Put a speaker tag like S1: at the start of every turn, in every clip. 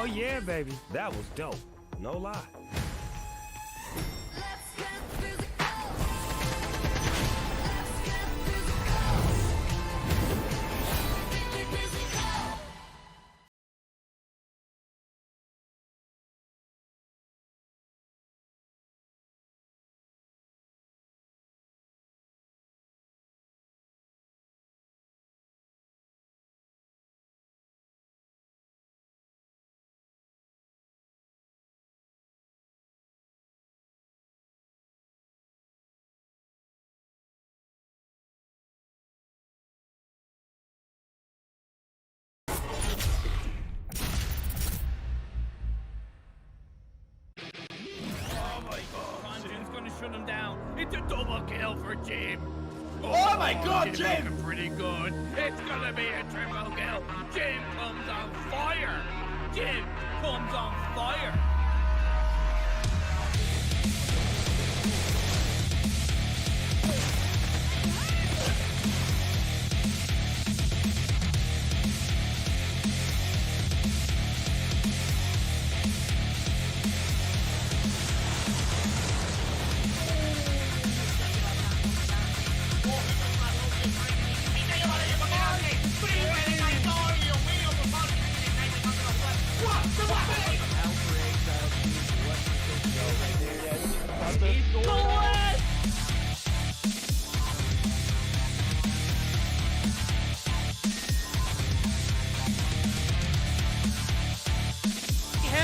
S1: Oh yeah, baby. That was dope. No lie.
S2: Shut him down. It's a double kill for Jim.
S3: Oh my God, Jim!
S2: Looking pretty good. It's gonna be a triple kill. Jim comes on fire. Jim comes on fire.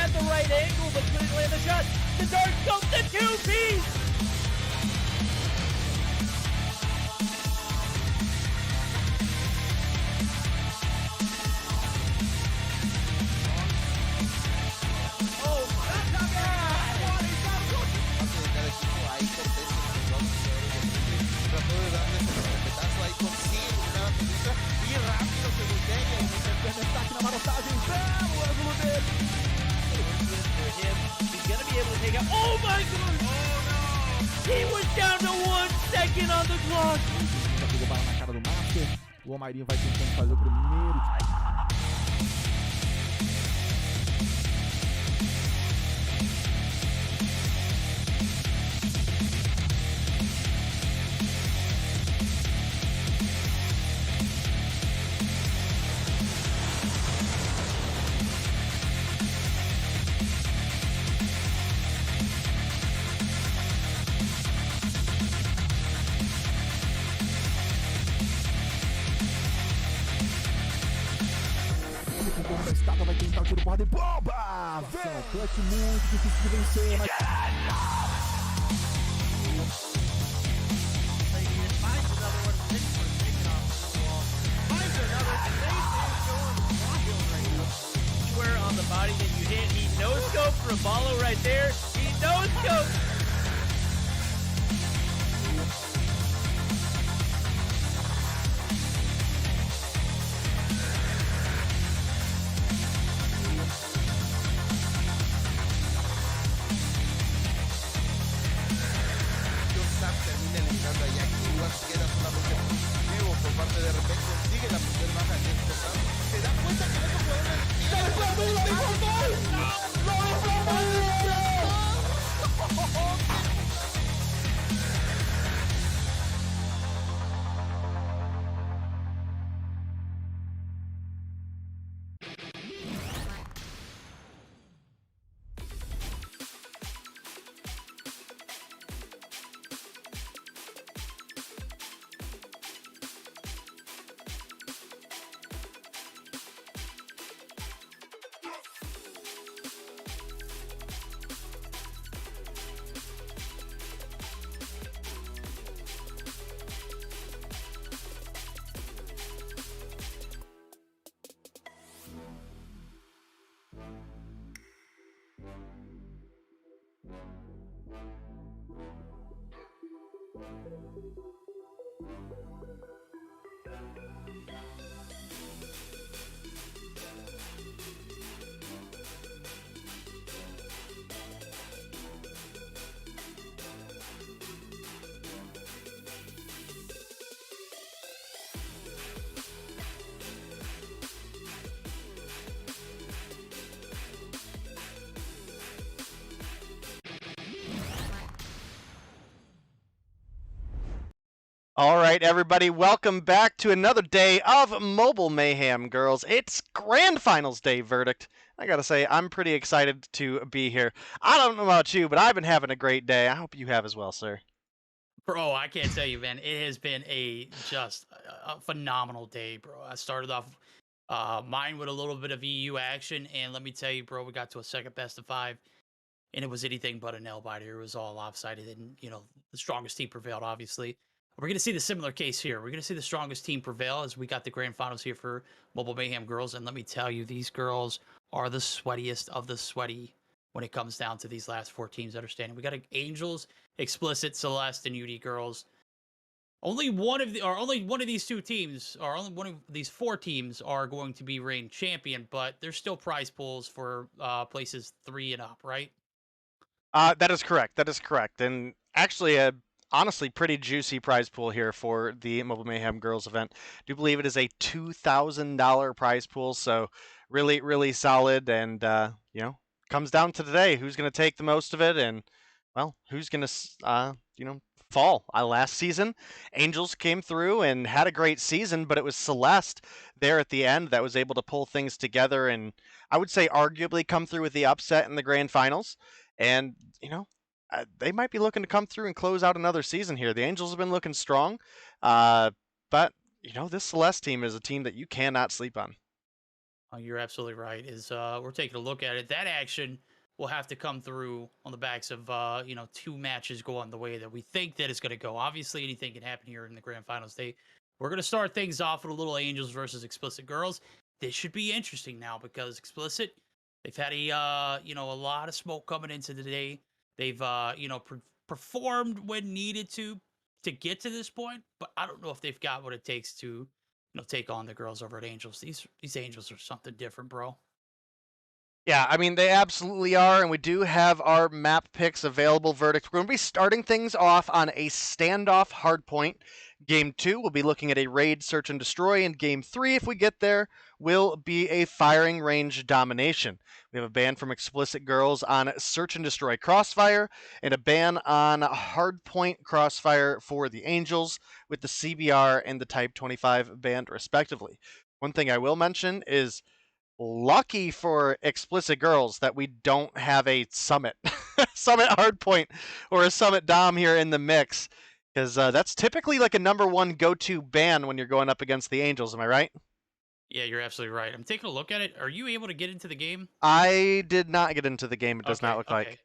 S4: The right angle, but couldn't land the shot. The dark scope, the 2-piece! Oh my God!
S5: Trató de darle ese respetazo ahí, consigue una película y rápido se voltea y se destaca na marotagem. Belo ângulo dele.
S4: For him, he's gonna be able to take out. Oh my God! Oh no! He was down to 1 second on the clock.
S3: Já pegou bala na cara do Master. O Omairinho vai tentando fazer o primeiro. Vai tentar o tiro porrada e bomba! Vem! Clutch muito difícil de vencer, mas...
S4: Square on the body that you hit. He no-scoped for Apollo right there. He no-scoped.
S5: Y aquí igual queda solamente positivo por parte de repente sigue la primera baja en este round. Se da cuenta que estos jugadores
S6: All right, everybody, welcome back to another day of Mobile Mayhem, girls. It's Grand Finals Day verdict. I gotta say, I'm pretty excited to be here. I don't know about you, but I've been having a great day. I hope you have as well, sir.
S4: Bro, I can't tell you, man. It has been just a phenomenal day, bro. I started off mine with a little bit of EU action, and let me tell you, bro, we got to a second best of 5, and it was anything but a nail biter. It was all lopsided, and the strongest team prevailed. Obviously, we're gonna see the similar case here. We're gonna see the strongest team prevail as we got the grand finals here for Mobile Mayhem girls, and let me tell you, these girls are the sweatiest of the sweaty when it comes down to these last 4 teams that are standing. We got Angels, Xplicit, Celeste, and UD girls. Only one of these 2 teams, or only one of these 4 teams, are going to be reigned champion. But there's still prize pools for places 3 and up, right?
S6: That is correct. That is correct. And actually, a honestly pretty juicy prize pool here for the Mobile Mayhem girls event. I do believe it is a $2,000 prize pool, so really, really solid. And comes down to today, who's going to take the most of it, and well, who's going to fall. Last season, Angels came through and had a great season, but it was Celeste there at the end that was able to pull things together, and I would say arguably come through with the upset in the grand finals. And they might be looking to come through and close out another season here. The Angels have been looking strong, but this Celeste team is a team that you cannot sleep on.
S4: Oh, you're absolutely right. We're taking a look at it. That action will have to come through on the backs of 2 matches going the way that we think that it's going to go. Obviously, anything can happen here in the grand finals. We're going to start things off with a little Angels versus Xplicit girls. This should be interesting now because Xplicit, they've had a lot of smoke coming into the day. They've performed when needed to get to this point, but I don't know if they've got what it takes to take on the girls over at Angels. These Angels are something different, bro.
S6: Yeah, I mean, they absolutely are, and we do have our map picks available. Verdict. We're going to be starting things off on a standoff hardpoint. Game 2, we'll be looking at a raid, search, and destroy, and Game 3, if we get there, will be a firing range domination. We have a ban from Xplicit girls on search and destroy crossfire, and a ban on hardpoint crossfire for the Angels, with the CBR and the Type 25 banned, respectively. One thing I will mention is, lucky for Xplicit girls that we don't have a Summit Summit hardpoint or a Summit Dom here in the mix, because that's typically like a #1 go-to ban when you're going up against the Angels. Am I right?
S4: Yeah, you're absolutely right. I'm taking a look at it. Are you able to get into the game?
S6: I did not get into the game. It does not look like.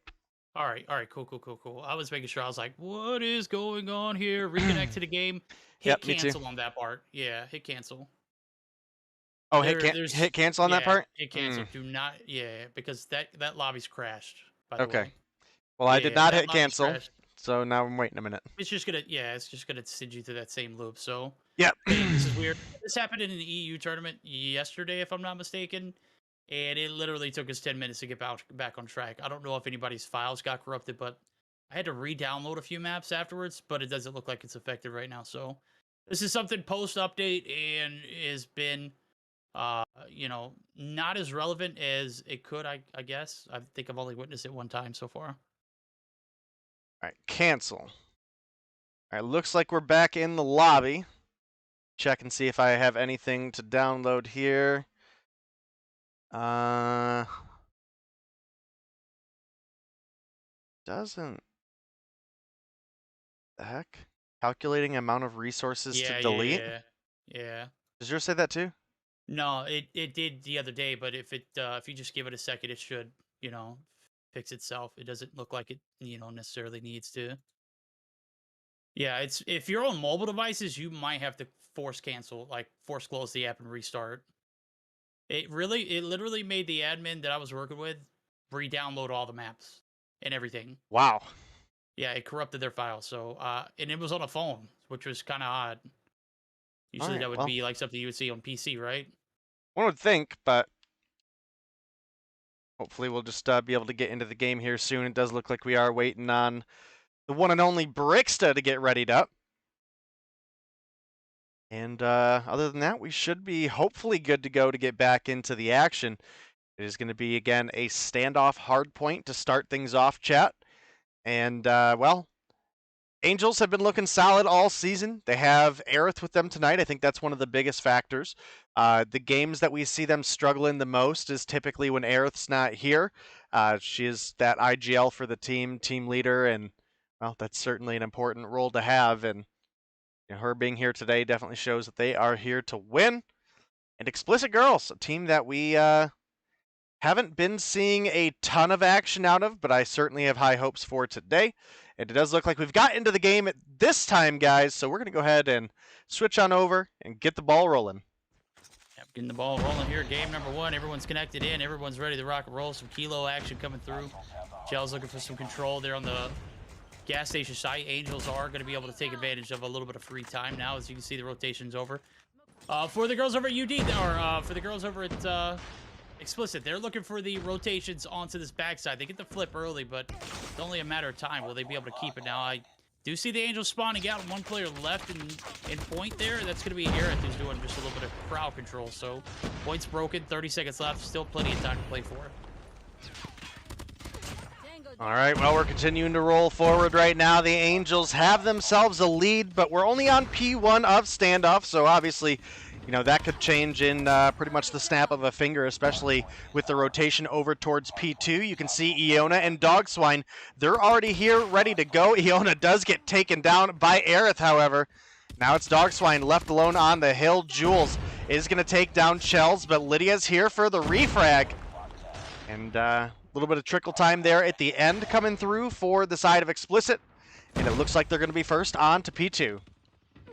S4: All right, cool. I was making sure. I was like, what is going on here? Reconnect to the game. Hit cancel on that part. Yeah, hit cancel.
S6: Oh, hit cancel on that part?
S4: Hit cancel. Do not, because that lobby's crashed. By the way.
S6: Well, I did not hit cancel, so now I'm waiting a minute.
S4: It's just gonna send you to that same loop. So
S6: yep.
S4: This is weird. This happened in an EU tournament yesterday, if I'm not mistaken, and it literally took us 10 minutes to get back on track. I don't know if anybody's files got corrupted, but I had to re-download a few maps afterwards. But it doesn't look like it's affected right now. So this is something post update and has been not as relevant as it could, I guess. I think I've only witnessed it one time so far.
S6: All right, cancel. All right, looks like we're back in the lobby. Check and see if I have anything to download here. Doesn't. The heck? Calculating amount of resources to delete?
S4: Yeah.
S6: Does yours say that too?
S4: No, it did the other day, but if you just give it a second, it should, fix itself. It doesn't look like it, necessarily needs to. Yeah, it's if you're on mobile devices, you might have to force cancel, like force close the app and restart. It literally made the admin that I was working with re-download all the maps and everything.
S6: Wow.
S4: Yeah, it corrupted their file. So, and it was on a phone, which was kind of odd. Usually that would be like something you would see on PC, right?
S6: One would think, but hopefully we'll just be able to get into the game here soon. It does look like we are waiting on the one and only Brixta to get readied up. And other than that, we should be hopefully good to go to get back into the action. It is going to be, again, a standoff hardpoint to start things off, chat. And, well, Angels have been looking solid all season. They have Aerith with them tonight. I think that's one of the biggest factors. The games that we see them struggling the most is typically when Aerith's not here. She is that IGL for the team leader, and well, that's certainly an important role to have. And her being here today definitely shows that they are here to win. And Xplicit Girls, a team that we haven't been seeing a ton of action out of, but I certainly have high hopes for today. And it does look like we've got into the game at this time, guys, so we're going to go ahead and switch on over and get the ball rolling.
S4: Yep, getting the ball rolling here. Game number 1. Everyone's connected in. Everyone's ready to rock and roll. Some kilo action coming through. Chell's looking for some control there on the gas station site. Angels are going to be able to take advantage of a little bit of free time now. As you can see, the rotation's over. For the girls over at UD, or for the girls over at Xplicit, they're looking for the rotations onto this backside. They get the flip early, but it's only a matter of time. Will they be able to keep it now? I do see the Angels spawning out. One player left in point there. That's going to be Aerith, who's doing just a little bit of crowd control. So point's broken. 30 seconds left. Still plenty of time to play for it.
S6: All right, well, we're continuing to roll forward right now. The Angels have themselves a lead, but we're only on P1 of Standoff, so obviously, that could change in pretty much the snap of a finger, especially with the rotation over towards P2. You can see Iona and Dogswine. They're already here, ready to go. Iona does get taken down by Aerith, however. Now it's Dogswine left alone on the hill. Jules is going to take down Chels, but Lydia's here for the refrag. And a little bit of trickle time there at the end coming through for the side of Xplicit. And it looks like they're going to be first on to P2.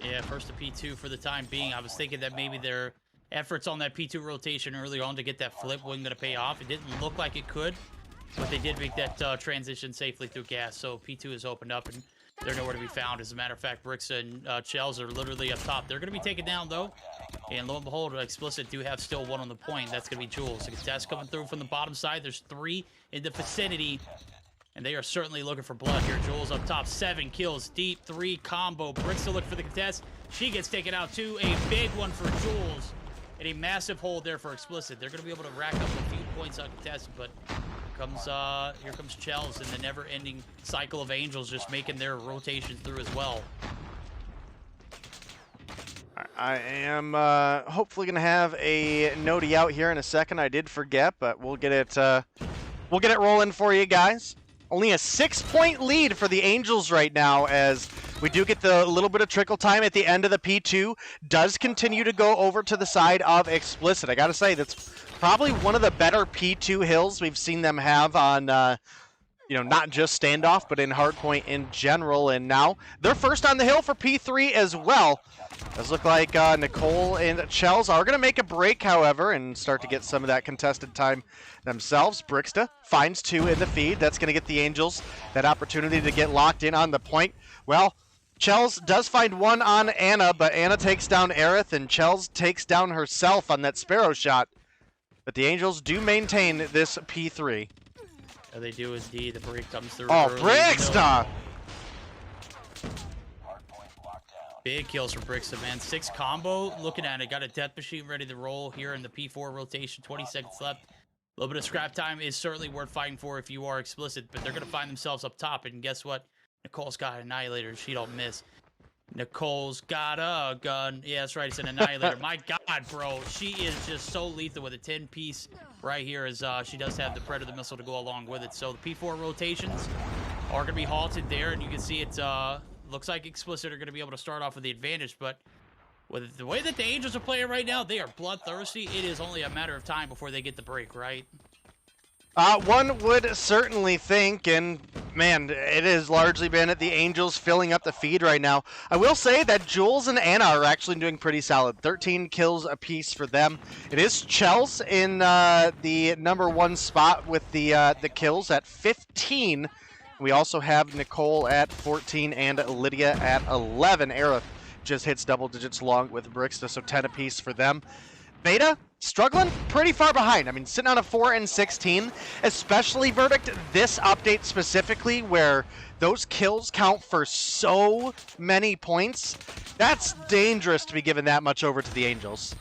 S4: Yeah, first to P2 for the time being. I was thinking that maybe their efforts on that P2 rotation early on to get that flip wasn't going to pay off. It didn't look like it could, but they did make that transition safely through gas. So P2 has opened up, and they're nowhere to be found. As a matter of fact, Bricks and Chels are literally up top. They're going to be taken down, though. And lo and behold, Xplicit do have still one on the point. That's going to be Jules. A contest coming through from the bottom side. There's 3 in the vicinity. And they are certainly looking for blood here. Jules up top, 7 kills deep, 3 combo. Bricks still looking for the contest. She gets taken out too. A big one for Jules. And a massive hold there for Xplicit. They're going to be able to rack up a few points on contested, but here comes Chels and the never-ending cycle of Angels just making their rotations through as well.
S6: I am hopefully going to have a noti out here in a second. I did forget, but we'll get it rolling for you guys. Only a 6-point lead for the Angels right now, as we do get the little bit of trickle time at the end of the P2. Does continue to go over to the side of Xplicit. I gotta say, that's probably one of the better P2 hills we've seen them have on, not just Standoff, but in hardpoint in general. And now they're first on the hill for P3 as well. Does look like Nicole and Chels are going to make a break, however, and start to get some of that contested time themselves. Brixta finds 2 in the feed. That's going to get the Angels that opportunity to get locked in on the point. Well, Chels does find 1 on Anna, but Anna takes down Aerith, and Chels takes down herself on that Sparrow shot. But the Angels do maintain this P3.
S4: Yeah, they do indeed. The break comes through.
S6: Oh, Brixta!
S4: Big kills for Brixton, man. 6 combo. Looking at it. Got a death machine ready to roll here in the P4 rotation. 20 seconds left. A little bit of scrap time is certainly worth fighting for if you are Xplicit, but they're going to find themselves up top. And guess what? Nicole's got an Annihilator. She don't miss. Nicole's got a gun. Yeah, that's right. It's an Annihilator. My God, bro. She is just so lethal with a 10-piece right here, as she does have the Predator missile to go along with it. So the P4 rotations are going to be halted there, and you can see it's... looks like Xplicit are going to be able to start off with the advantage, but with the way that the Angels are playing right now, they are bloodthirsty. It is only a matter of time before they get the break, right?
S6: One would certainly think, and man, it has largely been at the Angels filling up the feed right now. I will say that Jules and Anna are actually doing pretty solid. 13 kills apiece for them. It is Chels in the number 1 spot with the kills at 15. We also have Nicole at 14 and Lydia at 11. Aerith just hits double digits along with Brixta, so 10 apiece for them. Beta, struggling pretty far behind. I mean, sitting on a 4 and 16, especially Verdict, this update specifically, where those kills count for so many points. That's dangerous to be given that much over to the Angels.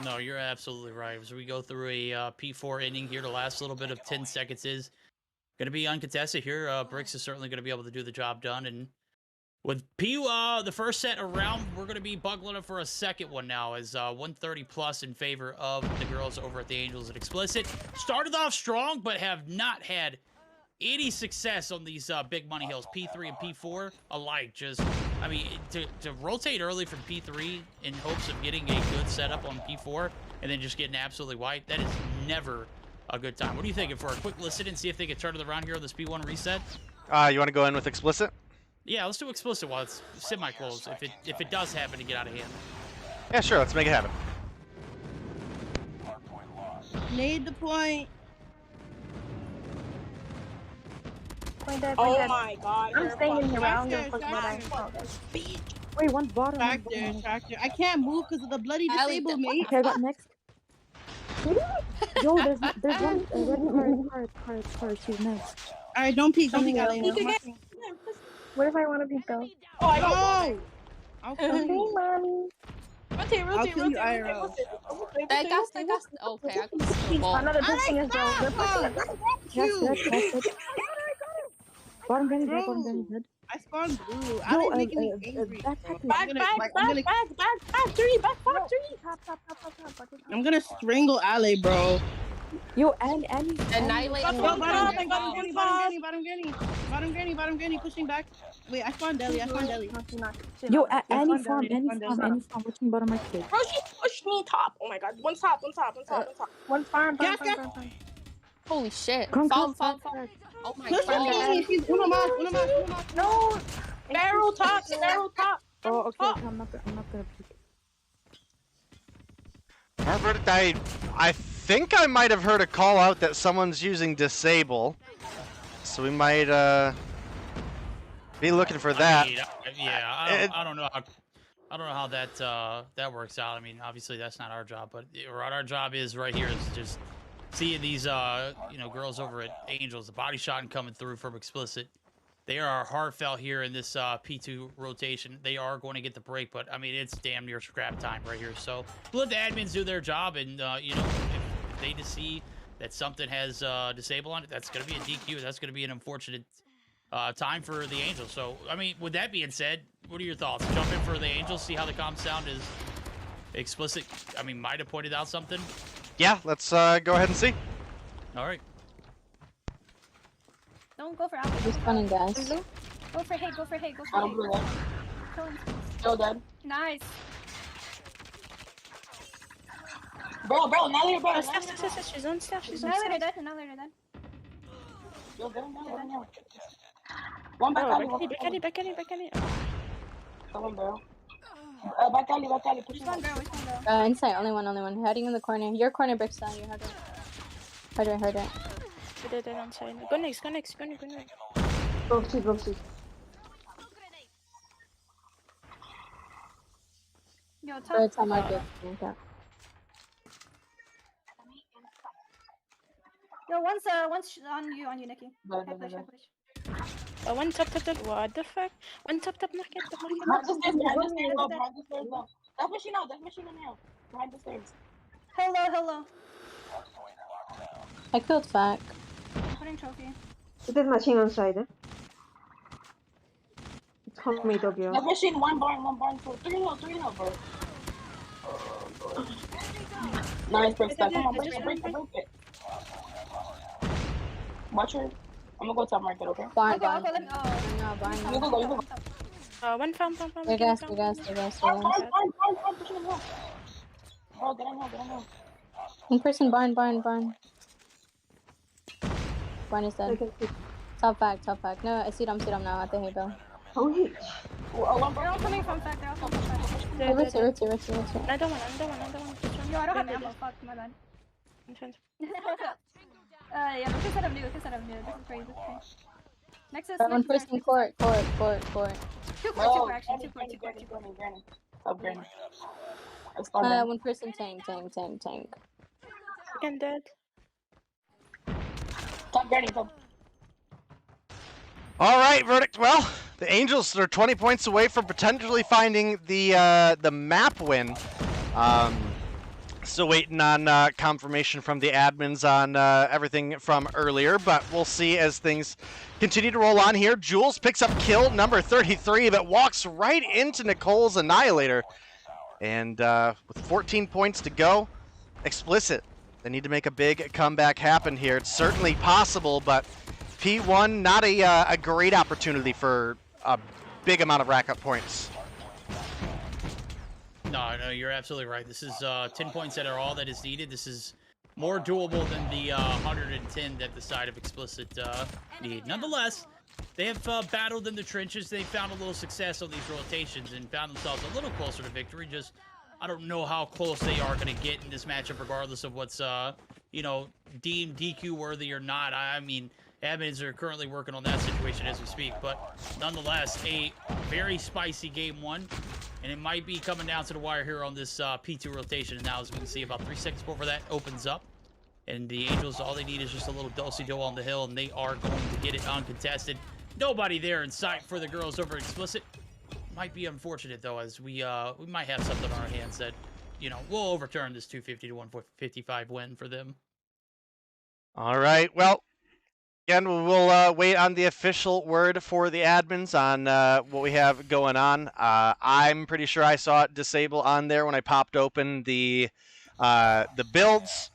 S4: No, you're absolutely right. As we go through a P4 inning here, the last little bit of 10 seconds is going to be uncontested here. Bricks is certainly going to be able to do the job done, and With the first set around, we're going to be buckling up for a second one now, as 130 plus in favor of the girls over at the Angels at Xplicit. Started off strong, but have not had any success on these big money hills, P3 and P4 alike. Just, I mean, to rotate early from P3 in hopes of getting a good setup on P4 and then just getting absolutely wiped, that is never a good time. What are you thinking for a quick listen and see if they can turn it around here on this P1 reset?
S6: You want to go in with Xplicit?
S4: Yeah, let's do Xplicit while it's semi-close, if it does happen to get out of hand.
S6: Yeah, sure. Let's make it happen.
S7: Need the point.
S8: Oh my god.
S9: I'm staying in here. I don't give a
S7: Tractor,
S9: fuck what I
S7: tractor.
S9: Wait, one's bottom.
S7: Tractor, tractor. I can't move because of the bloody disabled me.
S9: Okay, I got next. Yo, there's one card. She's next.
S7: Alright, don't peek, don't peek, Ali.
S9: What if I want to be though?
S8: Oh, I know.
S7: Oh! I'll kill
S9: Okay,
S7: you.
S9: mommy.
S7: I'll kill you, IRL.
S8: I got. Okay, I can see the ball.
S9: Another good thing is though. They're pushing it. Yes. Bottom granny dead, bottom granny dead.
S7: I spawned blue. Ali's making me angry. Bro. I'm gonna
S9: Back 3.
S7: I'm gonna strangle Ali, bro.
S9: Yo, and
S8: Annihilate.
S7: Bottom granny, pushing back. Wait, I spawned Deli.
S9: Yo, any farm, watching bottom right click.
S8: Bro, she pushed me top. Oh my god. One top.
S9: One farm.
S8: Holy shit.
S9: Come.
S8: Fall. Oh my
S7: Push
S8: god.
S7: me. She's uno más.
S8: No. Barrel top.
S9: Oh, okay. I'm not gonna peek.
S6: Robert, I think I might have heard a call out that someone's using disable, so we might be looking for that.
S4: I don't know how that works out. I mean, obviously that's not our job, but what our job is right here is just seeing these girls over at Angels, the body shot coming through from Xplicit. They are heartfelt here in this P2 rotation. They are going to get the break, but I mean, it's damn near scrap time right here. So let the admins do their job, and if they just see that something has disabled on it, that's going to be a DQ. That's going to be an unfortunate time for the Angels. So, I mean, with that being said, what are your thoughts? Jump in for the Angels, see how the comm sound is. Xplicit, I mean, might have pointed out something.
S6: Yeah, let's go ahead and see.
S4: All right.
S10: Don't go for alpha.
S8: Just running, guys.
S10: Go for hate.
S8: I'm blue.
S10: Kill him.
S8: Still dead.
S10: Nice.
S8: Bro, now they're bro.
S10: She's on staff. Now they're dead.
S8: Yo, get him down. One back alley.
S10: Back alley.
S8: Come on, bro. Back alley. Push
S10: One barrel.
S8: Inside, only one. Hiding in the corner. Your corner bricks down. You hard right.
S10: Dead on side. Go next.
S9: Go see.
S10: Yo,
S8: It's
S10: top.
S8: on market.
S10: Yo, one's on you, Nikki. Push.
S9: One top. What the fuck? One top market.
S8: Behind the stairs, go. That's machine out now. Behind the stairs.
S10: Hello.
S8: I killed Fack.
S10: I'm putting trophy.
S9: It is machine on side. It's homemade W.
S8: That machine, one barn, 3 0, bro. Nice break stuff. Come on, break it. Watch her. I'm gonna go top market, okay? Barn.
S10: Barn.
S8: You go.
S9: One farm.
S8: They gas.
S10: Oh,
S8: Barn, pushing him up. Bro, get on hill. In person, barn. Barn is dead. Top back. No, I see them now at the hay bell.
S10: They're all coming from back.
S8: Richie.
S10: Another one. Yo, I don't have ammo. Fuck, my bad. Yeah, we can set up new. This is crazy. Nexus.
S8: One person court.
S10: Two court, actually. Two court.
S8: Granny. Up Granny. One person tank.
S9: Again dead.
S8: Top Granny.
S6: All right, verdict. Well, the Angels are 20 points away from potentially finding the map win. Still waiting on confirmation from the admins on everything from earlier, but we'll see as things continue to roll on here. Jules picks up kill number 33 that walks right into Nicole's Annihilator. And with 14 points to go, Xplicit, they need to make a big comeback happen here. It's certainly possible, but P1, not a great opportunity for a big amount of rack-up points.
S4: No, you're absolutely right. This is 10 points that are all that is needed. This is more doable than the 110 that the side of Xplicit need. Nonetheless, they have battled in the trenches. They found a little success on these rotations and found themselves a little closer to victory. Just, I don't know how close they are going to get in this matchup, regardless of what's, deemed DQ worthy or not. I mean, admins are currently working on that situation as we speak, but nonetheless, a very spicy game one. And it might be coming down to the wire here on this P2 rotation. And now, as we can see, about 3 seconds before that opens up. And the Angels, all they need is just a little do-si-do on the hill, and they are going to get it uncontested. Nobody there in sight for the girls over Xplicit. Might be unfortunate, though, as we might have something on our hands that, will overturn this 250 to 155 win for them.
S6: All right, well, again, we'll wait on the official word for the admins on what we have going on. I'm pretty sure I saw it disable on there when I popped open the builds.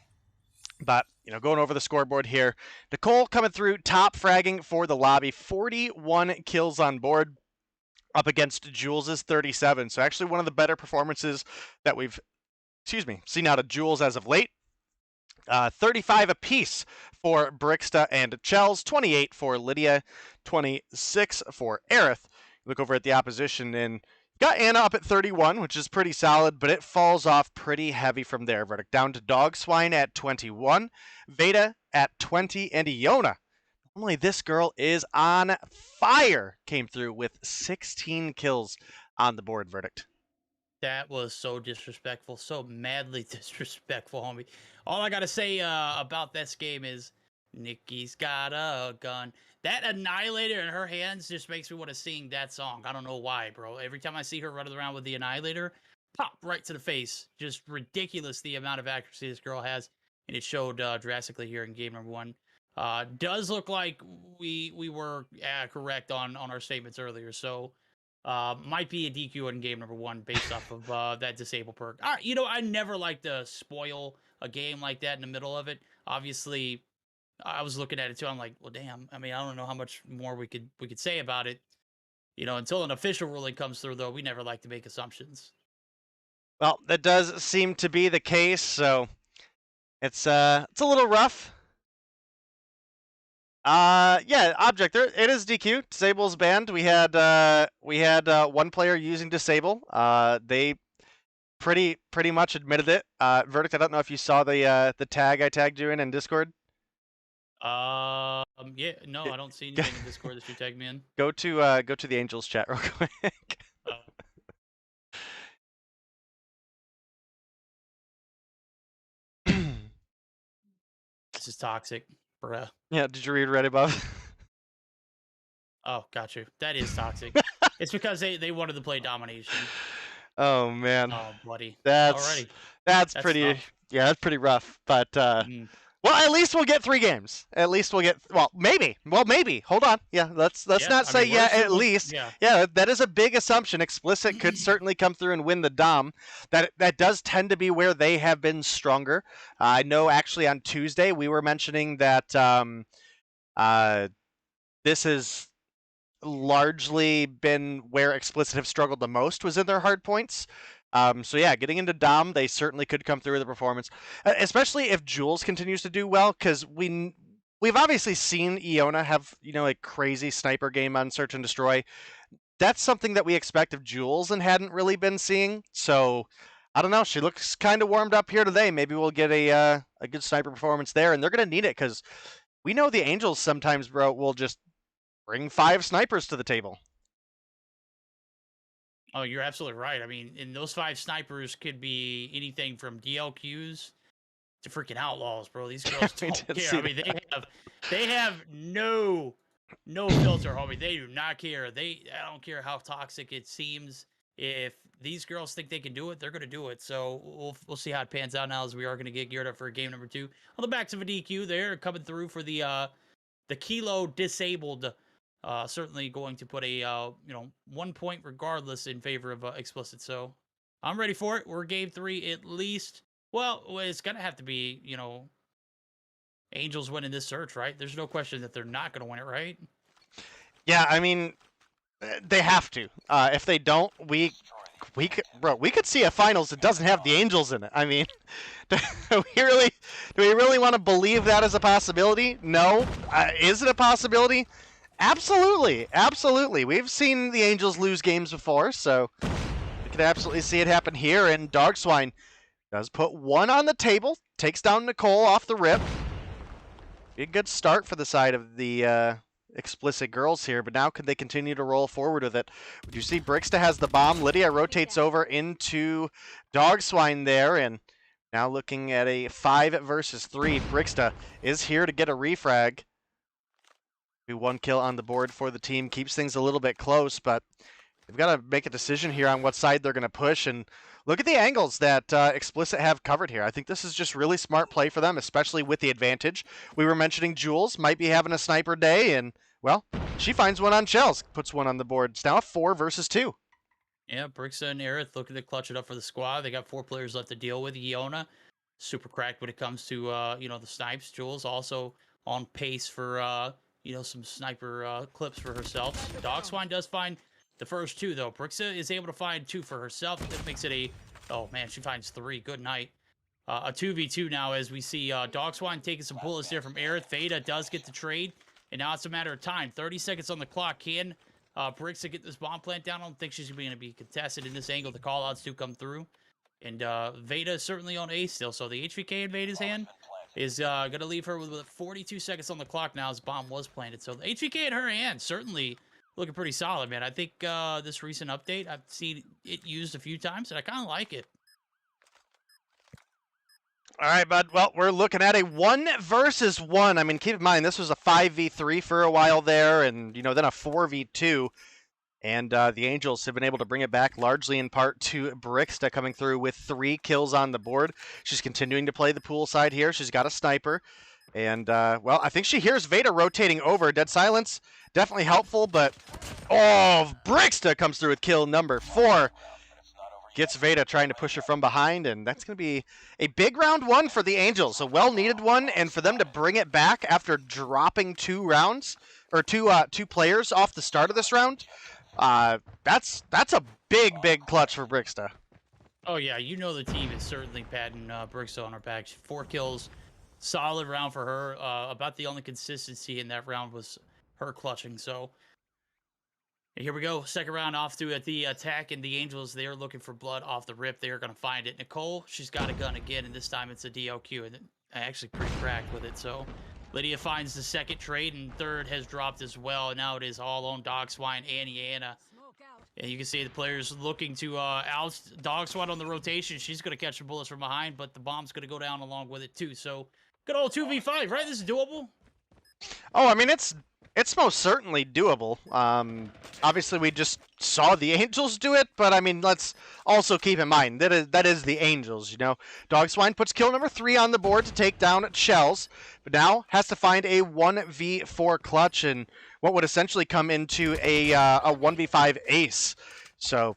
S6: But, going over the scoreboard here, Nicole coming through, top fragging for the lobby, 41 kills on board, up against Jules' 37. So actually one of the better performances that we've, seen out of Jules as of late. 35 apiece for Brixta and Chels, 28 for Lydia, 26 for Aerith. Look over at the opposition, and got Anna up at 31, which is pretty solid, but it falls off pretty heavy from there. Verdict down to Dogswine at 21, Veda at 20, and Iona. Normally this girl is on fire. Came through with 16 kills on the board, Verdict.
S4: That was so disrespectful, so madly disrespectful, homie. All I gotta say about this game is Nikki's got a gun. That Annihilator in her hands just makes me want to sing that song. I don't know why, bro. Every time I see her running around with the Annihilator, pop right to the face. Just ridiculous the amount of accuracy this girl has, and it showed drastically here in game number one. Does look like we were correct on our statements earlier, so might be a DQ in game number one based off of that disable perk. I never like to spoil a game like that in the middle of it. Obviously, I was looking at it too. I'm like, well, damn. I mean, I don't know how much more we could say about it. Until an official ruling comes through, though, we never like to make assumptions.
S6: Well, that does seem to be the case. So it's a little rough. Yeah, object there. It is DQ. Disable's banned. We had one player using disable. They pretty much admitted it. Verdict. I don't know if you saw the tag I tagged you in Discord.
S4: Yeah, no, I don't see anything in Discord that you tagged me in.
S6: Go to the Angels chat real quick.
S4: This is toxic, bruh.
S6: Yeah, did you read right above?
S4: Oh, got you. That is toxic. It's because they wanted to play domination.
S6: Oh man.
S4: Oh, buddy.
S6: That's pretty.
S4: Tough.
S6: Yeah, that's pretty rough. But well, at least we'll get 3 games. At least we'll get. Well, maybe. Hold on. Yeah, let's not say at least. Yeah, that is a big assumption. Xplicit could certainly come through and win the Dom. That does tend to be where they have been stronger. I know actually on Tuesday we were mentioning that this has largely been where Xplicit have struggled the most was in their hard points. So yeah, getting into Dom, they certainly could come through with a performance, especially if Jules continues to do well, because we've obviously seen Iona have a crazy sniper game on Search and Destroy. That's something that we expect of Jules and hadn't really been seeing. So I don't know. She looks kind of warmed up here today. Maybe we'll get a good sniper performance there, and they're gonna need it because we know the Angels sometimes, bro, will just bring 5 snipers to the table.
S4: Oh, you're absolutely right. I mean, and those 5 snipers could be anything from DLQs to freaking outlaws, bro. These girls don't care. I mean, they have no filter, homie. They do not care. I don't care how toxic it seems. if these girls think they can do it, they're going to do it. So we'll see how it pans out now, as we are going to get geared up for game number 2. On the backs of a DQ, they're coming through for the Kilo disabled. Certainly going to put a 1 point regardless in favor of Xplicit. So I'm ready for it. We're game 3 at least. Well, it's going to have to be, Angels winning this search, right? There's no question that they're not going to win it, right?
S6: Yeah, I mean, they have to. If they don't, we could see a finals that doesn't have the Angels in it. I mean, do we really want to believe that as a possibility? No. Is it a possibility? Absolutely, absolutely. We've seen the Angels lose games before, so we could absolutely see it happen here. And Dogswine does put 1 on the table, takes down Nicole off the rip. Be a good start for the side of the Xplicit girls here, but now could they continue to roll forward with it? Would you see Brixta has the bomb? Lydia rotates over into Dogswine there, and now looking at a 5 versus 3. Brixta is here to get a refrag. 1 kill on the board for the team. Keeps things a little bit close, but they've got to make a decision here on what side they're going to push. And look at the angles that Xplicit have covered here. I think this is just really smart play for them, especially with the advantage. We were mentioning Jules might be having a sniper day, and, well, she finds 1 on Shells, puts 1 on the board. It's now a 4 versus 2.
S4: Yeah, Brixa and Aerith looking to clutch it up for the squad. They got 4 players left to deal with. Iona, super cracked when it comes to, the snipes. Jules also on pace for, some sniper clips for herself. Dogswine does find the first 2, though. Brixa is able to find 2 for herself. That makes it oh, man, she finds 3. Good night. A 2v2 now, as we see Dogswine taking some bullets there from Aerith. Veda does get the trade, and now it's a matter of time. 30 seconds on the clock. Can Brixa get this bomb plant down? I don't think she's going to be contested in this angle. The callouts do come through. And Veda is certainly on ace still, so the HVK in Veda's hand is going to leave her with 42 seconds on the clock now as bomb was planted. So the HVK in her hand certainly looking pretty solid, man. I think this recent update, I've seen it used a few times, and I kind of like it.
S6: All right, bud. Well, we're looking at a 1 versus 1. I mean, keep in mind, this was a 5v3 for a while there, and, then a 4v2. And the Angels have been able to bring it back largely in part to Brixta coming through with 3 kills on the board. She's continuing to play the pool side here. She's got a sniper. And, well, I think she hears Veda rotating over. Dead silence, definitely helpful, but... Oh, Brixta comes through with kill number 4. Gets Veda trying to push her from behind, and that's going to be a big round 1 for the Angels. A well-needed one, and for them to bring it back after dropping 2 rounds, or two players off the start of this round... that's a big clutch for Brixta.
S4: Oh yeah, the team is certainly patting Brixta on her back. 4 kills, solid round for her. About the only consistency in that round was her clutching. So here we go, second round off to at the attack, and the Angels, they're looking for blood off the rip. They are going to find it. Nicole, she's got a gun again, and this time it's a DLQ, and actually pretty cracked with it. So Lydia finds the second trade, and third has dropped as well. Now it is all on Dogswine and Iana. And you can see the players looking to oust Dogswine on the rotation. She's going to catch the bullets from behind, but the bomb's going to go down along with it too. So good old 2v5, right? This is doable.
S6: Oh, I mean, it's most certainly doable. Obviously, we just saw the Angels do it, but I mean, let's also keep in mind that is the Angels. Dogswine puts kill number 3 on the board to take down Shells, but now has to find a 1v4 clutch and what would essentially come into a 1v5 ace. So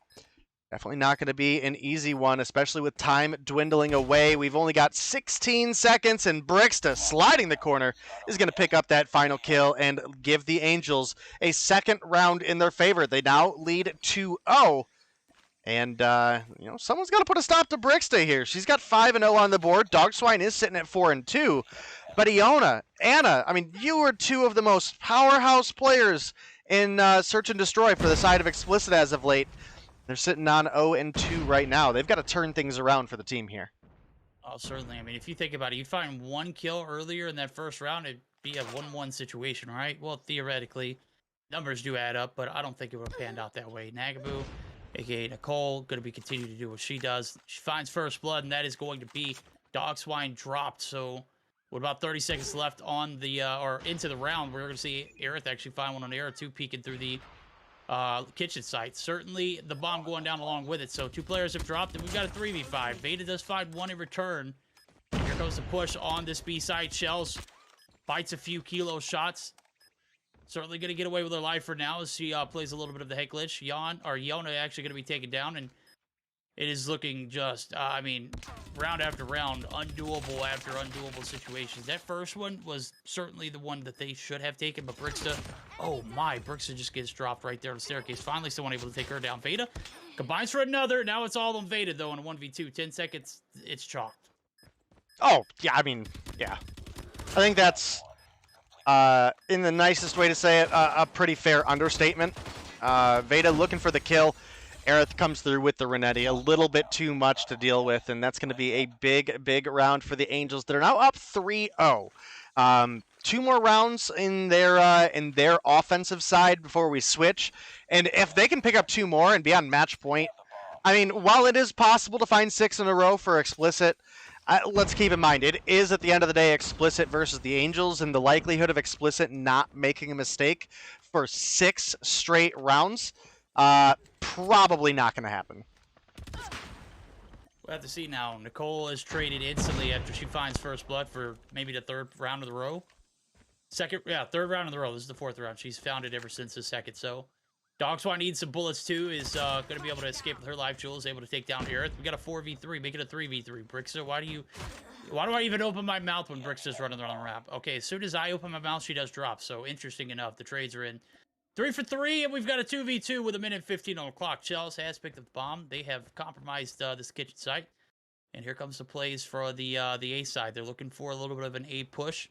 S6: definitely not going to be an easy one, especially with time dwindling away. We've only got 16 seconds, and Brixta, sliding the corner, is going to pick up that final kill and give the Angels a second round in their favor. They now lead 2-0. And, someone's got to put a stop to Brixta here. She's got 5-0 on the board. Dogswine is sitting at 4-2. But Iona, Anna, I mean, you were 2 of the most powerhouse players in Search and Destroy for the side of Xplicit as of late. They're sitting on 0-2 right now. They've got to turn things around for the team here.
S4: Oh, certainly. I mean, if you think about it, you find 1 kill earlier in that first round, it'd be a 1-1 situation, right? Well, theoretically, numbers do add up, but I don't think it would have panned out that way. Nagaboo, a.k.a. Nicole, going to be continuing to do what she does. She finds first blood, and that is going to be Dogswine dropped. So with about 30 seconds left on the, or into the round, we're going to see Aerith actually find one on Aerith too, peeking through the kitchen site. Certainly the bomb going down along with it. So 2 players have dropped, and we've got a 3v5. Veda does find 1 in return. Here goes the push on this B side. Shells bites a few kilo shots. Certainly going to get away with her life for now as she plays a little bit of the head glitch. Yona actually going to be taken down, and it is looking just, I mean, round after round, undoable after undoable situations. That first one was certainly the one that they should have taken, but Brixta, oh my, Brixta just gets dropped right there on the staircase. Finally, someone able to take her down. Veda combines for another. Now it's all on Veda, though, in a 1v2. 10 seconds, it's chalked.
S6: Oh, yeah, I mean, yeah. I think that's, in the nicest way to say it, a pretty fair understatement. Veda looking for the kill. Aerith comes through with the Renetti, a little bit too much to deal with, and that's going to be a big round for the Angels. They're now up 3-0. 2 more rounds in their offensive side before we switch, and if they can pick up 2 more and be on match point, I mean, while it is possible to find 6 in a row for Xplicit, let's keep in mind, it is at the end of the day Xplicit versus the Angels, and the likelihood of Xplicit not making a mistake for 6 straight rounds, probably not going to happen.
S4: We'll have to see now. Nicole is traded instantly after she finds first blood for maybe the 3rd round of the row. 3rd round of the row. This is the 4th round. She's found it ever since the 2nd. So, Dogswan needs some bullets too. Is going to be able to escape with her life jewels. Able to take down Aerith. We got a 4v3. Make it a 3v3. Brixta, why do I even open my mouth when Brixta's running around the ramp? Okay, as soon as I open my mouth, she does drop. So, interesting enough, the trades are in. 3 for 3, and we've got a 2v2 with 1:15 on the clock. Chels has picked up the bomb. They have compromised this kitchen site. And here comes the plays for the A side. They're looking for a little bit of an A push.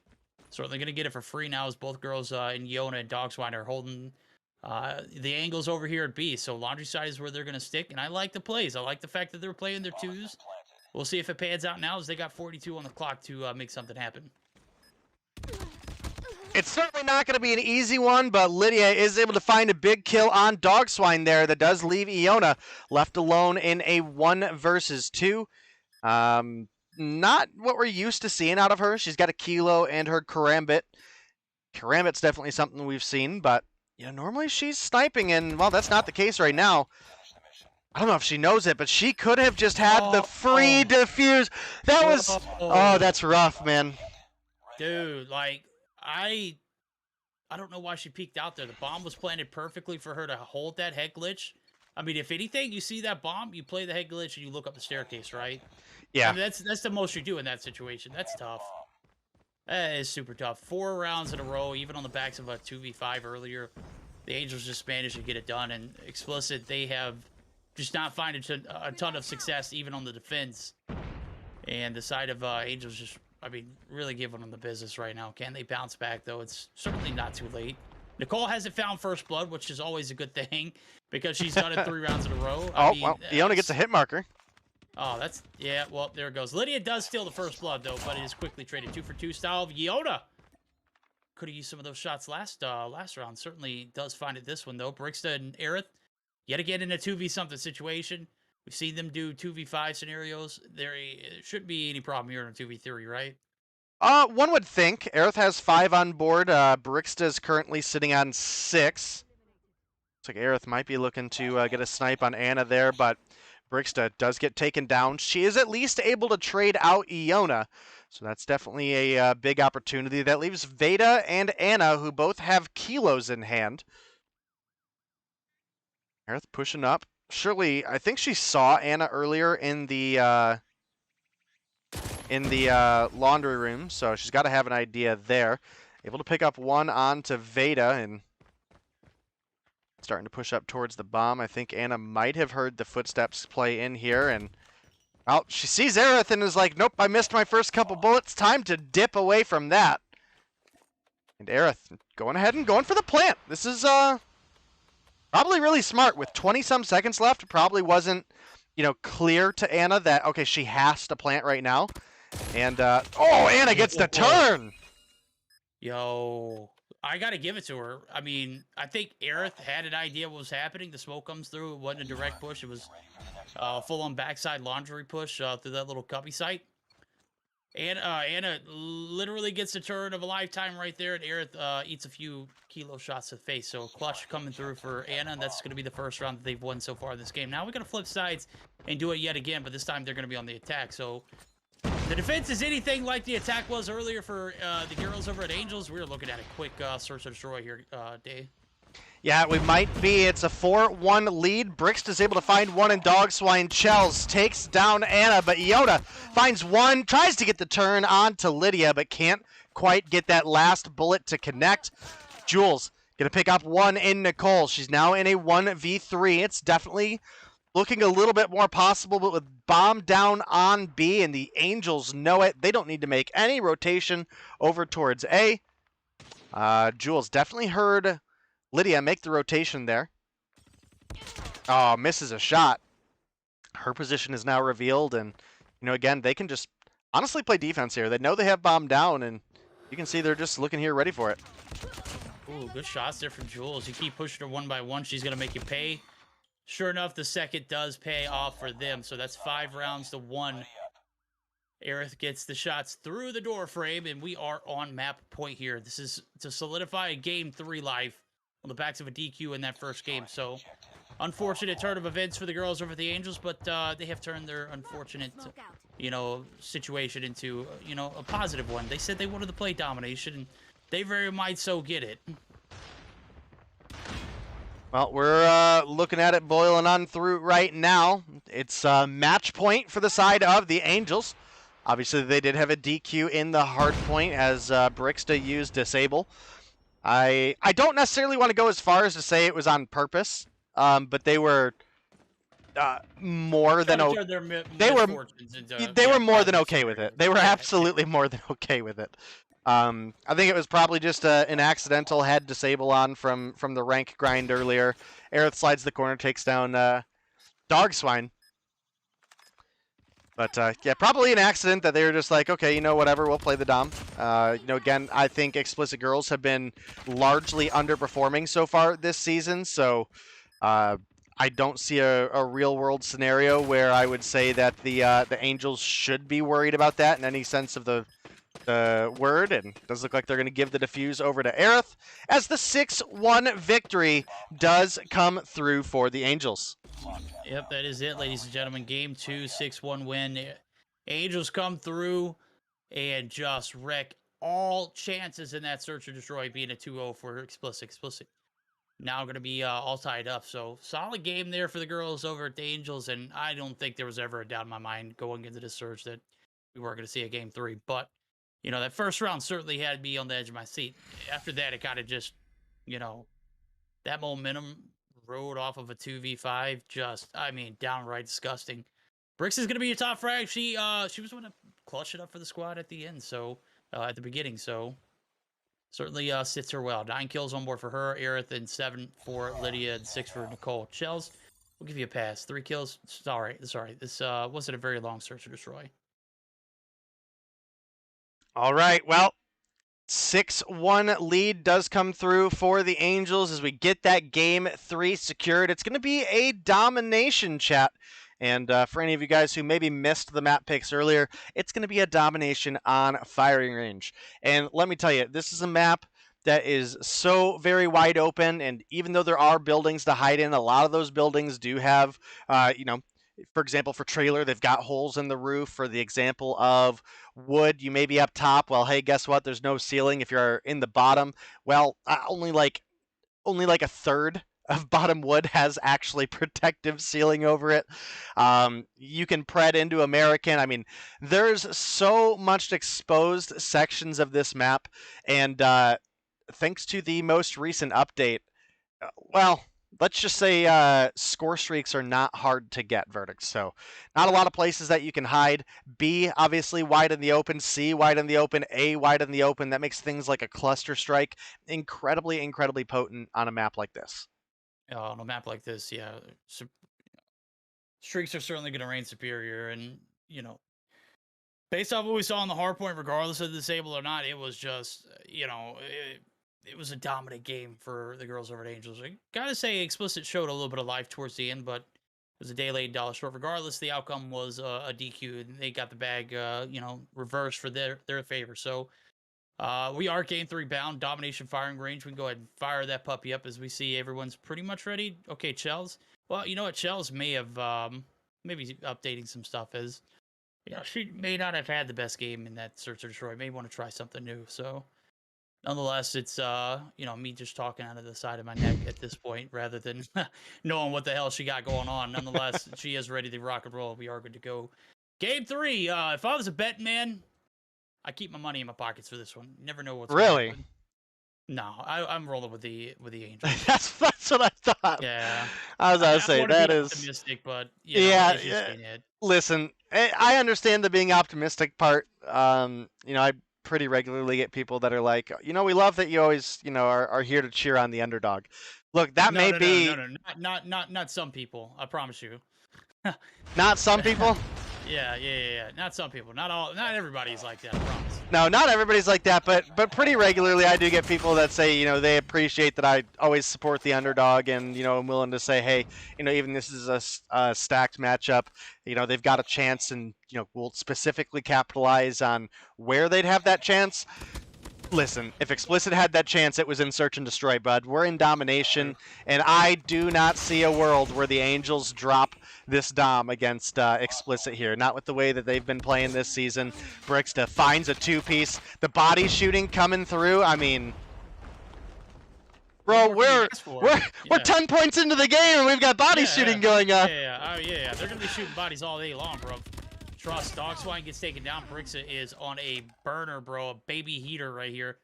S4: Certainly going to get it for free now as both girls in Yona and Dogswine are holding the angles over here at B. So laundry side is where they're going to stick. And I like the plays. I like the fact that they're playing their 2s. We'll see if it pans out now as they got 42 on the clock to make something happen.
S6: It's certainly not going to be an easy one, but Lydia is able to find a big kill on Dogswine there that does leave Iona left alone in a 1 versus 2. Not what we're used to seeing out of her. She's got a kilo and her karambit. Karambit's definitely something we've seen, but normally she's sniping, and well, that's not the case right now. I don't know if she knows it, but she could have just had the free defuse. That was that's rough, man.
S4: Dude, like I don't know why she peeked out there. The bomb was planted perfectly for her to hold that head glitch. I mean, if anything, you see that bomb, you play the head glitch, and you look up the staircase, right?
S6: Yeah.
S4: I mean, that's the most you do in that situation. That's tough. That is super tough. 4 rounds in a row, even on the backs of a 2v5 earlier. The Angels just managed to get it done, and Xplicit, they have just not found a ton of success even on the defense. And the side of Angels just, I mean, really giving them the business right now. Can they bounce back, though? It's certainly not too late. Nicole hasn't found first blood, which is always a good thing because she's done it 3 rounds in a row. I mean,
S6: well, Iona gets a hit marker.
S4: Oh, that's, yeah, well, there it goes. Lydia does steal the first blood, though, but it is quickly traded. 2 for 2 style of Iona. Could have used some of those shots last round. Certainly does find it this one, though. Brixta and Aerith, yet again in a 2v-something situation. We've seen them do 2v5 scenarios. There shouldn't be any problem here in a 2v3, right?
S6: One would think. Aerith has 5 on board. Brixta is currently sitting on 6. Looks like Aerith might be looking to get a snipe on Anna there, but Brixta does get taken down. She is at least able to trade out Iona, so that's definitely a big opportunity. That leaves Veda and Anna, who both have kilos in hand. Aerith pushing up. Surely, I think she saw Anna earlier in the laundry room, so she's got to have an idea there. Able to pick up 1 onto Veda and starting to push up towards the bomb. I think Anna might have heard the footsteps play in here, and well, she sees Aerith and is like, nope, I missed my first couple bullets. Time to dip away from that. And Aerith going ahead and going for the plant. This is probably really smart. With 20-some seconds left, it probably wasn't, clear to Anna that, okay, she has to plant right now. And, Anna gets the turn!
S4: Yo, I got to give it to her. I mean, I think Aerith had an idea what was happening. The smoke comes through. It wasn't a direct push. It was full-on backside laundry push through that little cubby site. Anna literally gets the turn of a lifetime right there, and Aerith eats a few kilo shots to the face. So clutch coming through for Anna, and that's going to be the first round that they've won so far in this game. Now we're going to flip sides and do it yet again, but this time they're going to be on the attack. So the defense is anything like the attack was earlier for the girls over at Angels. We're looking at a quick search and destroy here, Dave.
S6: Yeah, we might be. It's a 4-1 lead. Brixton is able to find one in Dog Swine. Chels takes down Anna, but Yoda finds one, tries to get the turn on to Lydia, but can't quite get that last bullet to connect. Jules going to pick up one in Nicole. She's now in a 1v3. It's definitely looking a little bit more possible, but with bomb down on B, and the Angels know it. They don't need to make any rotation over towards A. Jules definitely heard Lydia make the rotation there. Oh, misses a shot. Her position is now revealed, and, you know, again, they can just honestly play defense here. They know they have bomb down, and you can see they're just looking here ready for it.
S4: Ooh, good shots there from Jules. You keep pushing her one by one, she's going to make you pay. Sure enough, the second does pay off for them, so that's 5 rounds to 1. Aerith gets the shots through the door frame, and we are on map point here. This is to solidify a game 3 life on the backs of a DQ in that first game. So, unfortunate turn of events for the girls over at the Angels, but they have turned their unfortunate, you know, situation into, you know, a positive one. They said they wanted to play domination, and they very might so get it.
S6: Well, we're looking at it boiling on through right now. It's match point for the side of the Angels. Obviously, they did have a DQ in the hard point as Brixta used disable. I don't necessarily want to go as far as to say it was on purpose, but they were more than they were more than okay with it. They were absolutely more than okay with it. I think it was probably just an accidental head disable on from the rank grind earlier. Aerith slides the corner, takes down Dog Swine. But, yeah, probably an accident that they were just like, okay, you know, whatever, we'll play the Dom. You know, again, I think Xplicit girls have been largely underperforming so far this season, so I don't see a real-world scenario where I would say that the Angels should be worried about that in any sense of the word, and it does look like they're going to give the defuse over to Aerith as the 6-1 victory does come through for the Angels.
S4: Yep, that is it, ladies and gentlemen. Game 2, 6-1 win. Angels come through and just wreck all chances in that search and destroy, being a 2-0 for Xplicit. Now going to be all tied up. So solid game there for the girls over at the Angels, and I don't think there was ever a doubt in my mind going into this search that we weren't going to see a game 3. But, you know, that first round certainly had me on the edge of my seat. After that, it kind of just, you know, that momentum rode off of a 2v5, just, I mean, downright disgusting. Brix is going to be your top frag. She was the one to clutch it up for the squad at the end, so, at the beginning, so certainly sits her well. 9 kills on board for her, Aerith, and 7 for Lydia, and 6 for Nicole. Chels, we'll give you a pass. 3 kills. Sorry. This wasn't a very long search and destroy.
S6: All right, well, 6-1 lead does come through for the Angels as we get that game 3 secured. It's going to be a domination, chat. And for any of you guys who maybe missed the map picks earlier, it's going to be a domination on firing range. And let me tell you, this is a map that is so very wide open. And even though there are buildings to hide in, a lot of those buildings do have, you know, for example, for trailer, they've got holes in the roof. For the example of wood, you may be up top. Well, hey, guess what? There's no ceiling if you're in the bottom. Well, only like a third of bottom wood has actually protective ceiling over it. You can pred into American. I mean, there's so much exposed sections of this map, and thanks to the most recent update, well, let's just say score streaks are not hard to get, Verdict. So not a lot of places that you can hide. B, obviously wide in the open. C, wide in the open. A, wide in the open. That makes things like a cluster strike incredibly, incredibly potent on a map like this.
S4: On a map like this, yeah. Streaks are certainly going to reign superior. And, you know, based off what we saw on the hardpoint, regardless of disable or not, it was just, you know, it was a dominant game for the girls over at Angels. I gotta say, Xplicit showed a little bit of life towards the end, but was a day late, dollar short. Regardless, the outcome was a DQ, and they got the bag, reversed for their favor. So we are game 3 bound, domination firing range. We can go ahead and fire that puppy up as we see everyone's pretty much ready. Okay, Chels. Well, you know what? Chels may have maybe updating some stuff as she may not have had the best game in that Search or Destroy. May want to try something new. So nonetheless, it's me just talking out of the side of my neck at this point rather than knowing what the hell she got going on. Nonetheless, she is ready to rock and roll. We are good to go. Game 3. If I was a bet man, I keep my money in my pockets for this one. You never know what's
S6: really.
S4: Gonna happen. No, I'm rolling with the Angels.
S6: that's what I thought.
S4: Yeah,
S6: I was gonna say that is
S4: optimistic, but
S6: listen, I understand the being optimistic part. I pretty regularly get people that are like, we love that you always, are here to cheer on the underdog. Look, that may be
S4: not some people. I promise you.
S6: Not some people.
S4: Yeah. Not some people. Not everybody's like that. I promise.
S6: No, not everybody's like that, but pretty regularly I do get people that say, they appreciate that I always support the underdog, and I'm willing to say, hey, even this is a stacked matchup, they've got a chance, and we'll specifically capitalize on where they'd have that chance. Listen, if Xplicit had that chance, it was in Search and Destroy, bud. We're in domination, and I do not see a world where the Angels drop this dom against Xplicit here. Not with the way that they've been playing this season. Brixta finds a 2-piece. The body shooting coming through. I mean, bro, we're 10 points into the game, and we've got body shooting going on.
S4: Yeah. They're gonna be shooting bodies all day long, bro. Trust, Dog Swine gets taken down. Brixta is on a burner, bro. A baby heater right here.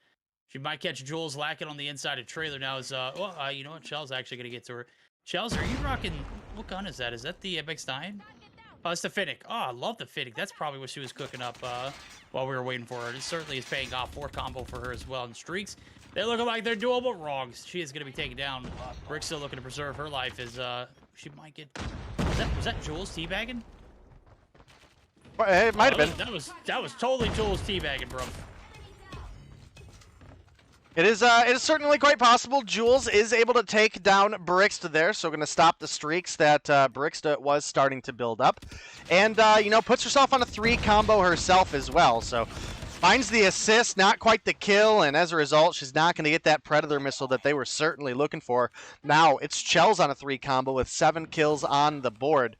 S4: She might catch Jules lacking on the inside of trailer now. You know what? Shell's actually going to get to her. Shells, are you rocking... What gun is that? Is that the MX-9? Oh, it's the Finnick. Oh, I love the Finnick. That's probably what she was cooking up while we were waiting for her. It certainly is paying off. 4 combo for her as well. And streaks, they're looking like they're doable. Wrong. She is going to be taken down. Brick's still looking to preserve her life as she might get... Was that Jules teabagging?
S6: It might have been.
S4: That was totally Jules teabagging, bro.
S6: It is certainly quite possible. Jules is able to take down Brixta there, so going to stop the streaks that Brixta was starting to build up, and puts herself on a 3 combo herself as well. So finds the assist, not quite the kill, and as a result, she's not going to get that Predator missile that they were certainly looking for. Now it's Chels on a 3 combo with 7 kills on the board.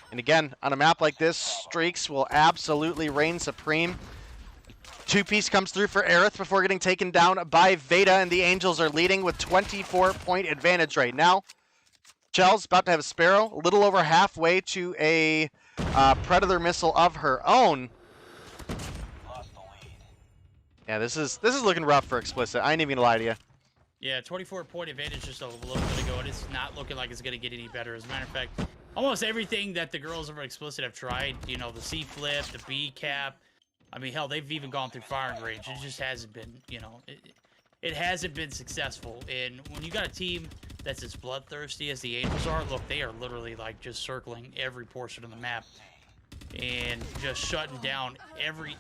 S6: And again, on a map like this, streaks will absolutely reign supreme. 2-piece comes through for Aerith before getting taken down by Veda, and the Angels are leading with 24-point advantage right now. Chels about to have a Sparrow, a little over halfway to a Predator missile of her own. Yeah, this is looking rough for Xplicit. I ain't even gonna lie to you.
S4: Yeah, 24-point advantage just a little bit ago, and it's not looking like it's gonna get any better. As a matter of fact, almost everything that the girls over Xplicit have tried, the C flip, the B cap. I mean, hell, they've even gone through firing range. It just hasn't been, it hasn't been successful. And when you got a team that's as bloodthirsty as the Angels are, look, they are literally like just circling every portion of the map and just shutting down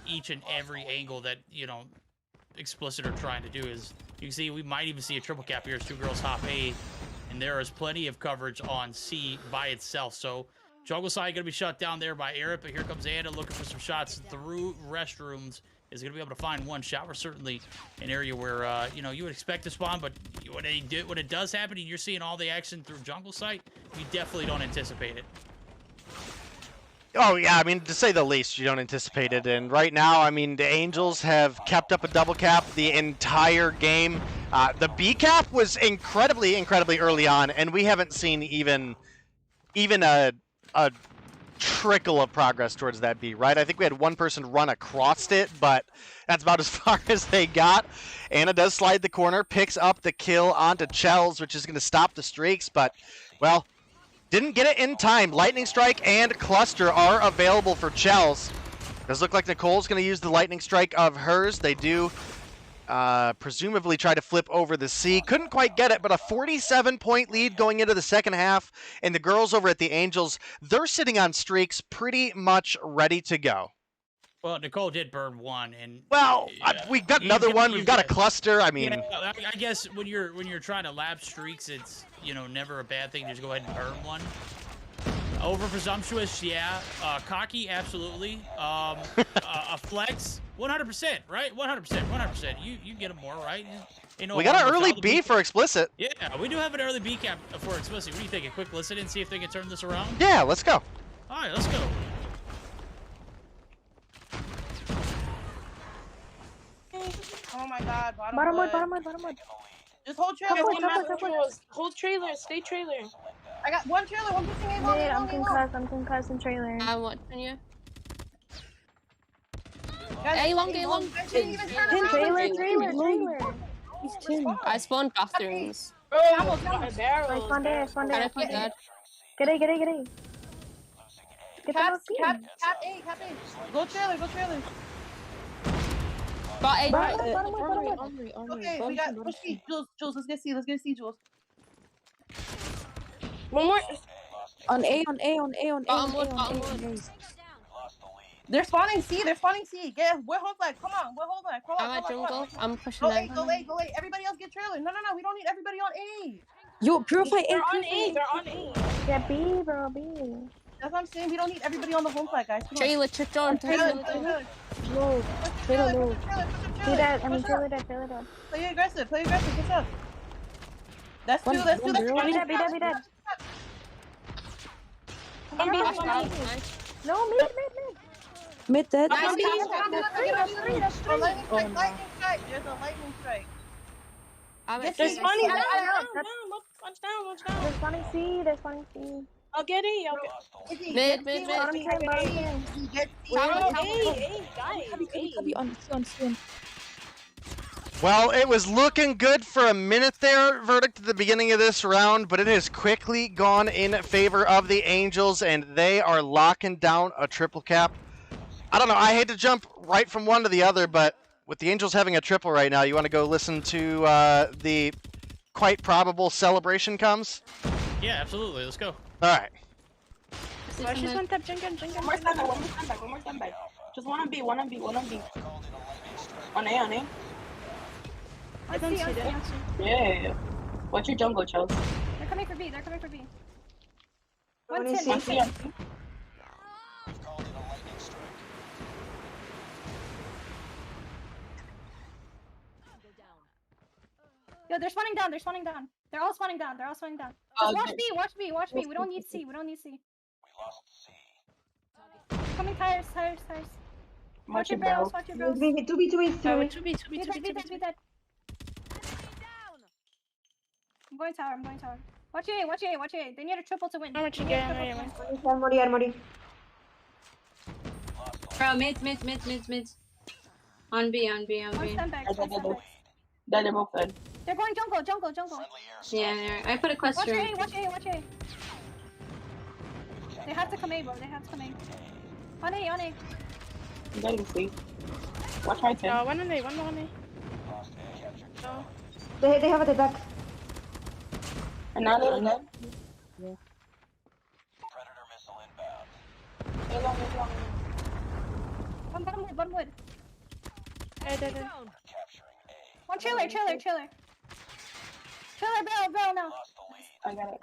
S4: each and every angle that, Xplicit are trying to do. Is you can see we might even see a triple cap here as 2 girls hop A, and there is plenty of coverage on C by itself. So jungle side going to be shut down there by Aerith, but here comes Anna looking for some shots through restrooms. Is going to be able to find one shot. We're certainly an area where, you would expect to spawn, but when it does happen and you're seeing all the action through jungle site, you definitely don't anticipate it.
S6: Oh, yeah, I mean, to say the least, you don't anticipate it. And right now, I mean, the Angels have kept up a double cap the entire game. The B cap was incredibly early on, and we haven't seen even a trickle of progress towards that B, right? I think we had one person run across it, but that's about as far as they got. Anna does slide the corner, picks up the kill onto Chels, which is going to stop the streaks, but, well, didn't get it in time. Lightning Strike and Cluster are available for Chels. Does look like Nicole's going to use the Lightning Strike of hers. They do presumably try to flip over the C. Couldn't quite get it, but a 47-point lead going into the second half. And the girls over at the Angels, they're sitting on streaks pretty much ready to go.
S4: Well, Nicole did burn one, and
S6: well, we got another one. We've got a cluster. I mean,
S4: yeah, I guess when you're trying to lap streaks, it's never a bad thing to just go ahead and burn one. Over presumptuous, yeah. Cocky, absolutely. A flex, 100%, right? 100%. You get them more, right? You know,
S6: We got an early B for Xplicit.
S4: Yeah, we do have an early B cap for Xplicit. What do you think? A quick listen and see if they can turn this around?
S6: Yeah, let's go.
S4: All right, let's go.
S9: Oh my god,
S8: Bottom wood.
S9: Just hold trailer. Hold trailer. Stay trailer. I got one trailer. One pushing A.
S8: Mid, I'm concussed in trailer.
S7: I want you.
S9: Guys,
S7: A long.
S8: Trailer. He's 10.
S7: I spawned bathrooms.
S9: Bro,
S8: I spawned there.
S7: Can I pick that?
S8: Get A.
S9: Cap A. Go trailer.
S7: Got A.
S8: Bottom wood.
S9: Okay, we got push C. Jules, let's get C, Jules.
S8: One more. On A.
S7: Bottom wood.
S9: They're spawning C. Get, we're hold flag. Come on, we're hold flag.
S7: I'm at jungle. I'm pushing
S9: Go
S7: A.
S9: A. Everybody else get trailer. No. We don't need everybody on A.
S8: Yo, purify A.
S9: They're on A.
S8: Yeah, B, bro, B.
S9: That's what I'm saying. We don't need everybody on the home flag, guys. Come on.
S7: Trailer, trick on.
S8: Trailer low. See that? Trailer dead.
S9: Play aggressive. What's up? That's two.
S8: Be dead. No, mid. Mid dead.
S9: Lightning strike. There's a lightning strike.
S8: They're spawning down. They're spawning C.
S9: I'll get it.
S7: Mid.
S6: Well, it was looking good for a minute there, Verdict, at the beginning of this round, but it has quickly gone in favor of the Angels, and they are locking down a triple cap. I don't know, I hate to jump right from one to the other, but with the Angels having a triple right now, you want to go listen to the quite probable celebration comes?
S4: Yeah, absolutely. Let's go.
S6: All right.
S8: She's one tap, Jinkin.
S9: One more stand back. Just one on B. On A.
S10: I don't see them.
S9: Yeah. What's your jungle, Chels?
S10: They're coming for B.
S8: What do you
S10: One's
S8: see?
S10: hit. Yo, they're spawning down. They're all spawning down. Just watch B. We don't need C. Coming tires. Watch your barrels.
S8: 2B.
S10: Be dead. I'm going tower. Watch A. They need a triple to win.
S8: Armory.
S7: Bro, mid. On B.
S10: One stand back.
S9: They're both dead.
S10: They're going jungle.
S7: Yeah, I put a
S10: Watch
S7: cluster.
S10: A. They have to come A, bro. On A.
S9: I'm getting C. Watch right there.
S8: One on A. They have a attack.
S9: And now they're dead.
S8: Yeah.
S9: Predator missile inbound.
S10: One wood. One trailer. Trailer barrel now.
S9: I got it.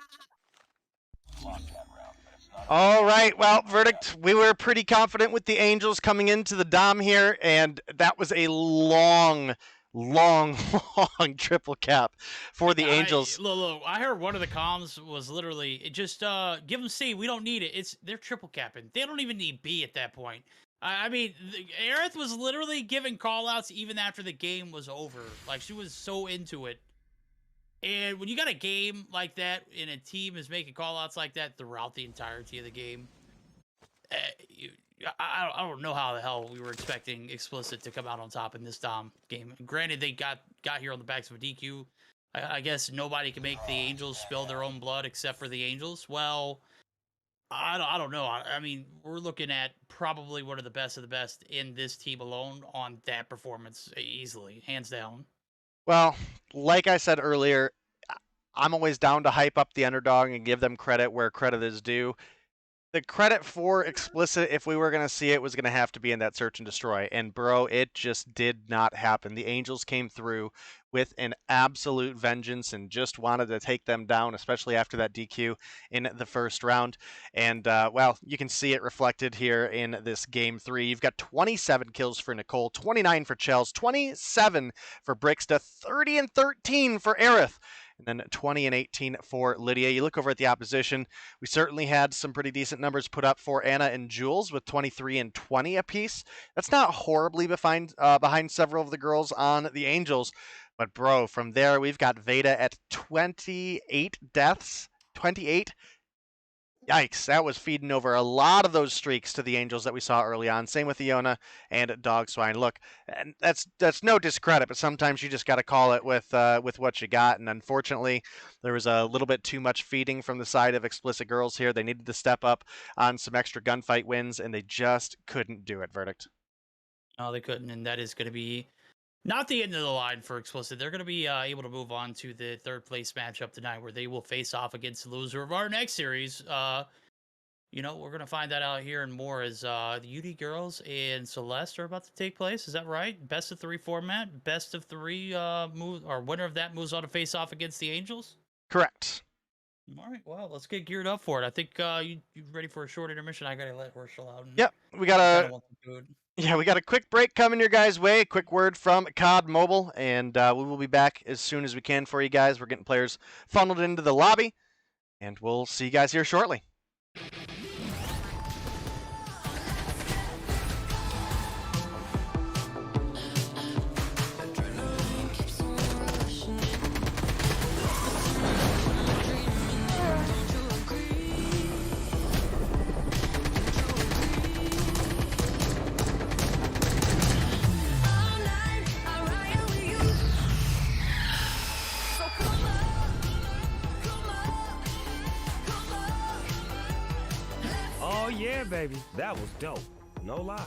S6: All right, well, Verdict, we were pretty confident with the Angels coming into the Dom here, and that was a long triple cap for the Angels.
S4: Look, I heard one of the comms was literally, just give them C, we don't need it. They're triple capping. They don't even need B at that point. I mean, Aerith was literally giving call-outs even after the game was over. Like, she was so into it. And when you got a game like that and a team is making call-outs like that throughout the entirety of the game, I don't know how the hell we were expecting Xplicit to come out on top in this Dom game. Granted, they got here on the backs of a DQ. I guess nobody can make the Angels spill their own blood except for the Angels. Well, I don't know. I mean, we're looking at probably one of the best in this team alone on that performance easily, hands down.
S6: Well, like I said earlier, I'm always down to hype up the underdog and give them credit where credit is due. the credit for Xplicit, if we were going to see it, was going to have to be in that search and destroy. And bro, it just did not happen. The Angels came through with an absolute vengeance and just wanted to take them down, especially after that DQ in the first round. And, well, you can see it reflected here in this Game 3. You've got 27 kills for Nicole, 29 for Chels, 27 for Brixta, 30 and 13 for Aerith, and then 20 and 18 for Lydia. You look over at the opposition, we certainly had some pretty decent numbers put up for Anna and Jules with 23 and 20 apiece. That's not horribly behind several of the girls on the Angels, but bro, from there we've got Veda at 28 deaths, 28. Yikes, that was feeding over a lot of those streaks to the Angels that we saw early on. Same with Iona and Dogswine. Look, and that's no discredit, but sometimes you just got to call it with what you got. And unfortunately, there was a little bit too much feeding from the side of Xplicit girls here. They needed to step up on some extra gunfight wins, and they just couldn't do it. Verdict.
S4: No, they couldn't, and that is going to be not the end of the line for Xplicit. They're going to be able to move on to the third place matchup tonight, where they will face off against the loser of our next series. You know, we're going to find that out here and more as the UD girls and Celeste are about to take place. Is that right? Best of 3 format. Best of 3 winner of that moves on to face off against the Angels.
S6: Correct.
S4: All right. Well, let's get geared up for it. I think you ready for a short intermission. I got to let Herschel out.
S6: Yep, we got a quick break coming your guys' way. A quick word from COD Mobile, and we will be back as soon as we can for you guys. We're getting players funneled into the lobby, and we'll see you guys here shortly.
S1: Oh yeah, baby. That was dope. No lie.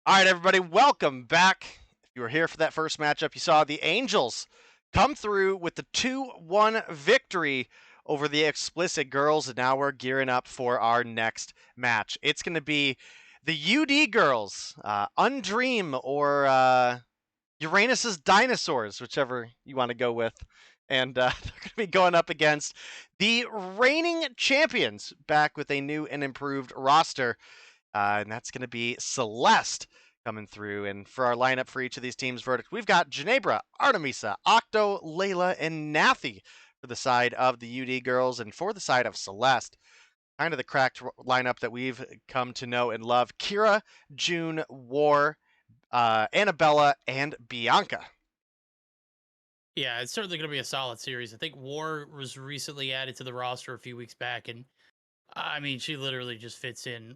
S6: All right, everybody, welcome back. If you were here for that first matchup, you saw the Angels come through with the 2-1 victory over the Xplicit girls, and now we're gearing up for our next match. It's going to be the UD girls, Undream or Uranus's Dinosaurs, whichever you want to go with. And they're going to be going up against the reigning champions, back with a new and improved roster. And that's going to be Celeste coming through. And for our lineup for each of these teams' verdict, we've got Ginebra, Artemisa, Octo, Layla, and Nathy for the side of the UD girls. And for the side of Celeste, kind of the cracked lineup that we've come to know and love: Kira, June, War, Annabella, and Bianca.
S4: Yeah, it's certainly going to be a solid series. I think War was recently added to the roster a few weeks back, and I mean, she literally just fits in,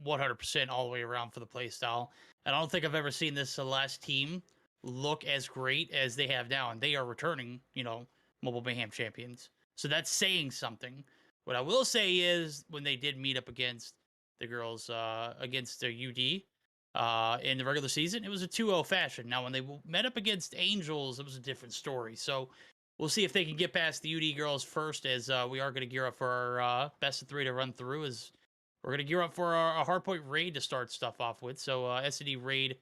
S4: 100% all the way around for the play style. And I don't think I've ever seen this Celeste team look as great as they have now. And they are returning, Mobile Mayhem champions. So that's saying something. What I will say is when they did meet up against the girls, against their UD in the regular season, it was a 2-0 fashion. Now, when they met up against Angels, it was a different story. So we'll see if they can get past the UD girls first, as we are going to gear up for our best of 3 to run through. As we're going to gear up for a hardpoint raid to start stuff off with. So S&D raid.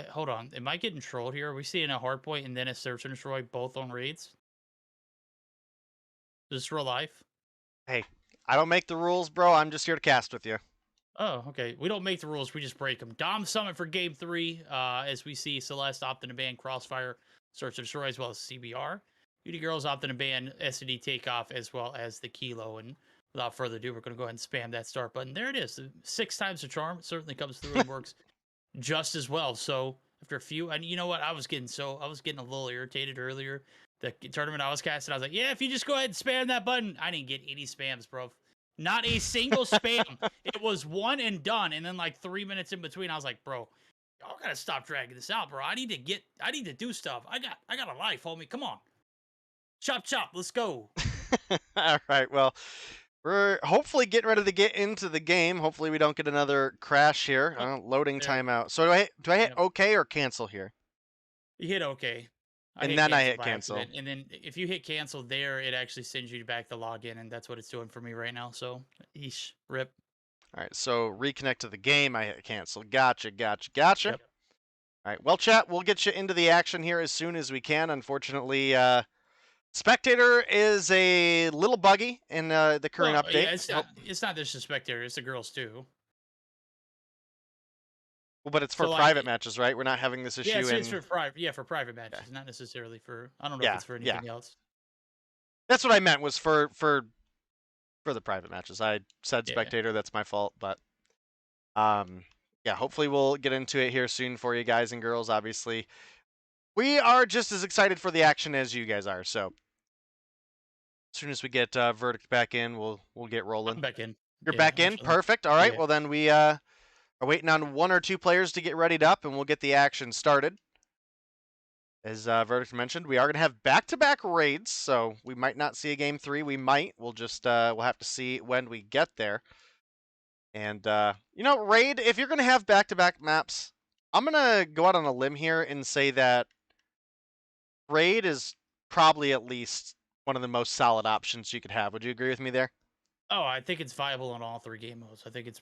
S4: Hold on. Am I getting trolled here? Are we seeing a hardpoint and then a search and destroy both on raids? Is this real life?
S6: Hey, I don't make the rules, bro. I'm just here to cast with you.
S4: Oh, okay. We don't make the rules. We just break them. Dom Summit for Game 3, as we see Celeste opting to ban Crossfire, Search and Destroy, as well as CBR. UD Girls opting to ban S&D Takeoff, as well as the Kilo. And without further ado, we're going to go ahead and spam that start button. There it is. 6 times the charm. It certainly comes through and works just as well. So after a few, and you know what? I was getting a little irritated earlier. The tournament I was casting, I was like, yeah, if you just go ahead and spam that button. I didn't get any spams, bro. Not a single spam. It was one and done. And then like 3 minutes in between, I was like, bro, y'all gotta stop dragging this out, bro. I need to do stuff. I got a life, homie. Come on. Chop, let's go.
S6: All right, well, we're hopefully getting ready to get into the game. Hopefully we don't get another crash here. Loading timeout. So do I hit OK or cancel here?
S4: You hit OK.
S6: And then I hit cancel.
S4: And then if you hit cancel there, it actually sends you back the login, and that's what it's doing for me right now. So, eesh, rip.
S6: All right, so reconnect to the game. I hit cancel. Gotcha.
S4: Yep.
S6: All right, well, chat, we'll get you into the action here as soon as we can. Unfortunately, Spectator is a little buggy in the current update.
S4: Yeah, it's not just the Spectator, it's the girls too.
S6: Well, but it's for private matches, right? We're not having this issue.
S4: Yeah, it's for private matches, not necessarily for. I don't know if it's for anything else.
S6: That's what I meant, was for the private matches. I said Spectator. That's my fault, but yeah. Hopefully, we'll get into it here soon for you guys and girls. Obviously, we are just as excited for the action as you guys are. So as soon as we get Verdict back in, we'll get rolling.
S4: I'm back in.
S6: You're back in. Perfect. All right. Well, then we are waiting on 1 or 2 players to get readied up, and we'll get the action started. As Verdict mentioned, we are going to have back-to-back raids, so we might not see a Game 3. We might. We'll just we'll have to see when we get there. And, raid, if you're going to have back-to-back maps, I'm going to go out on a limb here and say that raid is probably at least one of the most solid options you could have. Would you agree with me there?
S4: Oh, I think it's viable in all 3 game modes. I think it's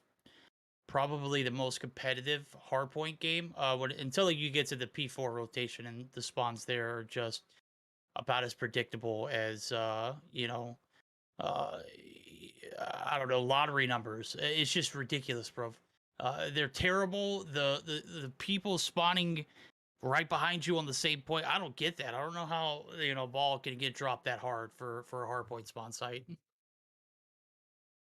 S4: probably the most competitive hardpoint game until you get to the P4 rotation, and the spawns there are just about as predictable as I don't know, lottery numbers. It's just ridiculous, bro. They're terrible. The people spawning right behind you on the same point, I don't get that. I don't know how ball can get dropped that hard for a hardpoint spawn site.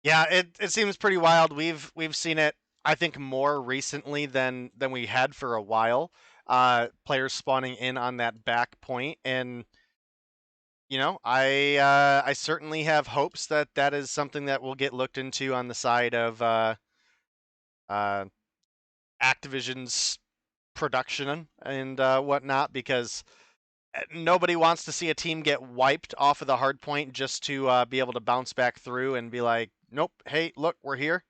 S6: Yeah, it seems pretty wild. We've seen it, I think, more recently than we had for a while. Players spawning in on that back point, and I certainly have hopes that is something that will get looked into on the side of Activision's production and whatnot, because nobody wants to see a team get wiped off of the hard point just to be able to bounce back through and be like, nope, hey, look, we're here.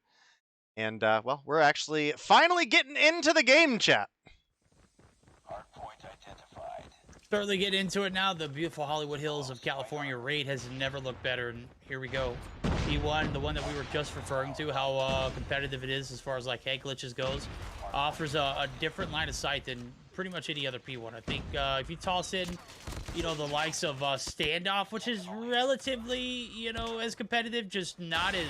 S6: And, well, we're actually finally getting into the game, chat.
S11: Hardpoint identified.
S4: Certainly get into it now. The beautiful Hollywood Hills of California raid has never looked better, and here we go. P1, the one that we were just referring to, how competitive it is as far as, like, head glitches goes, offers a different line of sight than pretty much any other P1. I think if you toss in, the likes of Standoff, which is relatively, as competitive, just not as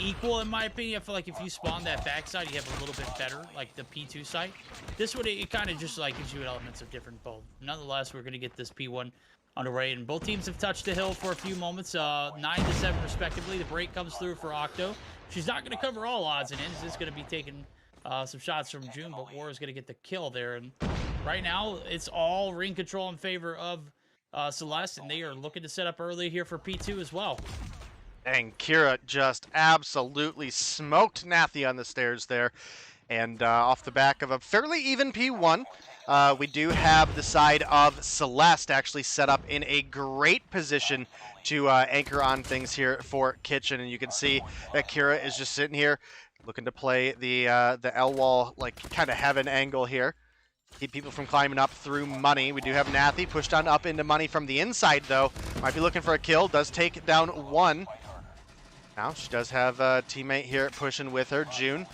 S4: equal in my opinion. I feel like if you spawn that backside, you have a little bit better, like the P2 site. This one, it kind of just like gives you elements of different both. Nonetheless, we're going to get this P1 underway, and both teams have touched the hill for a few moments, 9-7 respectively. The break comes through for Octo. She's not going to cover all odds and ends. It's going to be taking some shots from June, but War is going to get the kill there. And right now, it's all ring control in favor of Celeste, and they are looking to set up early here for P2 as well.
S6: And Kira just absolutely smoked Nathy on the stairs there. And off the back of a fairly even P1, we do have the side of Celeste actually set up in a great position to anchor on things here for Kitchen. And you can see that Kira is just sitting here looking to play the L wall, like kind of heaven angle here. Keep people from climbing up through money. We do have Nathy pushed on up into money from the inside, though. Might be looking for a kill. Does take down one. Now she does have a teammate here pushing with her, June.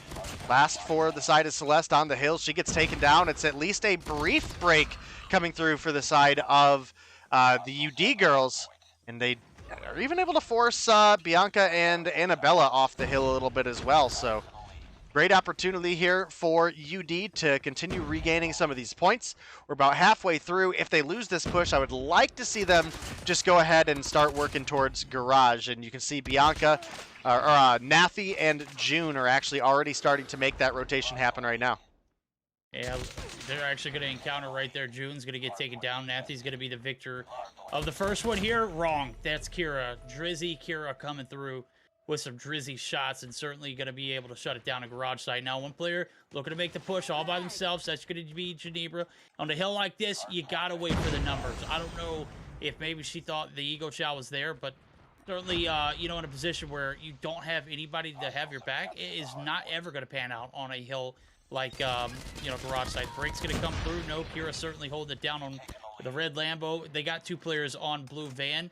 S6: Last for the side of Celeste on the hill. She gets taken down. It's at least a brief break coming through for the side of the UD girls. And they are even able to force Bianca and Annabella off the hill a little bit as well. So great opportunity here for UD to continue regaining some of these points. We're about halfway through. If they lose this push, I would like to see them just go ahead and start working towards Garage. And you can see Bianca, Nathy and June are actually already starting to make that rotation happen right now.
S4: Yeah, they're actually going to encounter right there. June's going to get taken down. Nathy's going to be the victor of the first one here. Wrong. That's Kira. Drizzy Kira coming through with some drizzy shots and certainly going to be able to shut it down a garage side. Now, one player looking to make the push all by themselves. That's going to be Ginebra. On a hill like this, you got to wait for the numbers. I don't know if maybe she thought the ego shot was there, but certainly, you know, in a position where you don't have anybody to have your back, it is not ever going to pan out on a hill like, you know, garage side. Break's going to come through. No, Kira certainly holding it down on the red Lambo. They got two players on blue van.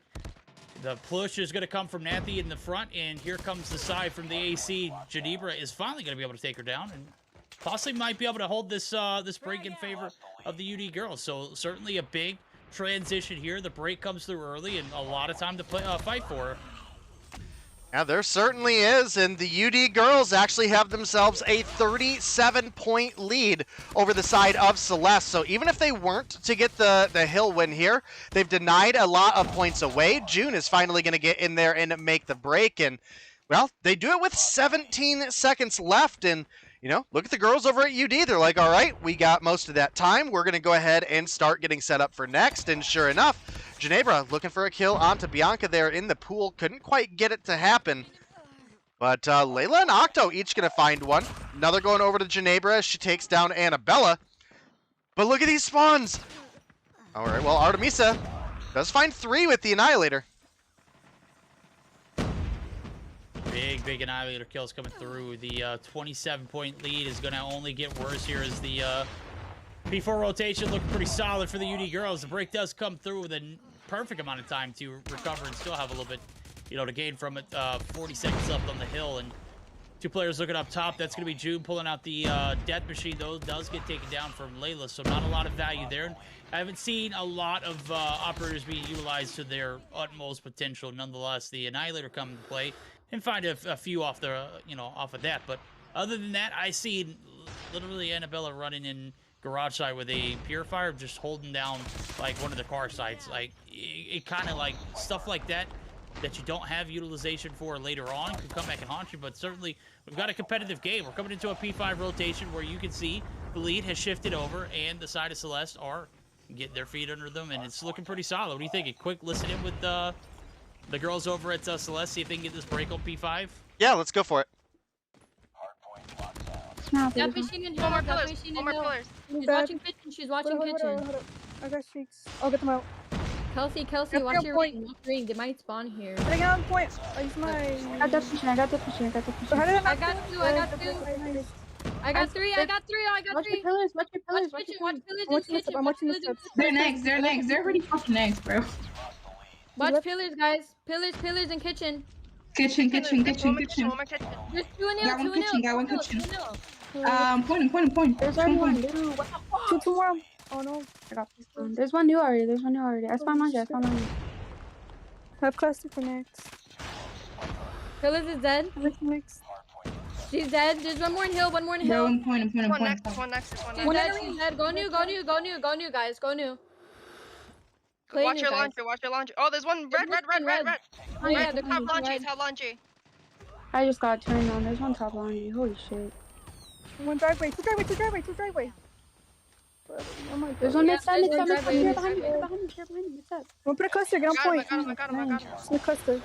S4: The push is going to come from Nathy in the front, and here comes the side from the AC. Ginebra is finally going to be able to take her down, and possibly might be able to hold this this break in favor of the UD girls. So certainly a big transition here. The break comes through early, and a lot of time to play, fight for her.
S6: Yeah, there certainly is, and the UD girls actually have themselves a 37-point lead over the side of Celeste. So even if they weren't to get the hill win here, they've denied a lot of points away. June is finally going to get in there and make the break, and, well, they do it with 17 seconds left, and, you know, look at the girls over at UD. They're like, all right, we got most of that time. We're going to go ahead and start getting set up for next, and sure enough, Ginebra looking for a kill onto Bianca there in the pool. Couldn't quite get it to happen. But Layla and Octo each going to find one. Another going over to Ginebra as she takes down Annabella. But look at these spawns. All right, well, Artemisa does find 3 with the Annihilator.
S4: Big Annihilator kills coming through. The 27-point lead is going to only get worse here as the P4 rotation looking pretty solid for the UD girls. The break does come through with a perfect amount of time to recover and still have a little bit, you know, to gain from it. 40 seconds left on the hill, and two players looking up top. That's going to be June pulling out the death machine, though. Does get taken down from Layla, so not a lot of value there. I haven't seen a lot of operators being utilized to their utmost potential. Nonetheless, the Annihilator come into play and find a few off the, you know, off of that. But other than that, I see literally Annabella running in garage side with a purifier, just holding down like one of the car sites. Like it kind of like stuff like that you don't have utilization for later on could come back and haunt you. But certainly we've got a competitive game. We're coming into a P5 rotation where you can see the lead has shifted over and the side of Celeste are getting their feet under them, and it's looking pretty solid. What do you think? A quick listen in with the girls over at Celeste, see if they can get this break on P5.
S6: Yeah, let's go for it.
S8: That machine in hill. One more pillars. She's watching kitchen. She's watching kitchen.
S9: I got streaks. I'll get them out.
S8: Kelsey, watch your ring. They might spawn here.
S9: I got on point. I use my... I got the
S8: I got two. I got three.
S7: Watch your pillars. Watch pillars.
S9: I'm watching the steps.
S7: They're next. They're already fucking next, bro.
S8: Watch pillars, guys. Pillars in kitchen.
S7: Kitchen.
S8: There's 2 in
S7: Got one kitchen. Point.
S9: There's already one. Dude, what the fuck? Two more. Oh no. I got this one. There's one new already. I spawned mine. I have cluster for next.
S8: Pillars is dead.
S9: Next.
S8: She's dead. There's one more in hill. One
S7: Point.
S8: One next. She's dead. Go new, guys. Go new.
S10: Watch your laundry. Oh, there's one red.
S8: Oh, yeah, they're
S10: top laundry.
S9: I just got turned on. There's one top laundry. Holy shit. One driveway. Two driveway. There's one mid-side,
S10: there's
S9: mid-side,
S10: one
S9: mid-side,
S10: behind
S9: here behind you, mid-side. One per cluster, get on point.
S10: I got him.
S9: It's the cluster.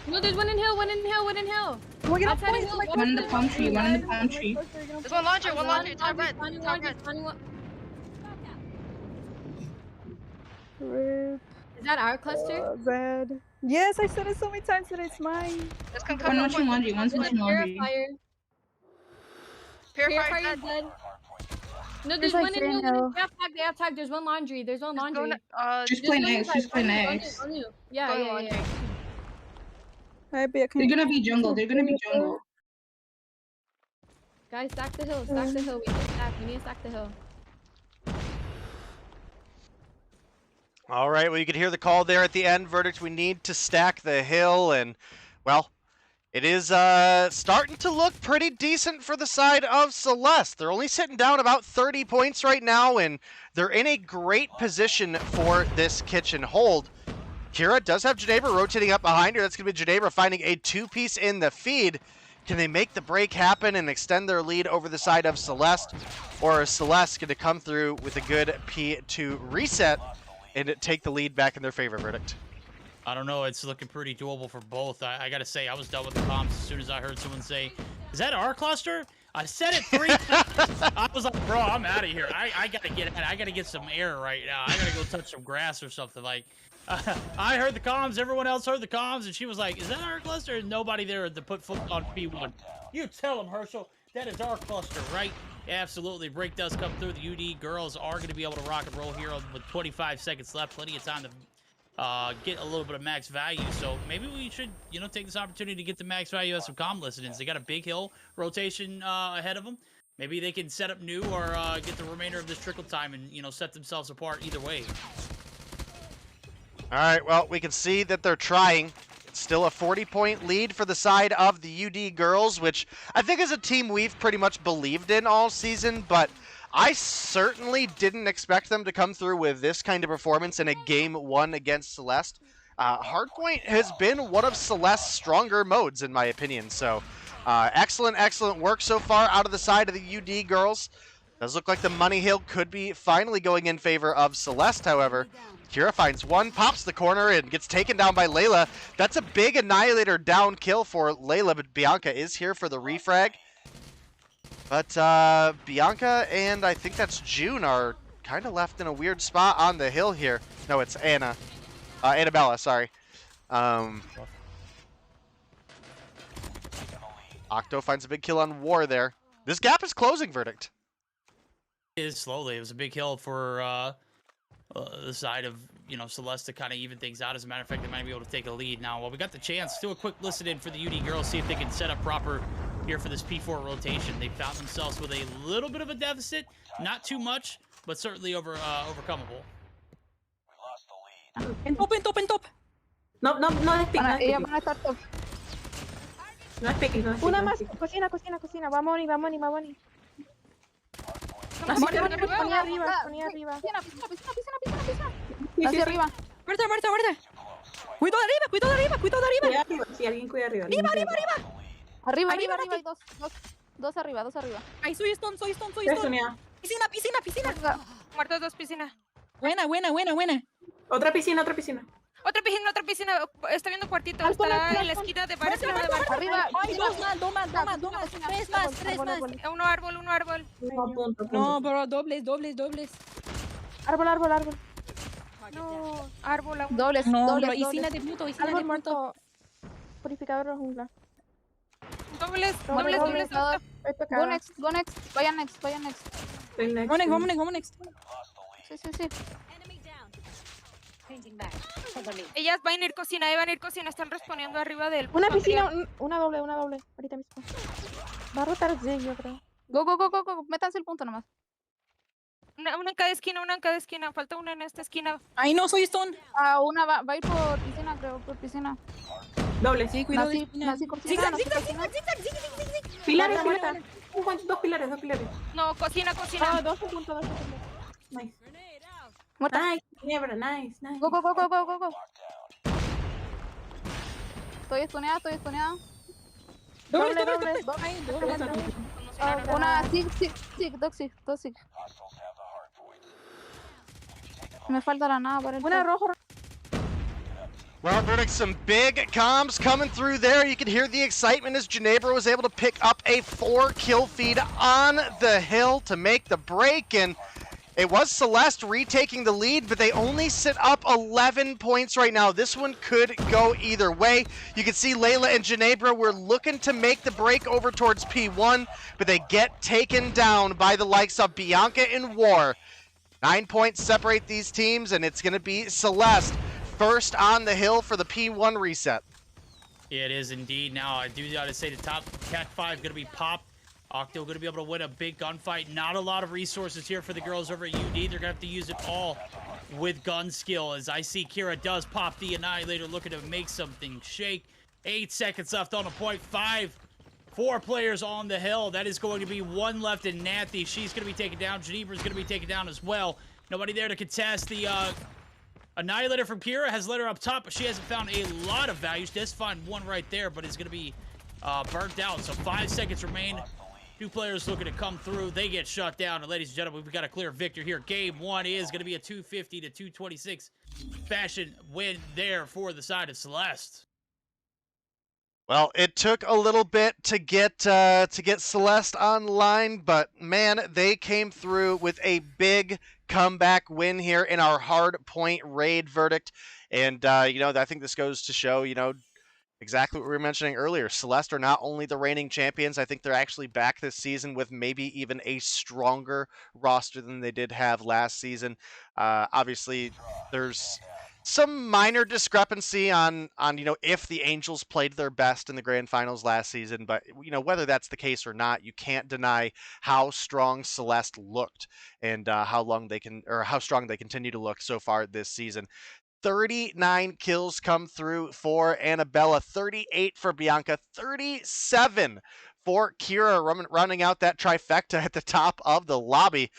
S10: No, there's one in hill, one in hill.
S9: We'll get on
S10: Outside
S9: point.
S10: of hill,
S9: One in the palm tree,
S10: one in the
S9: palm tree.
S10: There's one launcher, top red.
S9: Rip.
S10: Is that our cluster?
S9: Red. Yes, I said it so many times that it's mine.
S10: Let's come one launching laundry, one's launching laundry. Purifier dead. No, there's one in hill. They have tag. There's one laundry. There's one laundry.
S9: Just play next. Just play next.
S10: Yeah.
S9: They're gonna be jungle.
S10: Guys, stack the hill. We need to stack the hill.
S6: All right, well, you can hear the call there at the end. Verdict, we need to stack the hill, and, well, it is starting to look pretty decent for the side of Celeste. They're only sitting down about 30 points right now, and they're in a great position for this kitchen hold. Kira does have Jadebra rotating up behind her. That's going to be Jadebra finding a two-piece in the feed. Can they make the break happen and extend their lead over the side of Celeste? Or is Celeste going to come through with a good P2 reset and take the lead back in their favor? Verdict.
S4: I don't know. It's looking pretty doable for both. I got to say, I was done with the comms as soon as I heard someone say, is that our cluster? I said it 3 times. I was like, bro, I'm out of here. I got to get I got to get some air right now. I got to go touch some grass or something. Like, I heard the comms. Everyone else heard the comms. And she was like, is that our cluster? And nobody there to put foot on P1. You tell them, Herschel. That is our cluster, right? Absolutely. Break does come through. The UD girls are going to be able to rock and roll here with 25 seconds left. Plenty of time to get a little bit of max value. So maybe we should, take this opportunity to get the max value of some comm listenings. They got a big hill rotation ahead of them. Maybe they can set up new or get the remainder of this trickle time and, set themselves apart either way.
S6: All right, well, we can see that they're trying. It's still a 40-point lead for the side of the UD girls, which I think is a team we've pretty much believed in all season, but I certainly didn't expect them to come through with this kind of performance in a game 1 against Celeste. Hardpoint has been one of Celeste's stronger modes, in my opinion, so excellent work so far out of the side of the UD girls. Does look like the money hill could be finally going in favor of Celeste, however. Kira finds one, pops the corner, and gets taken down by Layla. That's a big Annihilator down kill for Layla, but Bianca is here for the refrag. But Bianca and I think that's June are kind of left in a weird spot on the hill here. No, it's Anna. Annabella, sorry. Octo finds a big kill on War there. This gap is closing, Verdict.
S4: It is slowly. It was a big hill for the side of Celeste to kind of even things out. As a matter of fact, they might be able to take a lead now. Well, we got the chance. Do a quick listen in for the UD girls, see if they can set up proper here for this P4 rotation. They found themselves with a little bit of a deficit, not too much, but certainly overcomable.
S7: En top. No es pick,
S9: Ella van a estar top.
S7: No es pick.
S9: Una más, cocina. Va Moni. Ponía arriba. Piscina. Hacia arriba.
S7: Muerta. Cuidado de arriba. Cuida arriba. Sí, alguien cuida arriba.
S9: Arriba, hay dos arriba.
S7: Ay, soy stone. Piscina.
S10: Muertos 2 piscina.
S7: Buena. Otra piscina.
S10: Otra piscina. Está viendo cuartito. Está en la esquina de bar.
S9: Arriba.
S7: Ay, dos más. Tres más.
S10: Uno árbol.
S7: No, bro, dobles.
S9: Árbol.
S10: No, árbol.
S9: Dobles.
S7: Bro, piscina de muto.
S9: Árbol muerto. Purificador de jungla.
S10: Dobles.
S9: Go next. Vayan next.
S7: Vamos next.
S9: Sí.
S10: Ellas van a ir cocina, están respondiendo arriba del...
S9: Una piscina, una doble, ahorita mismo. Va a rotar Zay, yo creo. Go, métanse el punto nomás.
S10: Una en cada esquina, falta una en esta esquina.
S7: Ay, no, soy stone.
S9: Una va a ir por piscina, creo,
S7: Doble, sí, cuidado.
S9: Zigzag.
S7: Pilares. Dos pilares.
S10: No, cocina.
S9: Dos puntos.
S7: Nice.
S9: Muerta.
S7: Nice, Ginebra, nice.
S9: Go. Estoy estuneada. Doble. Una Sig, dos Sig. Me falta la nada para el
S7: Una rojo.
S6: Well, Verdict, some big comms coming through there. You can hear the excitement as Ginebra was able to pick up a 4-kill feed on the hill to make the break, and it was Celeste retaking the lead, but they only sit up 11 points right now. This one could go either way. You can see Layla and Ginebra were looking to make the break over towards P1, but they get taken down by the likes of Bianca and War. 9 points separate these teams, and it's going to be Celeste first on the hill for the P1 reset.
S4: Yeah, it is indeed. Now, I do got to say the top Cat 5 is going to be popped. Octo going to be able to win a big gunfight. Not a lot of resources here for the girls over at UD. They're going to have to use it all with gun skill. As I see Kira does pop the Annihilator, looking to make something shake. 8 seconds left on the point. 4 players on the hill. That is going to be 1 left in Nathy. She's going to be taken down. Geneva is going to be taken down as well. Nobody there to contest. The Annihilator from Kira has let her up top, but she hasn't found a lot of value. She does find 1 right there, but it's going to be burnt out. So 5 seconds remain. 2 players looking to come through. They get shut down. And ladies and gentlemen, we've got a clear victor here. Game 1 is going to be a 250 to 226 fashion win there for the side of Celeste.
S6: Well, it took a little bit to get Celeste online, but man, they came through with a big comeback win here in our hard point raid Verdict. And I think this goes to show, exactly what we were mentioning earlier. Celeste are not only the reigning champions, I think they're actually back this season with maybe even a stronger roster than they did have last season. Obviously, there's some minor discrepancy on if the Angels played their best in the grand finals last season, but whether that's the case or not, you can't deny how strong Celeste looked and how strong they continue to look so far this season. 39 kills come through for Annabella, 38 for Bianca, 37 for Kira, running out that trifecta at the top of the lobby.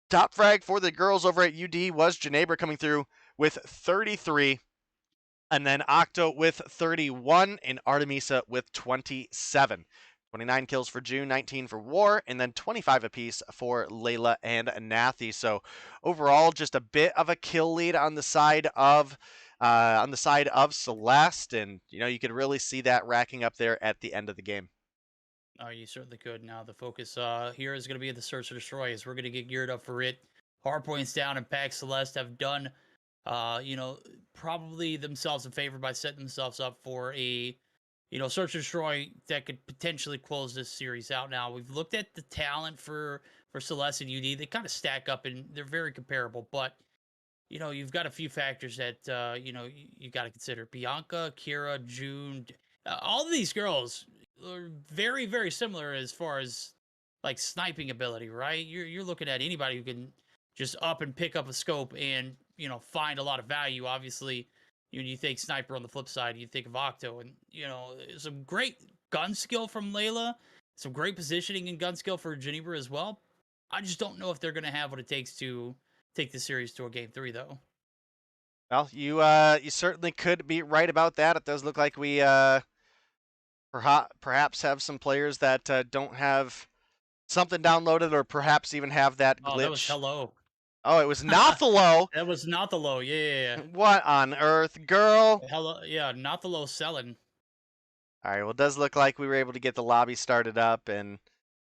S6: Top frag for the girls over at UD was Ginebra coming through with 33, and then Octo with 31, and Artemisa with 27. 29 kills for June, 19 for War, and then 25 apiece for Layla and Nathy. So overall, just a bit of a kill lead on the side of Celeste, and you could really see that racking up there at the end of the game.
S4: Oh, you certainly could. Now the focus here is going to be the search and destroy, as we're going to get geared up for it. Hardpoints down, and Pack Celeste have done, probably themselves a favor by setting themselves up for a search and destroy that could potentially close this series out. Now, we've looked at the talent for Celeste and UD. They kind of stack up, and they're very comparable. But, you've got a few factors that, you got to consider. Bianca, Kira, June, all of these girls are very, very similar as far as, like, sniping ability, right? You're looking at anybody who can just up and pick up a scope and, find a lot of value. Obviously, when you think sniper on the flip side, you think of Octo, and some great gun skill from Layla, some great positioning and gun skill for Geneva as well. I just don't know if they're going to have what it takes to take the series to a game 3, though.
S6: Well, you certainly could be right about that. It does look like we perhaps have some players that don't have something downloaded, or perhaps even have that glitch.
S4: Oh, that was hello.
S6: Oh, it was Nothalo.
S4: That was Nothalo, yeah.
S6: What on earth, girl?
S4: Hello, yeah, Nothalo selling.
S6: All right, well, it does look like we were able to get the lobby started up, and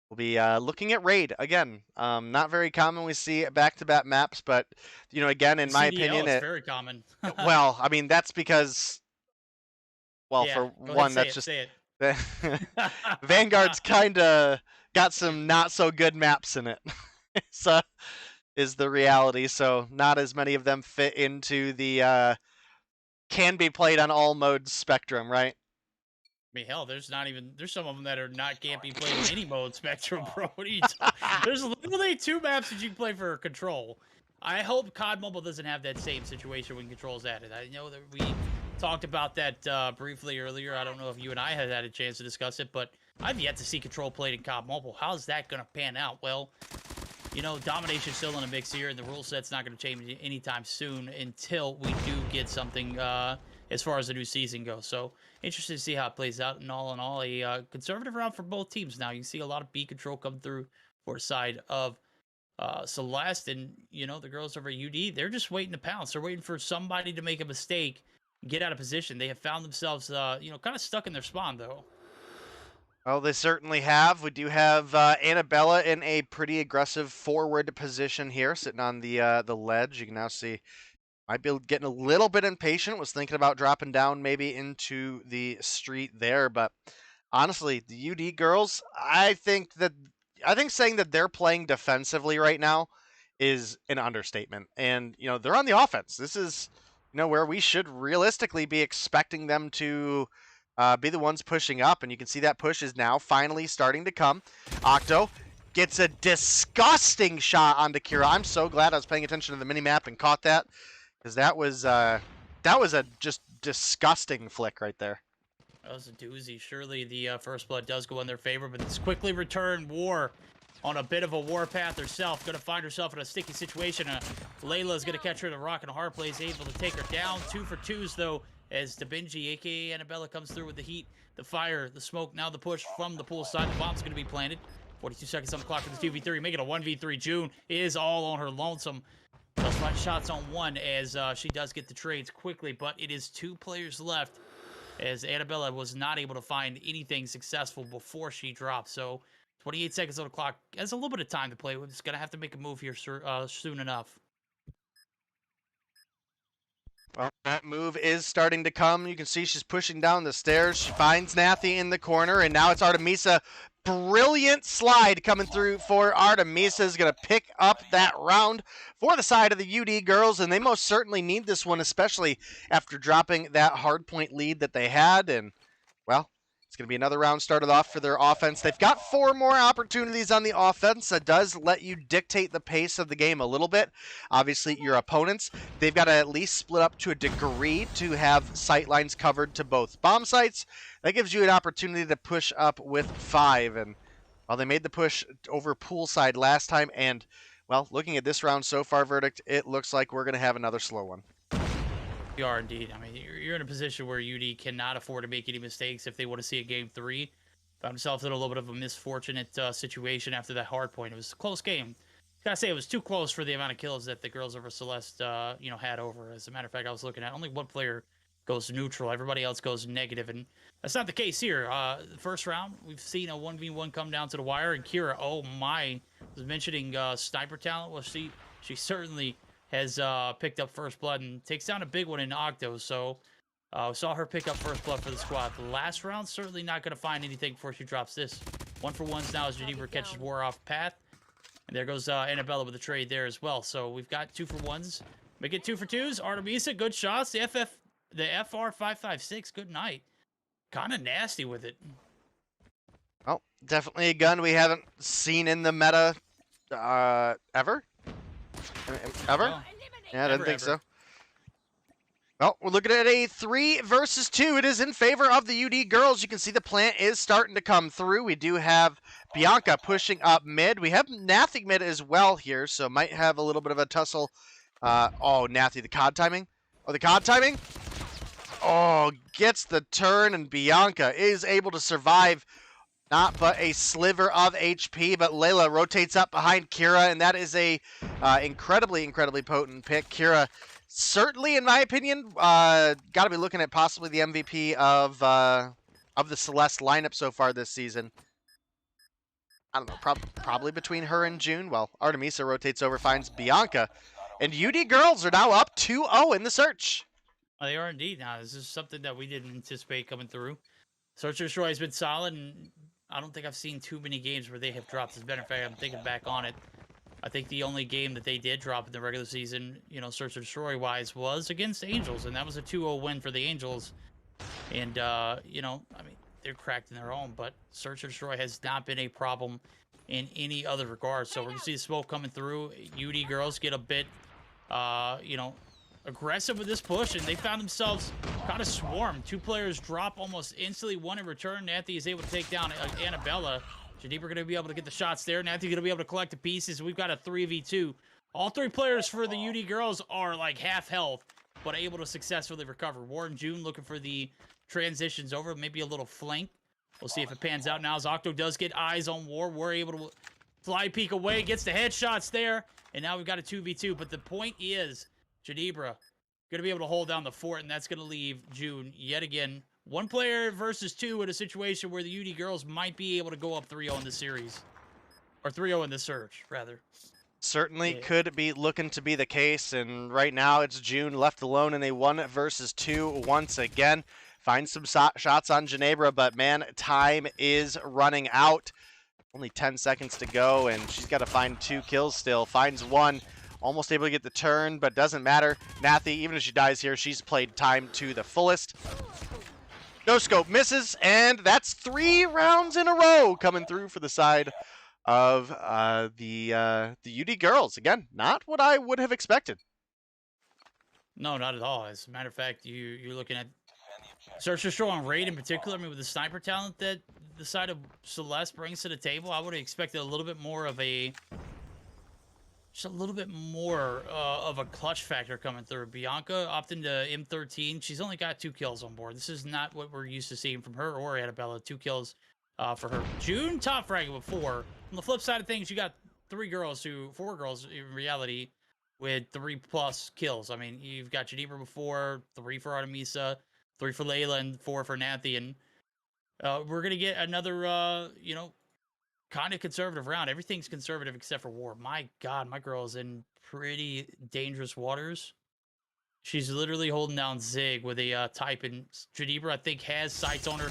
S6: we'll be looking at raid again. Not very common we see back-to-back maps, but again, in my opinion,
S4: it's very common.
S6: Well, I mean, that's because, well, for one, that's just Vanguard's kind of got some not so good maps in it. So is the reality. So not as many of them fit into the can be played on all modes spectrum, right?
S4: I mean, hell, there's some of them that can't be played in any mode spectrum, bro. What are you there's literally 2 maps that you can play for Control. I hope COD Mobile doesn't have that same situation when Control's added. I know that we talked about that briefly earlier. I don't know if you and I had a chance to discuss it, but I've yet to see Control played in COD Mobile. How's that going to pan out? Well, Domination's still in the mix here, and the rule set's not going to change anytime soon until we do get something as far as the new season goes. So, interested to see how it plays out. And all in all, a conservative round for both teams now. You can see a lot of B control come through for the side of Celeste and, you know, the girls over at UD, they're just waiting to pounce. They're waiting for somebody to make a mistake, get out of position. They have found themselves, you know, kind of stuck in their spawn, though.
S6: Well, they certainly have. We do have Annabella in a pretty aggressive forward position here, sitting on the ledge. You can now see might be getting a little bit impatient. Was thinking about dropping down maybe into the street there, but honestly, the UD girls, I think saying that they're playing defensively right now is an understatement. And you know, they're on the offense. This is, you know, where we should realistically be expecting them to be the ones pushing up, and you can see that push is now finally starting to come. Octo gets a disgusting shot onto Kira. I'm so glad I was paying attention to the mini-map and caught that, because that was a just disgusting flick right there.
S4: That was a doozy. Surely the first blood does go in their favor, but it's quickly returned. War on a bit of a warpath herself. Going to find herself in a sticky situation. Layla's going to catch her in a rock and a hard play. Is able to take her down. 2 for 2s, though, as Dabinji, a.k.a. Annabella, comes through with the heat, the fire, the smoke. Now the push from the pool side. The bomb's going to be planted. 42 seconds on the clock for the 2v3. Make it a 1v3. June is all on her lonesome. Does find shots on one as she does get the trades quickly, but it is 2 players left, as Annabella was not able to find anything successful before she dropped. So 28 seconds on the clock. Has a little bit of time to play with. It's going to have to make a move here soon enough.
S6: Well, that move is starting to come. You can see she's pushing down the stairs. She finds Nathy in the corner, and now it's Artemisa. Brilliant slide coming through for Artemisa. Is going to pick up that round for the side of the UD girls, and they most certainly need this one, especially after dropping that hardpoint lead that they had. And, well, it's going to be another round started off for their offense. They've got 4 more opportunities on the offense. That does let you dictate the pace of the game a little bit. Obviously, your opponents, they've got to at least split up to a degree to have sight lines covered to both bomb sites. That gives you an opportunity to push up with 5. And, well, they made the push over poolside last time. And, well, looking at this round so far, Verdict, it looks like we're going to have another slow one.
S4: You are indeed. I mean, you're in a position where UD cannot afford to make any mistakes if they want to see a game 3. Found himself in a little bit of a misfortunate situation after that hard point. It was a close game. Gotta say, it was too close for the amount of kills that the girls over Celeste, you know, had over. As a matter of fact, I was looking at only 1 player goes neutral. Everybody else goes negative, and that's not the case here. The first round, we've seen a 1v1 come down to the wire, and Kira, oh my, was mentioning sniper talent. Well, she certainly has picked up first blood and takes down a big one in Octo. So saw her pick up first blood for the squad. The last round, certainly not going to find anything before she drops this. 1 for 1s now as Geneva catches War off path. And there goes Annabella with the trade there as well. So we've got 2 for 1s. Make it 2 for 2s. Artemisa, good shots. The FR556, good night. Kind of nasty with it.
S6: Well, definitely a gun we haven't seen in the meta ever. Ever?
S4: No.
S6: Yeah, I didn't think so. Well, we're looking at a 3 versus 2. It is in favor of the UD girls. You can see the plant is starting to come through. We do have Bianca pushing up mid. We have Nathy mid as well here, so might have a little bit of a tussle. Oh, Nathy, the COD timing. Oh, the COD timing. Oh, gets the turn, and Bianca is able to survive. Not but a sliver of HP, but Layla rotates up behind Kira, and that is a incredibly potent pick. Kira, certainly, in my opinion, got to be looking at possibly the MVP of the Celeste lineup so far this season. I don't know, probably between her and June. Well, Artemisa rotates over, finds Bianca, and UD girls are now up 2-0 in the search.
S4: Oh, they are indeed. Now, this is something that we didn't anticipate coming through. Search and Destroy has been solid, and I don't think I've seen too many games where they have dropped. As a matter of fact, I'm thinking back on it. I think the only game that they did drop in the regular season, you know, Search and Destroy-wise, was against Angels, and that was a 2-0 win for the Angels. And, you know, I mean, they're cracked in their own, but Search and Destroy has not been a problem in any other regard. So we're going to see the smoke coming through. UD girls get a bit, you know, aggressive with this push, and they found themselves kind of swarmed. 2 players drop almost instantly. 1 in return. Nathy is able to take down Annabella. Geneva going to be able to get the shots there. Nathy going to be able to collect the pieces. We've got a 3v2. All 3 players for the UD girls are like half health, but able to successfully recover. War and June looking for the transitions over, maybe a little flank. We'll see if it pans out now as Octo does get eyes on War. We're able to Fly peek away, gets the headshots there, and now we've got a 2v2. But the point is, Genebra going to be able to hold down the fort, and that's going to leave June yet again 1 player versus 2 in a situation where the UD girls might be able to go up 3-0 in this series. Or 3-0 in this search, rather.
S6: Certainly could be looking to be the case, and right now it's June left alone in a 1 versus 2 once again. Finds some shots on Genebra, but man, time is running out. Only 10 seconds to go, and she's got to find 2 kills still. Finds 1, almost able to get the turn, but doesn't matter. Nathy, even if she dies here, she's played time to the fullest. No scope misses, and that's 3 rounds in a row coming through for the side of the UD girls. Again, not what I would have expected.
S4: No, not at all. As a matter of fact, you're looking at Search for Show on Raid in particular. I mean, with the sniper talent that the side of Celeste brings to the table, I would have expected a little bit more of a of a clutch factor coming through. Bianca opting to M13. She's only got 2 kills on board. This is not what we're used to seeing from her or Annabella. 2 kills for her. June top fragging with 4. On the flip side of things, you got 4 girls in reality with 3+ kills. I mean, you've got Genebra with 4, 3 for Artemisa, 3 for Layla, and 4 for Nathy. And we're going to get another, kind of conservative round. Everything's conservative except for war. My God, my girl is in pretty dangerous waters. She's literally holding down Zig with a type, and Genebra, I think, has sights on her.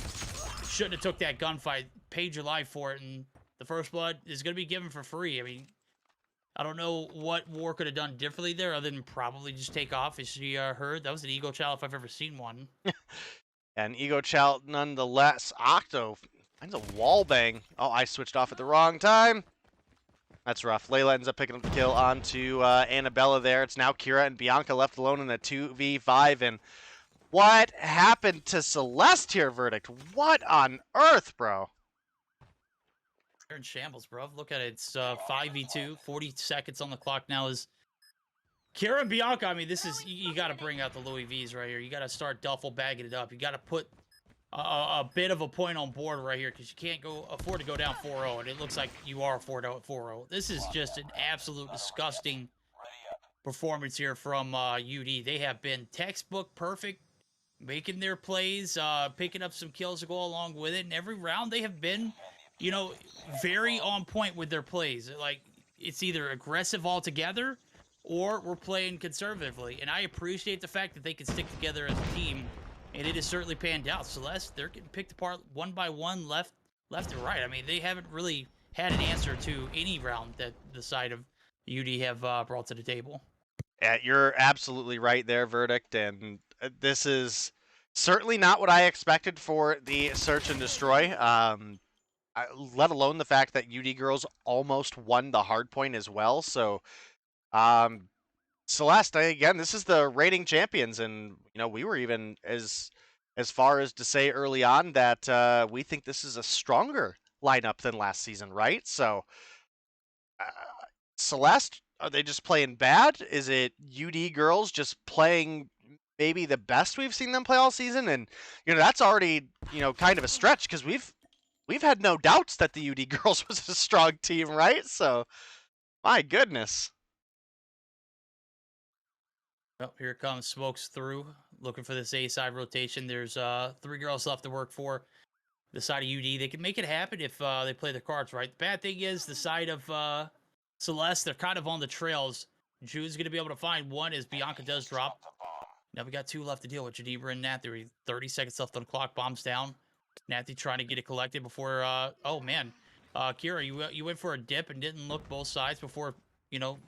S4: Shouldn't have took that gunfight. Paid your life for it, and the first blood is going to be given for free. I mean, I don't know what war could have done differently there other than probably just take off, as she heard. That was an ego chow if I've ever seen one.
S6: An ego chow nonetheless. Octo finds a wall bang. Oh, I switched off at the wrong time. That's rough. Layla ends up picking up the kill onto Annabella there. It's now Kira and Bianca left alone in the 2v5. And what happened to Celeste here, Verdict? What on earth, bro?
S4: They're in shambles, bro. Look at it. It's 5v2. 40 seconds on the clock now. Is Kira and Bianca, I mean, this is, you got to bring out the Louis V's right here. You got to start duffel bagging it up. You got to put a bit of a point on board right here, because you can't afford to go down 4-0, and it looks like you are 4-0. This is just an absolute disgusting performance here from UD. They have been textbook perfect, making their plays, picking up some kills to go along with it, and every round they have been, very on point with their plays. Like, it's either aggressive altogether, or we're playing conservatively, and I appreciate the fact that they can stick together as a team, and it has certainly panned out. Celeste, they're getting picked apart one by one, left and right. I mean, they haven't really had an answer to any round that the side of UD have brought to the table.
S6: Yeah, you're absolutely right there, Verdict, and this is certainly not what I expected for the Search and Destroy. Let alone the fact that UD girls almost won the hardpoint as well. So, Celeste, again, this is the reigning champions, and we were even as far as to say early on that we think this is a stronger lineup than last season, right? So, Celeste, are they just playing bad? Is it UD girls just playing maybe the best we've seen them play all season? And that's already kind of a stretch, because we've had no doubts that the UD girls was a strong team, right? So, my goodness.
S4: Well, here it comes. Smokes through, looking for this A-side rotation. There's 3 girls left to work for the side of UD. They can make it happen if they play their cards right. The bad thing is the side of Celeste, they're kind of on the trails. June's going to be able to find one as Bianca does drop. Now we got 2 left to deal with, Genebra and Nathy. 30 seconds left on the clock. Bombs down. Nathy trying to get it collected before, oh man. Kira, you went for a dip and didn't look both sides before,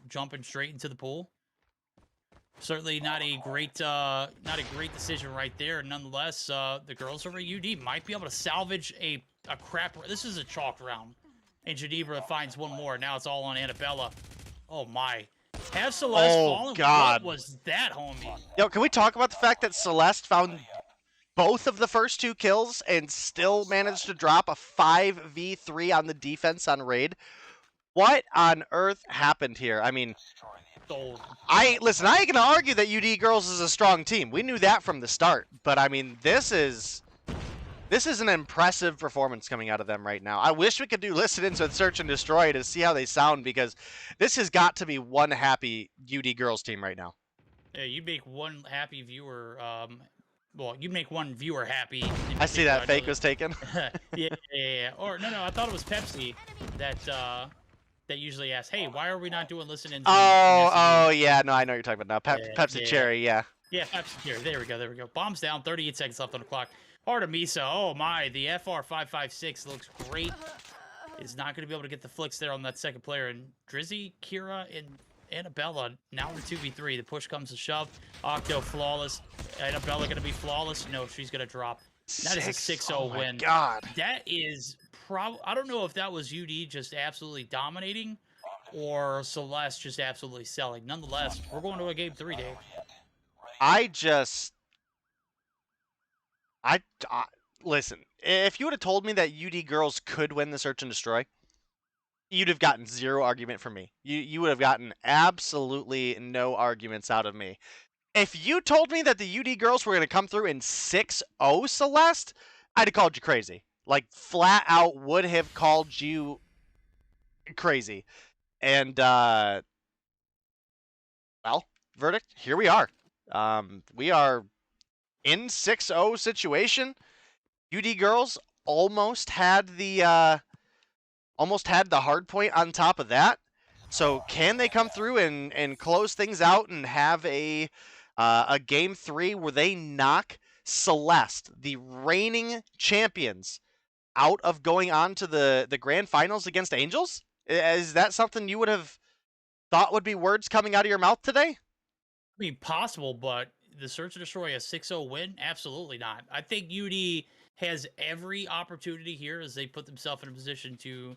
S4: jumping straight into the pool. Certainly not a great decision right there. Nonetheless, the girls over at UD might be able to salvage a crap. This is a chalk round, and Genebra finds one more. Now it's all on Annabella. Oh my! Have Celeste fallen?
S6: God.
S4: What was that, homie?
S6: Yo, can we talk about the fact that Celeste found both of the first 2 kills and still managed to drop a 5v3 on the defense on raid? What on earth happened here? I mean, I ain't gonna argue that UD girls is a strong team. We knew that from the start. But I mean, this is This is an impressive performance coming out of them right now. I wish we could do listen-ins with Search and Destroy to see how they sound, because this has got to be one happy UD girls team right now.
S4: Yeah, you make one happy viewer. Well, you make one viewer happy.
S6: I see that fake was taken.
S4: yeah. Or no, I thought it was Pepsi that that usually asks, "Hey, why are we not doing listen-ins?"
S6: Oh, yeah. No, I know what you're talking about now. Pepsi Cherry, yeah.
S4: Yeah, Pepsi Cherry. There we go. Bombs down. 38 seconds left on the clock. Artemisa, oh my, the FR556 looks great. Is not going to be able to get the flicks there on that second player. And Drizzy, Kira, and Annabella now in 2v3. The push comes to shove. Octo flawless. Annabella going to be flawless? No, she's going to drop. That is a 6-0 win.
S6: Oh my God.
S4: That is probably, I don't know if that was UD just absolutely dominating or Celeste just absolutely selling. Nonetheless, we're going to a game 3, Dave.
S6: Listen, if you would have told me that UD girls could win the Search and Destroy, you'd have gotten zero argument from me. You would have gotten absolutely no arguments out of me. If you told me that the UD girls were going to come through in 6-0 Celeste, I'd have called you crazy. Like, flat out would have called you crazy. And, well, verdict, here we are. We are in 6-0 situation. UD girls almost had the hard point on top of that. So can they come through and close things out and have a game 3 where they knock Celeste, the reigning champions, out of going on to the grand finals against Angels? Is that something you would have thought would be words coming out of your mouth today?
S4: I mean, possible, but the Search and Destroy a 6-0 win? Absolutely not. I think UD has every opportunity here as they put themselves in a position to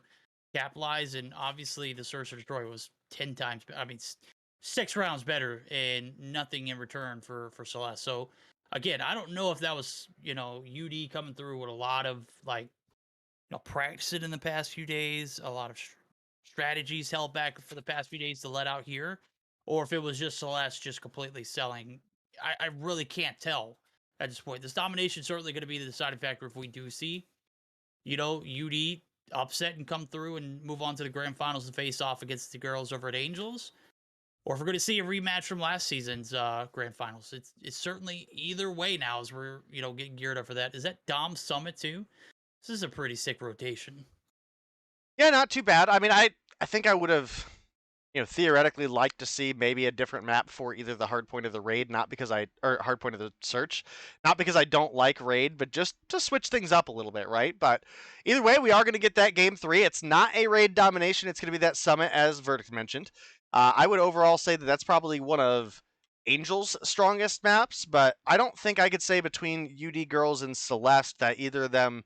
S4: capitalize, and obviously the Search and Destroy was 10 times, I mean, 6 rounds better and nothing in return for Celeste. So, again, I don't know if that was, UD coming through with a lot of, practicing in the past few days, a lot of strategies held back for the past few days to let out here, or if it was just Celeste just completely selling. I really can't tell at this point. This domination is certainly going to be the deciding factor if we do see, UD upset and come through and move on to the grand finals and face off against the girls over at Angels, or if we're going to see a rematch from last season's grand finals. It's certainly either way now as we're, getting geared up for that. Is that Dom Summit too? This is a pretty sick rotation.
S6: Yeah, not too bad. I mean, I think I would have, theoretically liked to see maybe a different map for either the hardpoint of the raid, or hardpoint of the search, not because I don't like raid, but just to switch things up a little bit, right? But either way, we are going to get that game 3. It's not a raid domination. It's going to be that summit, as Verdict mentioned. I would overall say that that's probably one of Angel's strongest maps, but I don't think I could say between UD girls and Celeste that either of them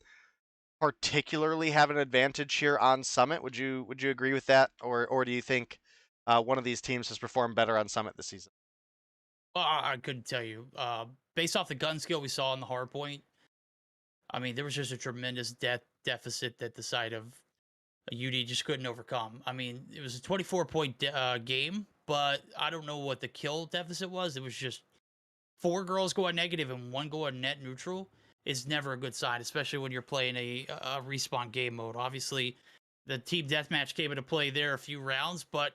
S6: particularly have an advantage here on Summit. Would you agree with that, or do you think one of these teams has performed better on Summit this season?
S4: Well, I couldn't tell you. Based off the gun skill we saw on the hardpoint, I mean, there was just a tremendous deficit that the side of UD just couldn't overcome. I mean, it was a 24-point game, but I don't know what the kill deficit was. It was just 4 girls going negative and 1 going net neutral. Is never a good sign, especially when you're playing a respawn game mode. Obviously, the team deathmatch came into play there a few rounds, but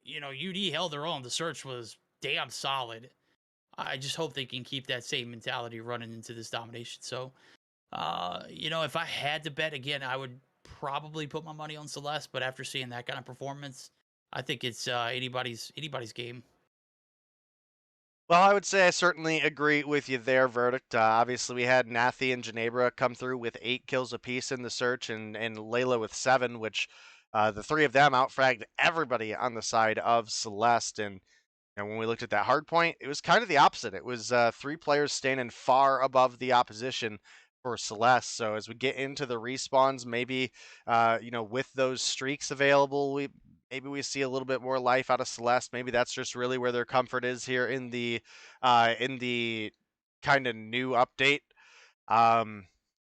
S4: UD held their own. The search was damn solid. I just hope they can keep that same mentality running into this domination. So, if I had to bet again, I would probably put my money on Celeste. But after seeing that kind of performance, I think it's anybody's game.
S6: Well, I would say I certainly agree with you there, Verdict. Obviously, we had Nathi and Ginebra come through with 8 kills apiece in the search, and Layla with 7, which the 3 of them outfragged everybody on the side of Celeste. And when we looked at that hard point, it was kind of the opposite. It was 3 players standing far above the opposition for Celeste. So as we get into the respawns, maybe with those streaks available, maybe we see a little bit more life out of Celeste. Maybe that's just really where their comfort is here in the kind of new update. But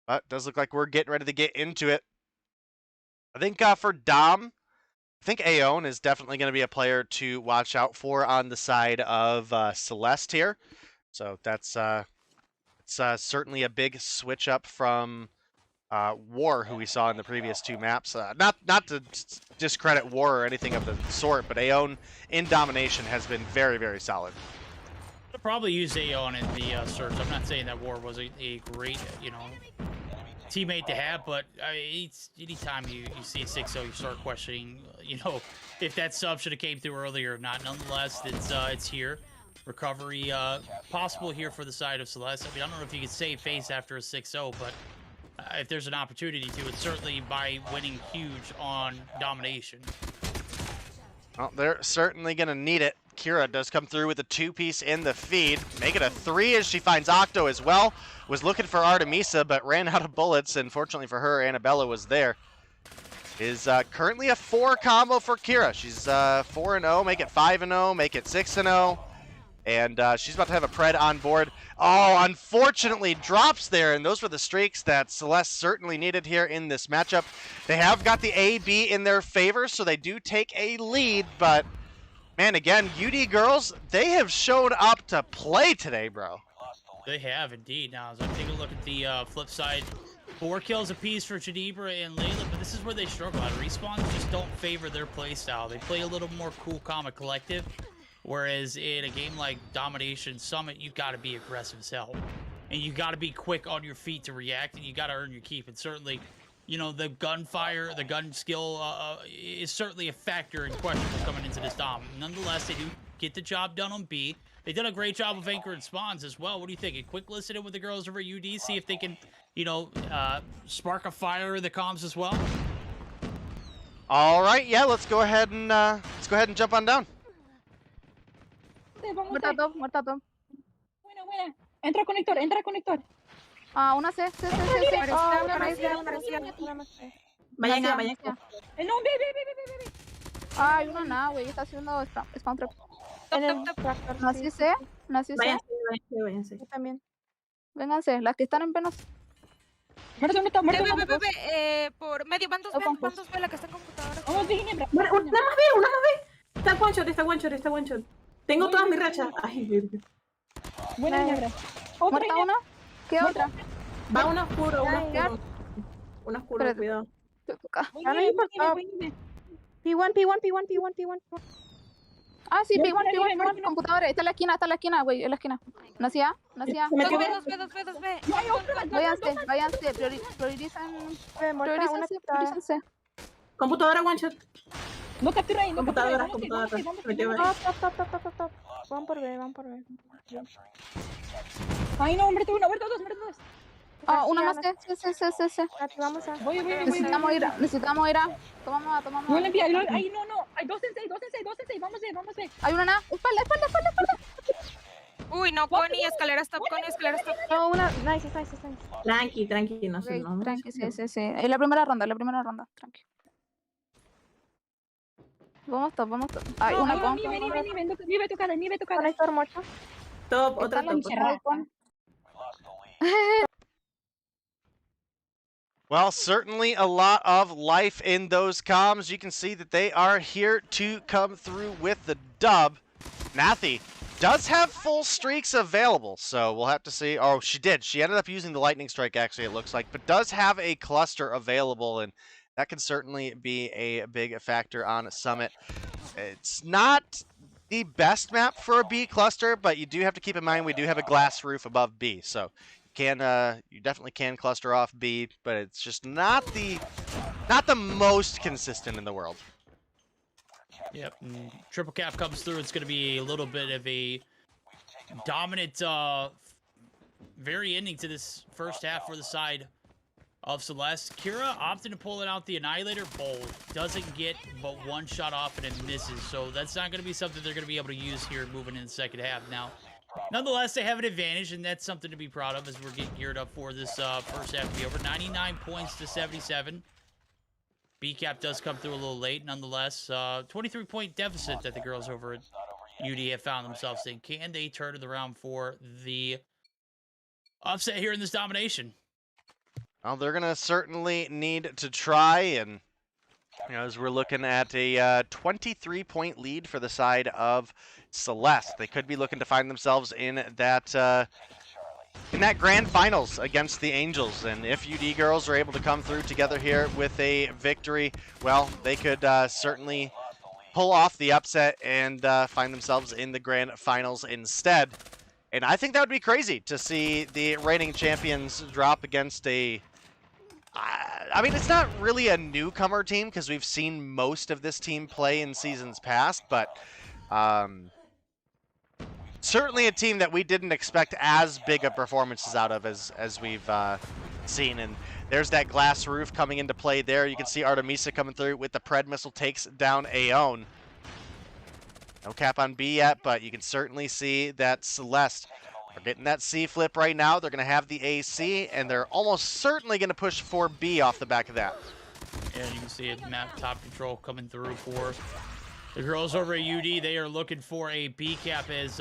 S6: it does look like we're getting ready to get into it. I think for Dom, I think Aeon is definitely going to be a player to watch out for on the side of Celeste here. So that's It's certainly a big switch up from War, who we saw in the previous two maps. Not to discredit War or anything of the sort, but Aeon in domination has been very, very solid.
S4: I'll probably use Aeon in the search. I'm not saying that War was a great, teammate to have, but anytime you see a 6-0, you start questioning, if that sub should have came through earlier or not. Nonetheless, it's here. Recovery possible here for the side of Celeste. I mean, I don't know if you could save face after a 6-0, but if there's an opportunity to, it's certainly by winning huge on domination.
S6: Well, they're certainly going to need it. Kira does come through with a 2-piece in the feed. Make it a 3 as she finds Octo as well. Was looking for Artemisa, but ran out of bullets, and fortunately for her, Annabella was there. Is currently a 4 combo for Kira. She's 4-0, make it 5-0, make it 6-0. And she's about to have a Pred on board. Oh, unfortunately drops there, and those were the streaks that Celeste certainly needed here in this matchup. They have got the A-B in their favor, so they do take a lead, but man, again, UD girls, they have showed up to play today, bro.
S4: They have indeed. Now, as I take a look at the flip side, 4 kills apiece for Jadibra and Layla, but this is where they struggle. Respawns just don't favor their play style. They play a little more cool, calm, and collective, whereas in a game like Domination Summit, you've got to be aggressive as hell. And you've got to be quick on your feet to react, and you got to earn your keep. And certainly, the gunfire, the gun skill is certainly a factor in questionable coming into this Dom. Nonetheless, they do get the job done on B. They did a great job of anchoring spawns as well. What do you think? A quick listen in with the girls over at UD, see if they can, spark a fire in the comms as well.
S6: All right, yeah, let's go ahead and jump on down.
S9: Muerta top.
S8: Buena. Entra conector.
S9: Una C.
S8: Vayan. No, ve.
S9: Ay, una nada, güey. Está haciendo spawn trap. Nací C.
S8: Váyanse.
S9: Yo también. Vénganse, las que están en penos.
S8: Muerto.
S7: Por medio, van dos B, la que está en computadora.
S8: Vamos, Ginebra. Una más B. Está one shot. Tengo todas mis rachas. Ay, verga. Buena, Ginebra.
S9: ¿Muerta una? ¿Qué otra?
S8: Va una oscuro. Una oscuro, cuidado.
S9: P1. Ah, sí, P1, computadora. Está en la esquina, güey, en la esquina. Nací A.
S7: Dos B.
S9: Váyanse, priorícense.
S8: Computadora one shot. No captura ahí, computadora.
S9: Top. Van por B.
S8: Ay, no, muerto dos.
S9: Ah, una más C.
S8: Vamos a. Voy.
S9: Necesitamos ir a. Tomamos.
S8: No le envía. Ay, no. Hay 2 en 6. Vamos a ver.
S9: Hay una. Espalda.
S7: Uy, no, Connie, escalera stop.
S9: No, una. Nice.
S8: Tranqui, no sé.
S9: Tranqui, sí. Es la primera ronda, tranqui. Vamos top. Ay, una con.
S8: Vive tu cara.
S9: Conector muerto.
S8: Top, otra top.
S6: Well, certainly a lot of life in those comms. You can see that they are here to come through with the dub. Nathi does have full streaks available, so we'll have to see. Oh, she did. She ended up using the lightning strike, actually, it looks like, but does have a cluster available, and that can certainly be a big factor on Summit. It's not the best map for a B cluster, but you do have to keep in mind we do have a glass roof above B, so you definitely can cluster off B, but it's just not the most consistent in the world.
S4: Yep, triple cap comes through. It's going to be a little bit of a dominant very ending to this first half for the side of Celeste. Kira opted to pull it out the Annihilator. Bold. Doesn't get but one shot off and it misses, so that's not going to be something they're going to be able to use here moving in the second half. Now, nonetheless, they have an advantage, and that's something to be proud of as we're getting geared up for this first half to be over. 99 points to 77. B-cap does come through a little late, nonetheless. 23-point deficit that the girls over at UD have found themselves in. Can they turn it around for the upset here in this domination?
S6: Well, they're going to certainly need to try, and as we're looking at a 23-point lead for the side of Celeste. They could be looking to find themselves in that in that grand finals against the Angels. And if UD girls are able to come through together here with a victory, well, they could certainly pull off the upset and find themselves in the grand finals instead. And I think that would be crazy to see the reigning champions drop against a... I mean, it's not really a newcomer team because we've seen most of this team play in seasons past, but certainly a team that we didn't expect as big of performances out of as we've seen. And there's that glass roof coming into play there. You can see Artemisa coming through with the Pred missile, takes down Aeon. No cap on B yet, but you can certainly see that Celeste are getting that C flip right now. They're going to have the AC, and they're almost certainly going to push for B off the back of that.
S4: Yeah, you can see it, map top control coming through for the girls over at UD. They are looking for a B cap as,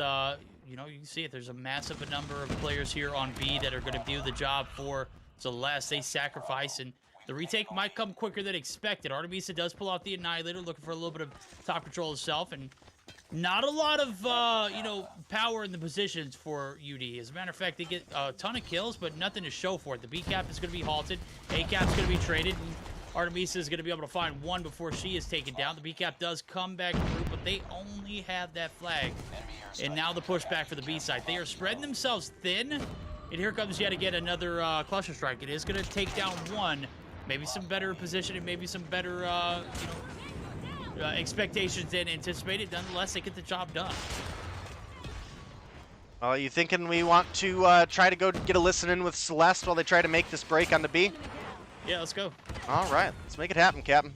S4: you know, you can see it. There's a massive number of players here on B that are going to do the job for Celeste. They sacrifice, and the retake might come quicker than expected. Artemisa does pull out the Annihilator, looking for a little bit of top control itself, and not a lot of, you know, power in the positions for UD. As a matter of fact, they get a ton of kills, but nothing to show for it. The B cap is going to be halted. A cap's going to be traded, and Artemisa is going to be able to find one before she is taken down. The B cap does come back through, but they only have that flag. And now the pushback for the B side. They are spreading themselves thin, and here comes yet again another cluster strike. It is going to take down one. Maybe some better positioning, maybe some better, you know, expectations than anticipated. Nonetheless, they get the job done.
S6: Are you thinking we want to try to go get a listen in with Celeste while they try to make this break on the B?
S4: Yeah, let's go.
S6: All right, let's make it happen, Captain.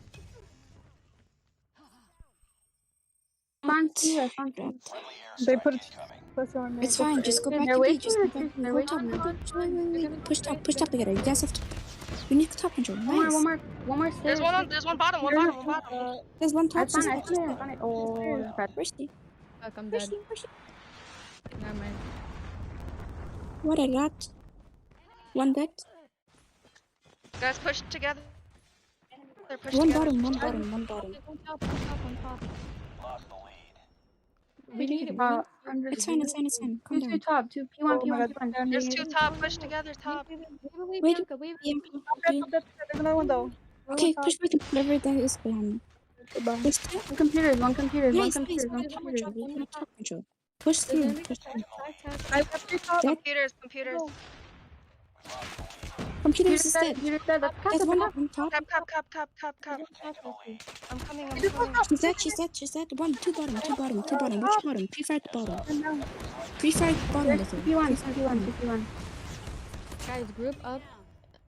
S9: They put on me.
S7: It's fine, just go back to B. Just go back. Go top. Push top together. You guys have to. We need top control. Nice.
S9: One more stairs.
S10: There's one bottom.
S7: There's one top.
S9: I found it. Oh,
S7: Where's he?
S10: Fuck, I'm
S7: Where's
S10: dead.
S7: he?
S10: Never mind.
S7: What a rat. One dead.
S10: Guys, push together.
S7: One bottom.
S10: On top.
S11: Lost the lead.
S10: We need it.
S7: It's fine. Calm down.
S9: Two top. Two P1.
S10: There's two top. Push together, top.
S7: Wait.
S9: There's another one though.
S7: Okay, push back and whatever that is behind me. Push through.
S9: One computer.
S7: Nice. We got top control. Push through.
S9: I have three top.
S7: Dead.
S10: Computers.
S7: Computers is dead. There's one up on top.
S10: Cap. I'm coming.
S7: She's dead. Two bottom. Which bottom? Pre-fire at the bottom. Pre-fire at the bottom.
S9: P1.
S10: Guys, group up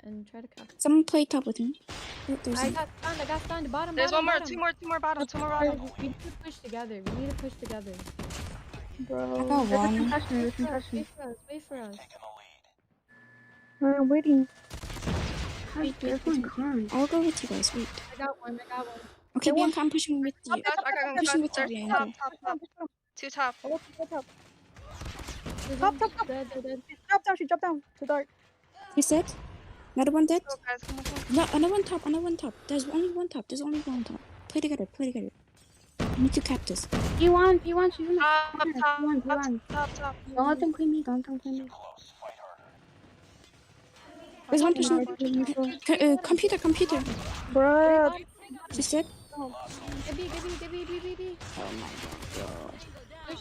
S10: and try to cap.
S7: Someone play top with me.
S10: I got stunned. Bottom. There's one more. Two more bottom. We need to push together.
S9: Bro.
S7: I got one.
S9: Concussion.
S10: Wait for us.
S9: I'm waiting.
S7: I'll go with you guys. Wait.
S10: I got one.
S7: Okay, Bianca, I'm pushing with you.
S10: I got
S7: I'm pushing with you,
S10: concussion.
S7: Bianca.
S10: Top. Two top.
S9: Top.
S10: Dead.
S9: She dropped down. Too dark.
S7: He's dead. Another one dead.
S10: Go, guys. Come on.
S7: No, another one top. There's only one top. Play together. You need to cap this.
S9: P1. She's in the
S10: Top.
S9: Don't let them clean me.
S7: There's one person. Computer.
S9: Bro.
S7: She's dead.
S10: Gibby.
S7: Oh my god.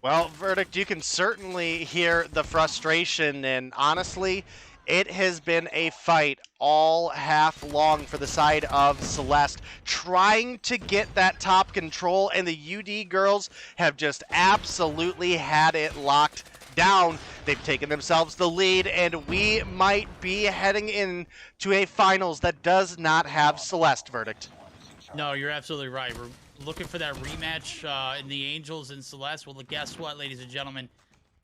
S6: Well, Verdict, you can certainly hear the frustration, and honestly, it has been a fight all half long for the side of Celeste, trying to get that top control, and the UD girls have just absolutely had it locked down. They've taken themselves the lead, and we might be heading into a finals that does not have Celeste, Verdict.
S4: No, you're absolutely right. We're looking for that rematch in the Angels and Celeste. Well, guess what, ladies and gentlemen?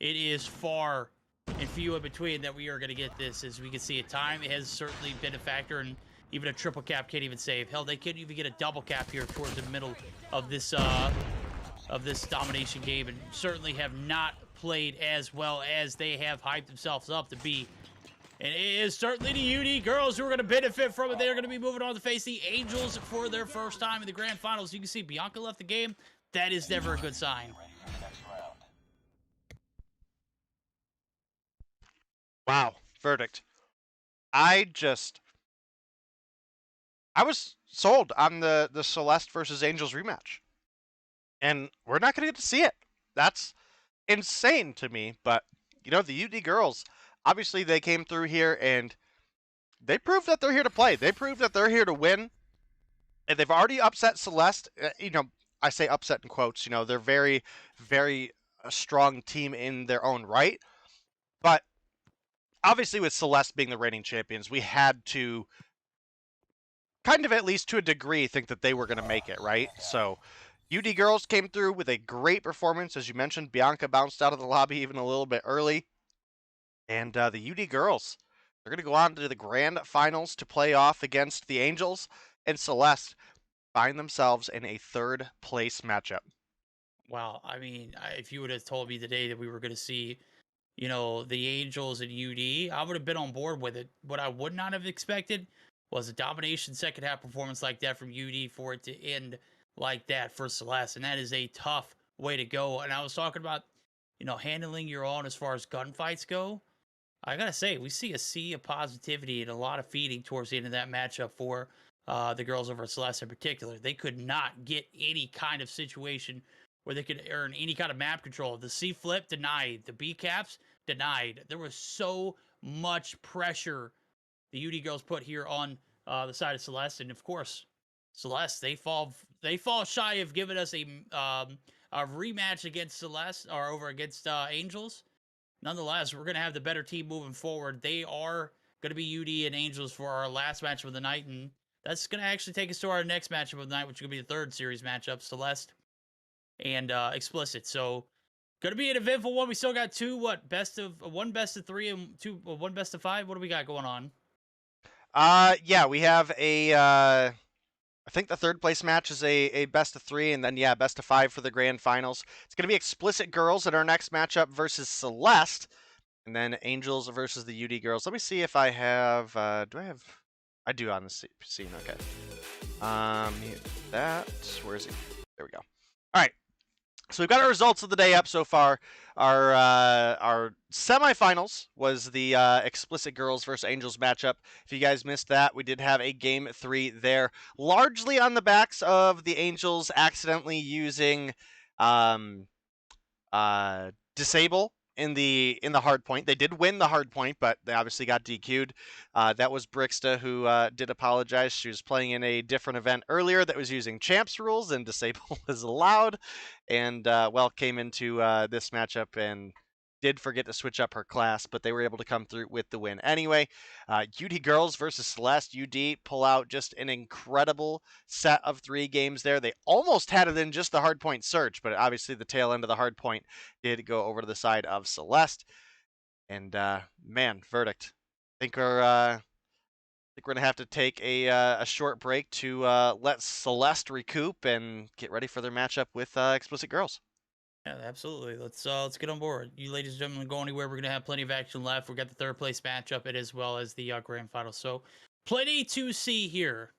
S4: It is far and few in between that we are going to get this. As we can see at time, it has certainly been a factor, and even a triple cap can't even save. Hell, they couldn't even get a double cap here towards the middle of this domination game, and certainly have not played as well as they have hyped themselves up to be. And it is certainly the UD girls who are going to benefit from it. They are going to be moving on to face the Angels for their first time in the grand finals. You can see Bianca left the game. That is never a good sign.
S6: Wow, verdict. I was sold on the Celeste versus Angels rematch. And we're not going to get to see it. That's insane to me. But, you know, the UD girls, obviously they came through here and they proved that they're here to play. They proved that they're here to win. And they've already upset Celeste. You know, I say upset in quotes. You know, they're very, very a strong team in their own right. But obviously with Celeste being the reigning champions, we had to kind of, at least to a degree, think that they were going to make it, right? So UD girls came through with a great performance. As you mentioned, Bianca bounced out of the lobby even a little bit early. And the UD girls, they're going to go on to the grand finals to play off against the Angels, and Celeste find themselves in a third place matchup.
S4: Wow. I mean, if you would have told me today that we were going to see, you know, the Angels and UD, I would have been on board with it. What I would not have expected was a domination second half performance like that from UD for it to end like that for Celeste. And that is a tough way to go. And I was talking about, you know, handling your own as far as gunfights go. I got to say, we see a sea of positivity and a lot of feeding towards the end of that matchup for the girls over at Celeste in particular. They could not get any kind of situation where they could earn any kind of map control. The C flip denied. The B caps denied. There was so much pressure the UD girls put here on the side of Celeste, and of course, Celeste they fall shy of giving us a rematch against Celeste or over against Angels. Nonetheless, we're gonna have the better team moving forward. They are gonna be UD and Angels for our last matchup of the night, and that's gonna actually take us to our next matchup of the night, which is gonna be the third series matchup, Celeste and Xplicit. So gonna be an eventful one. We still got one best of 3 and one best of 5. What do we got going on?
S6: Yeah, we have a I think the third place match is a best of 3, and then yeah, best of 5 for the grand finals. It's gonna be Xplicit girls in our next matchup versus Celeste, and then Angels versus the UD girls. Let me see if I have do I have I do on the scene, okay. Where is he? There we go. Alright. So we've got our results of the day up so far. Our semifinals was the Xplicit girls versus Angels matchup. If you guys missed that, we did have a game 3 there, largely on the backs of the Angels accidentally using disable in the hard point. They did win the hard point, but they obviously got DQ'd. That was Brixta who did apologize. She was playing in a different event earlier that was using champs rules and disable was allowed, and well, came into this matchup and did forget to switch up her class, but they were able to come through with the win anyway. UD girls versus Celeste. UD pull out just an incredible set of 3 games there. They almost had it in just the hardpoint search, but obviously the tail end of the hardpoint did go over to the side of Celeste. And man, verdict. I think we're gonna have to take a short break to let Celeste recoup and get ready for their matchup with Xplicit girls.
S4: Yeah, absolutely. Let's get on board. You ladies and gentlemen, go anywhere. We're gonna have plenty of action left. We got the third place matchup, as well as the grand final. So plenty to see here.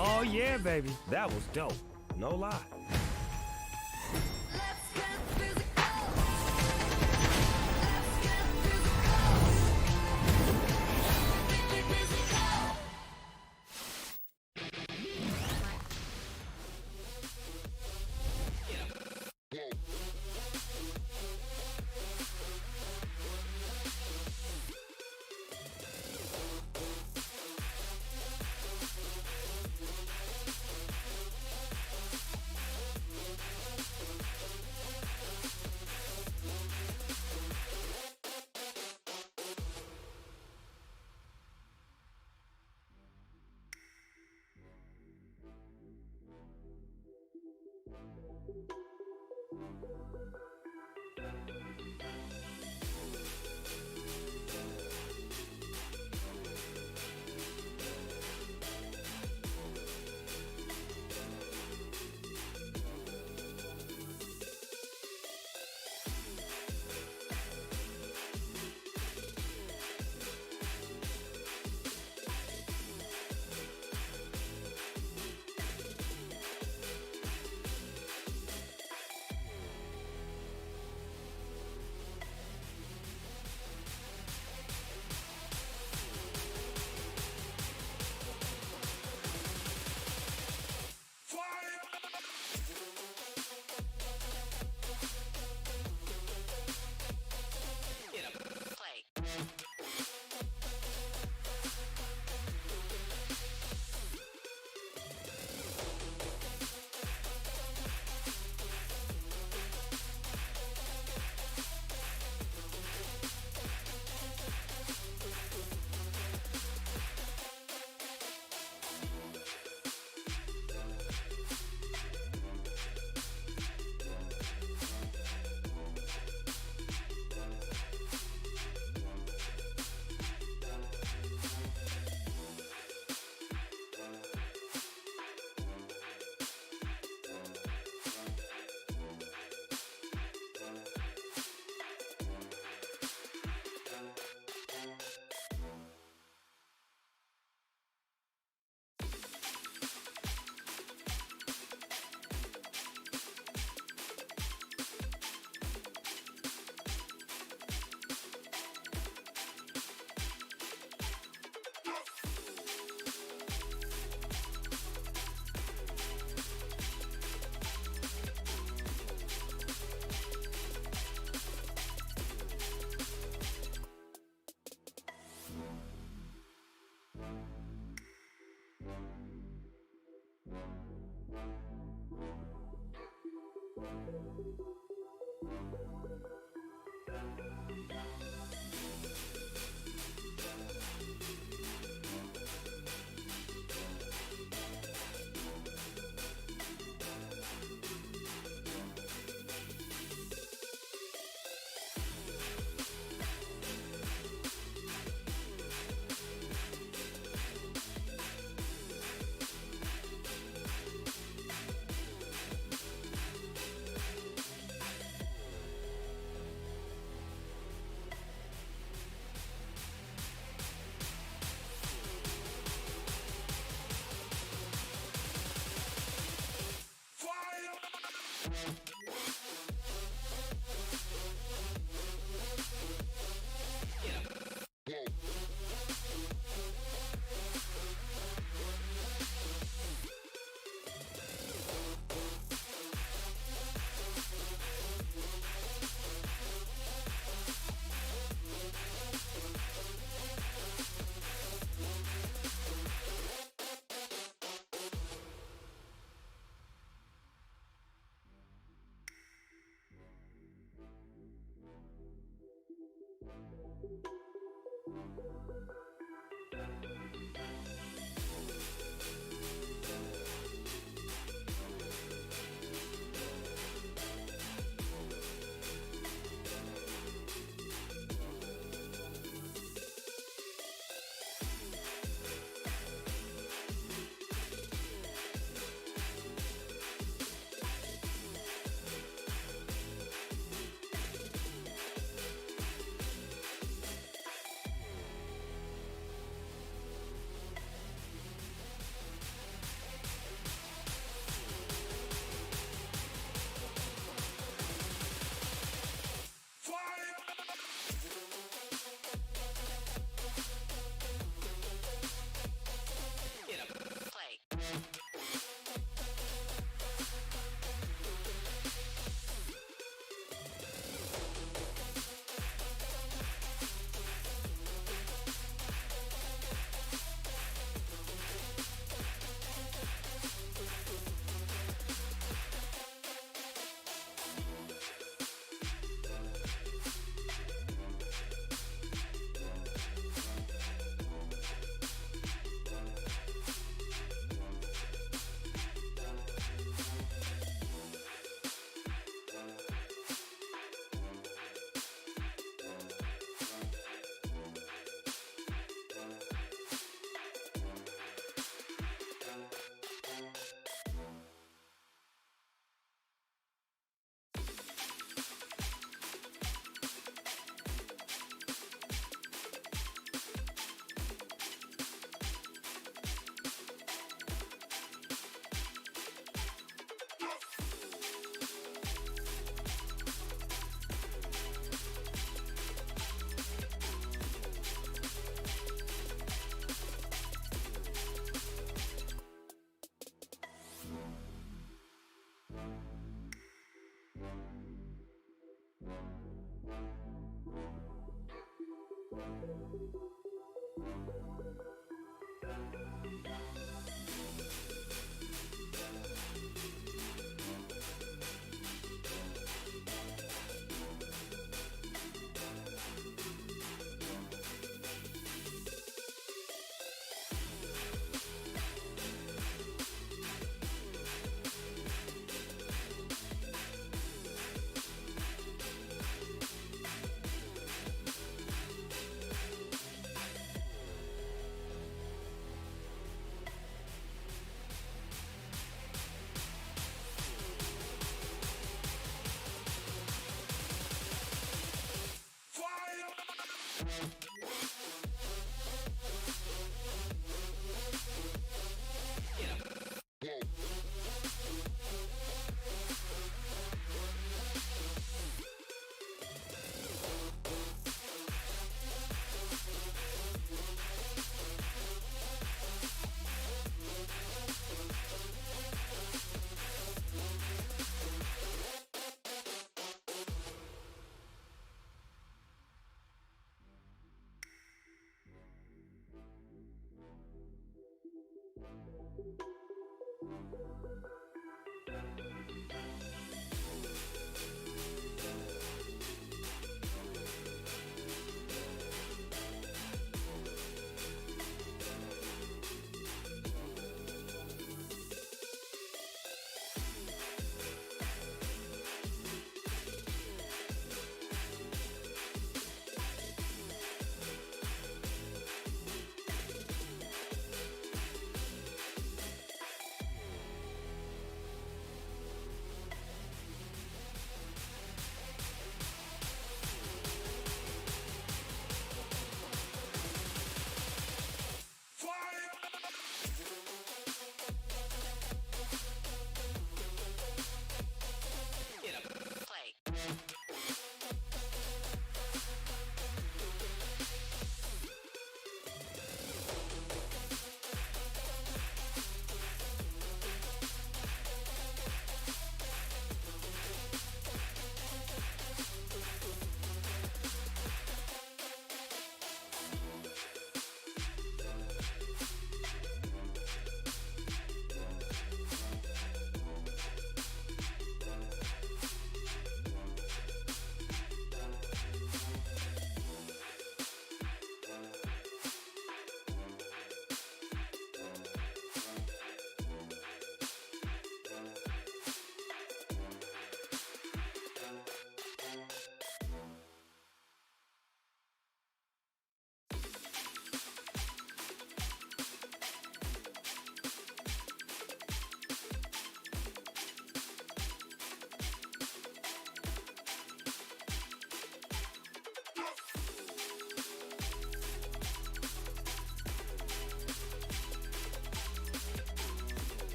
S1: Oh yeah, baby. That was dope. No lie.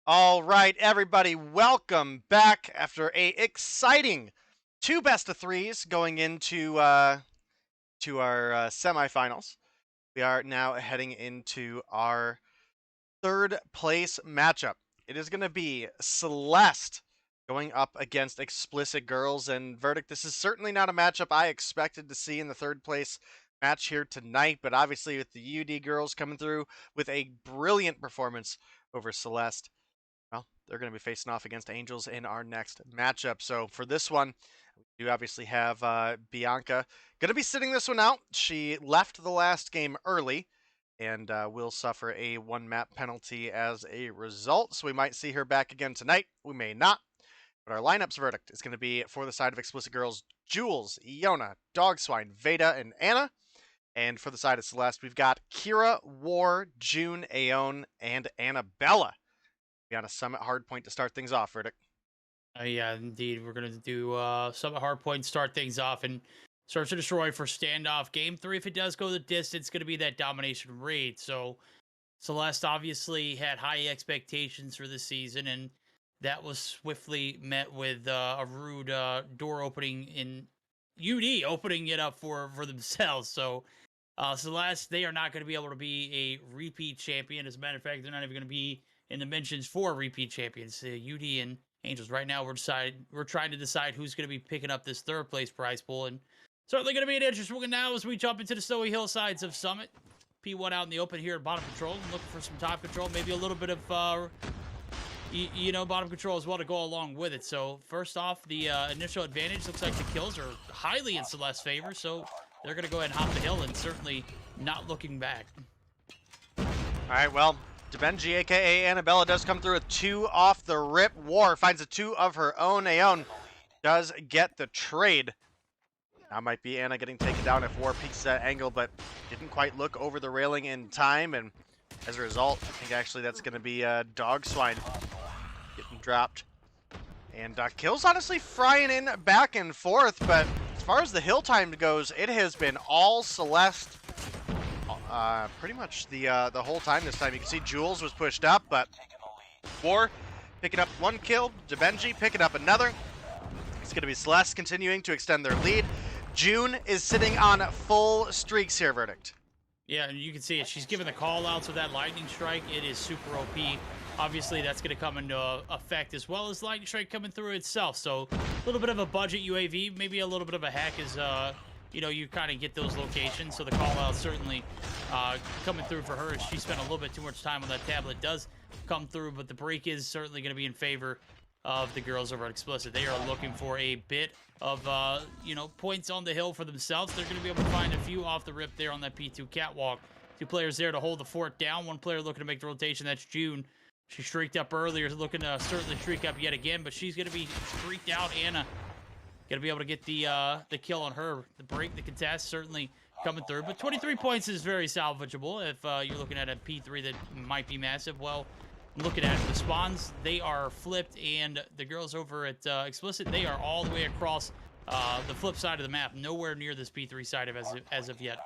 S6: All right, everybody, welcome back after a exciting 2 best of 3s going into to our semifinals. We are now heading into our 3rd place matchup. It is going to be Celeste going up against Xplicit Girls, and Verdict, this is certainly not a matchup I expected to see in the 3rd place match here tonight, but obviously with the UD girls coming through with a brilliant performance over Celeste, well, they're going to be facing off against Angels in our next matchup. So for this one, we do obviously have Bianca going to be sitting this one out. She left the last game early and will suffer a 1-map penalty as a result. So we might see her back again tonight. We may not. But our lineups Verdict is going to be for the side of Xplicit Girls, Jules, Iona, Dogswine, Veda, and Anna. And for the side of Celeste, we've got Kira, War, June, Aeon, and Annabella. We got a Summit hardpoint to start things off, Verdict.
S4: Yeah, indeed. We're going to do Summit hardpoint, start things off, and Search and Destroy for Standoff. Game 3, if it does go the distance, it's going to be that domination raid. So Celeste obviously had high expectations for this season, and that was swiftly met with a rude door opening in UD, opening it up for themselves. So Celeste, they are not going to be able to be a repeat champion. As a matter of fact, they're not even going to be in the mentions for repeat champions. UD and Angels. Right now, we're trying to decide who's going to be picking up this 3rd place prize pool, and certainly going to be an interesting one now as we jump into the snowy hillsides of Summit. P1 out in the open here at bottom control, and looking for some top control, maybe a little bit of bottom control as well to go along with it. So first off, the initial advantage looks like the kills are highly in Celeste's favor, so they're going to go ahead and hop the hill and certainly not looking back.
S6: All right, well, Debenji, a.k.a. Annabella, does come through with 2 off the rip. War finds a 2 of her own. Aeon does get the trade. Now might be Anna getting taken down if War peeks that angle, but didn't quite look over the railing in time, and as a result, I think actually that's going to be Dogswine getting dropped. And kills honestly frying in back and forth, but as far as the hill time goes, it has been all Celeste pretty much the whole time this time. You can see Jules was pushed up, but War picking up 1 kill, Debenji picking up another. It's going to be Celeste continuing to extend their lead. June is sitting on full streaks here, Verdict.
S4: Yeah, and you can see it. She's giving the call outs with that lightning strike. It is super OP. Obviously, that's going to come into effect as well as lightning strike coming through itself. So a little bit of a budget UAV, maybe a little bit of a hack as you kind of get those locations. So the call out certainly coming through for her. She spent a little bit too much time on that tablet. Does come through, but the break is certainly going to be in favor of the girls over at Xplicit. They are looking for a bit of points on the hill for themselves. They're going to be able to find a few off the rip there on that P2 catwalk. 2 players there to hold the fort down. 1 player looking to make the rotation. That's June. She streaked up earlier, looking to certainly streak up yet again, but she's going to be streaked out. Anna going to be able to get the kill on her. The break, the contest, certainly coming through. But 23 points is very salvageable if you're looking at a P3 that might be massive. Well, looking at it, the spawns, they are flipped, and the girls over at Xplicit, they are all the way across the flip side of the map, nowhere near this P3 side as of yet.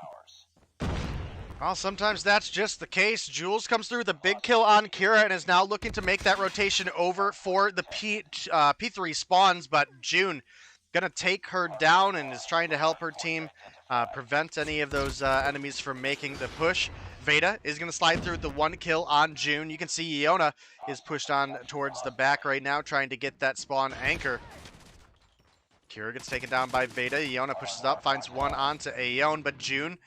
S6: Well, sometimes that's just the case. Jules comes through with a big kill on Kira and is now looking to make that rotation over for the P3 spawns, but June gonna take her down and is trying to help her team prevent any of those enemies from making the push. Veda is gonna slide through with the 1 kill on June. You can see Iona is pushed on towards the back right now, trying to get that spawn anchor. Kira gets taken down by Veda. Iona pushes up, finds 1 onto Aeon, but June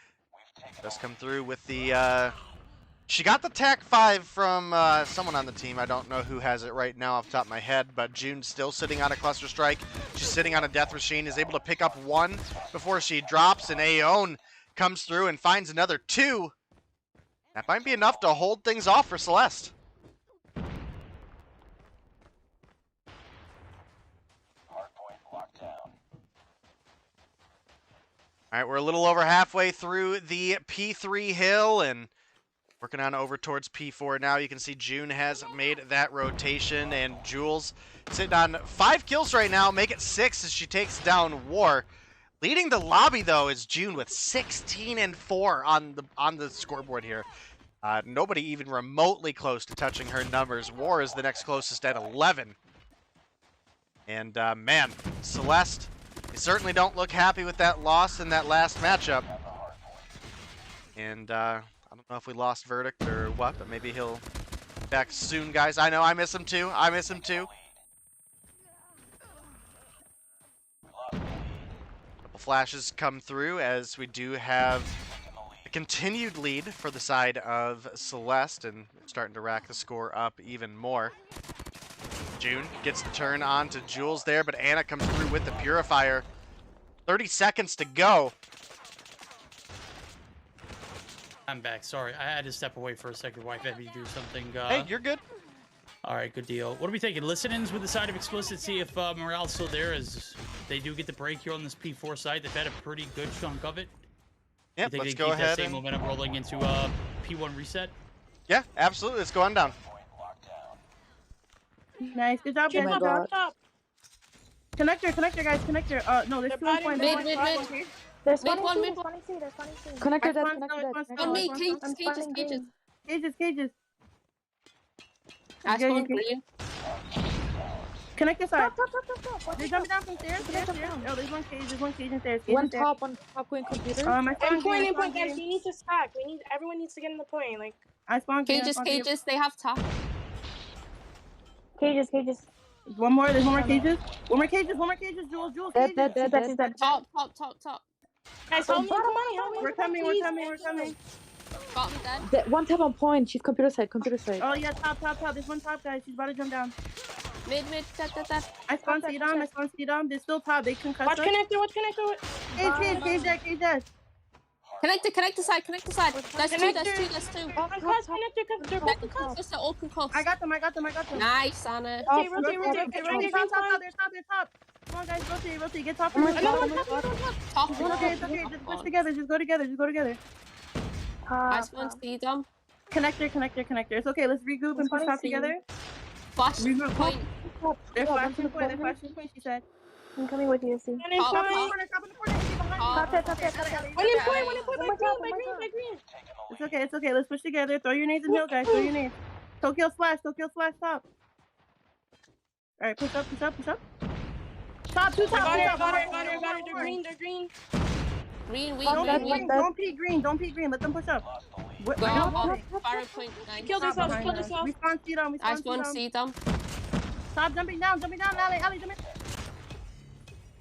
S6: does come through with the, she got the TAC 5 from someone on the team. I don't know who has it right now off the top of my head, but June's still sitting on a cluster strike. She's sitting on a death machine, is able to pick up 1 before she drops, and Aeon comes through and finds another 2. That might be enough to hold things off for Celeste. All right, we're a little over halfway through the P3 hill and working on over towards P4 now. You can see June has made that rotation, and Jules sitting on 5 kills right now, make it 6 as she takes down War. Leading the lobby, though, is June with 16 and 4 on the scoreboard here. Nobody even remotely close to touching her numbers. War is the next closest at 11. And, man, Celeste, you certainly don't look happy with that loss in that last matchup. And I don't know if we lost Verdict or what, but maybe he'll be back soon, guys. I know, I miss him too. I miss him too. Couple flashes come through as we do have a continued lead for the side of Celeste, and starting to rack the score up even more. June gets the turn on to Jules there, but Anna comes through with the Purifier. 30 seconds to go.
S4: I'm back. Sorry, I had to step away for a second. Wife had me do something.
S6: Hey, you're good.
S4: All right, good deal. What are we taking? Listen-ins with the side of Xplicit. See if morale's still there as they do get the break here on this P4 side. They've had a pretty good chunk of it.
S6: Yep,
S4: let's
S6: go ahead.
S4: That same momentum rolling into P1 reset.
S6: Yeah, absolutely. Let's go on down.
S9: Nice, good job, guys.
S10: Top.
S9: Connector, guys, connector. No, there's 2 on point.
S10: Mid.
S9: There's
S10: Mid
S9: 1,
S10: one.
S9: Connector dead, connector dead.
S10: On me, cages.
S9: Cages.
S10: I spawned green.
S9: Connector side.
S10: Top.
S9: They're jumping down from stairs. Oh, there's 1 cage in stairs.
S12: One top going computer.
S10: I'm point, guys. We need to stack. Everyone needs to get in the point. Like,
S9: I spawned
S10: cages. They have top.
S9: Cages. There's 1 more cages. One more cages, Jules.
S12: Dead.
S10: Top. Guys, help me.
S9: We're coming.
S10: Got me dead.
S12: 1 tap on point. She's computer side.
S9: Oh yeah, top. There's 1 top, guys. She's about to jump down.
S10: Mid. Dead.
S9: I spawned C-Dom. They're still top. They can cut us.
S10: Watch connector.
S9: Cage dead.
S10: Connector side. That's 2.
S9: They're
S10: both concussed. They're all concussed.
S9: I got them.
S10: Nice, Anna.
S9: Rotate. They're top. Come on, guys, rotate. Get top.
S10: Top.
S9: It's okay. Just push together. Just go together.
S10: I spawned C-Dom.
S9: Connector. It's okay. Let's regroup and push top together.
S10: Flash point.
S9: They're flashing point, she said.
S12: I'm coming with you, see.
S9: Top in the corner.
S10: Top.
S9: One in point, by green. It's okay. Let's push together. Throw your nades in hill, guys. Tokyo splash, top. Alright, push up. Top, 2 top.
S10: Got her. They're green. Green.
S9: Don't peek green. Let them push up.
S10: Fire point 9.
S9: Kill themselves. We spawn C-Dom.
S10: I spawned C-Dom.
S9: Stop jumping down. Alley, jump in.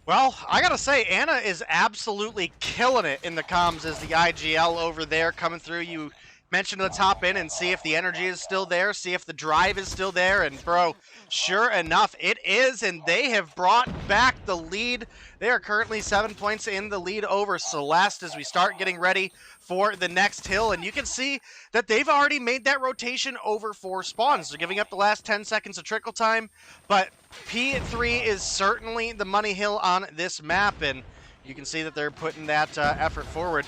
S6: Well, I gotta say, Anna is absolutely killing it in the comms as the IGL over there coming through. You mentioned let's hop in and see if the energy is still there, see if the drive is still there, and bro, sure enough, it is, and they have brought back the lead. They are currently 7 points in the lead over Celeste as we start getting ready for the next hill, and you can see that they've already made that rotation over 4 spawns. They're giving up the last 10 seconds of trickle time, but P3 is certainly the money hill on this map, and you can see that they're putting that effort forward.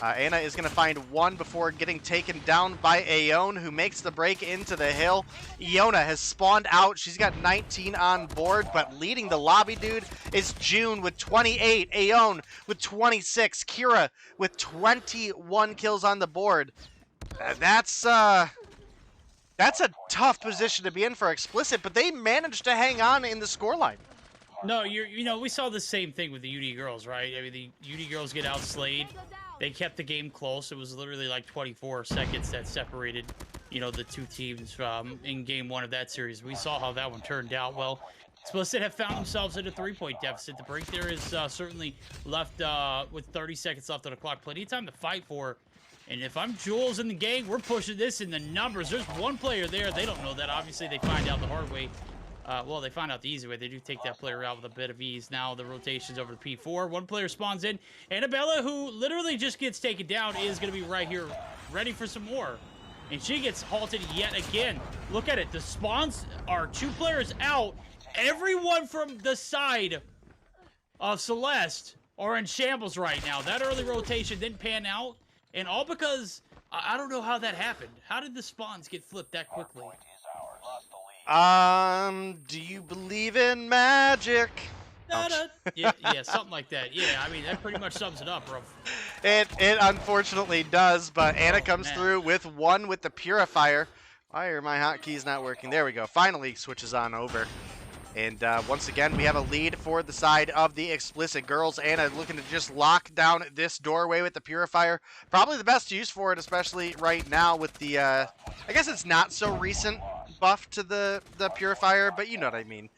S6: Ana is going to find one before getting taken down by Aeon, who makes the break into the hill. Iona has spawned out. She's got 19 on board, but leading the lobby, dude, is June with 28. Aeon with 26. Kira with 21 kills on the board. That's a tough position to be in for Xplicit, but they managed to hang on in the scoreline.
S4: No, you know, we saw the same thing with the UD girls, right? I mean, the UD girls get outslayed. They kept the game close. It was literally like 24 seconds that separated, you know, the two teams in game 1 of that series. We saw how that one turned out. Well, Xplicit have found themselves at a 3-point deficit. The break there is certainly left with 30 seconds left on the clock. Plenty of time to fight for. And if I'm Jules in the gang, we're pushing this in the numbers. There's one player there. They don't know that. Obviously, they find out the hard way. Well, they find out the easy way. They do take that player out with a bit of ease. Now the rotation's over to P4. One player spawns in. Annabella, who literally just gets taken down, is going to be right here ready for some more. And she gets halted yet again. Look at it. The spawns are 2 players out. Everyone from the side of Celeste are in shambles right now. That early rotation didn't pan out. And all because, I don't know how that happened. How did the spawns get flipped that quickly?
S6: Do you believe in magic?
S4: Yeah, something like that. Yeah, I mean, that pretty much sums it up, bro.
S6: It unfortunately does, but Ana comes through with one with the Purifier. Why are my hotkeys not working? There we go. Finally switches on over. And once again, we have a lead for the side of the Xplicit girls. Ana looking to just lock down this doorway with the Purifier. Probably the best use for it, especially right now with the, I guess it's not so recent buff to the Purifier, but you know what I mean.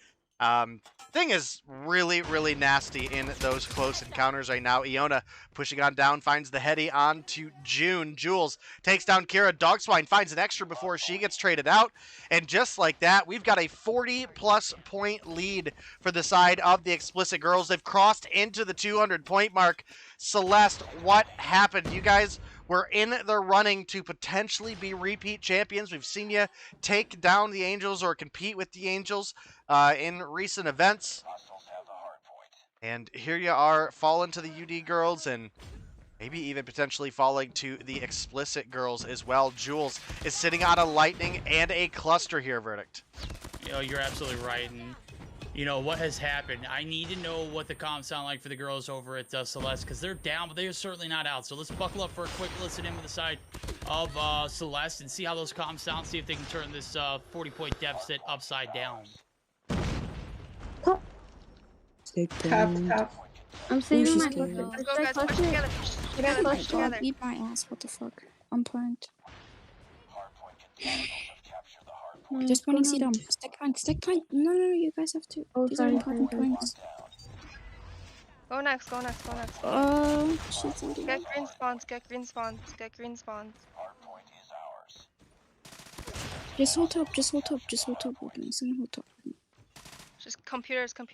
S6: Thing is really, really nasty in those close encounters right now. Iona pushing on down, finds the heady on to June. Jules takes down Kira. Dogswine finds an extra before she gets traded out. And just like that, we've got a 40-plus point lead for the side of the Xplicit girls. They've crossed into the 200-point mark. Celeste, what happened? You guys were in the running to potentially be repeat champions. We've seen you take down the Angels or compete with the Angels in recent events. And here you are, falling to the UD girls and maybe even potentially falling to the Xplicit girls as well. Jules is sitting on a lightning and a cluster here, Verdict.
S4: You know, you're absolutely right. And you know what has happened. I need to know what the comms sound like for the girls over at Celeste, because they're down, but they're certainly not out. So let's buckle up for a quick listen in with the side of Celeste and see how those comms sound, see if they can turn this 40-point deficit upside down.
S7: Top. I'm saving my life.
S10: Let's go, guys. Push together. Push together.
S7: Eat my ass. What the fuck? I'm point. Just pointing C dom. Stick point. No, you guys have to. These are important points.
S10: Go next.
S7: Shit.
S10: Get green spawns. Get green spawns.
S7: Just hold top with me. Someone hold top with me.
S10: Just computers dead.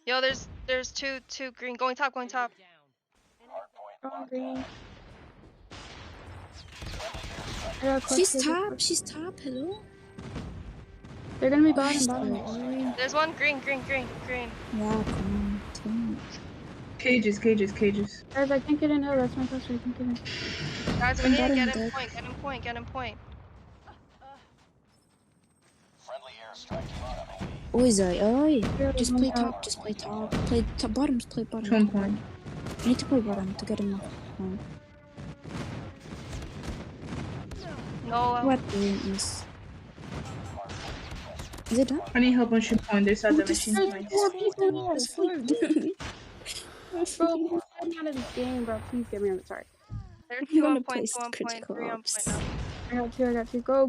S10: Yo, there's two green. Going top.
S12: Oh, green.
S7: She's top. Hello.
S12: They're gonna be bottom.
S10: There's one green.
S7: Yeah, come on.
S8: Cages.
S12: Guys, I can't get in hill. That's my cluster. I can't get in.
S10: Guys, we need to get in point.
S7: Oi. Just play top. Play top. Bottoms. Play bottom.
S8: Point.
S7: I need to play bottom to get him off.
S10: No.
S7: What is it done?
S8: I need help on shoot point. There's other machine points.
S12: Bro, get me out of this game, bro. Please get me out of it. Sorry.
S10: They're
S7: You
S10: 2 on
S7: wanna
S10: point,
S7: play
S10: 2 on point,
S7: critical
S10: 3 on
S7: ops.
S10: point now.
S12: I got you. Go.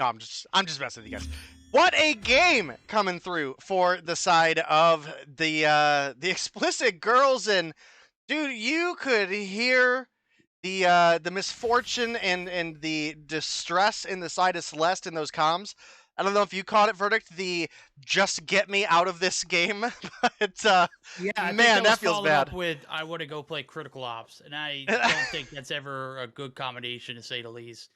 S6: No, I'm just messing with you guys. What a game coming through for the side of the Xplicit girls, and dude, you could hear the misfortune and the distress in the side of Celeste in those comms. I don't know if you caught it, Verdict, the just get me out of this game, but
S4: Yeah, I
S6: man,
S4: think
S6: that feels
S4: followed
S6: bad.
S4: up with I want to go play Critical Ops, and I don't think that's ever a good combination, to say the least.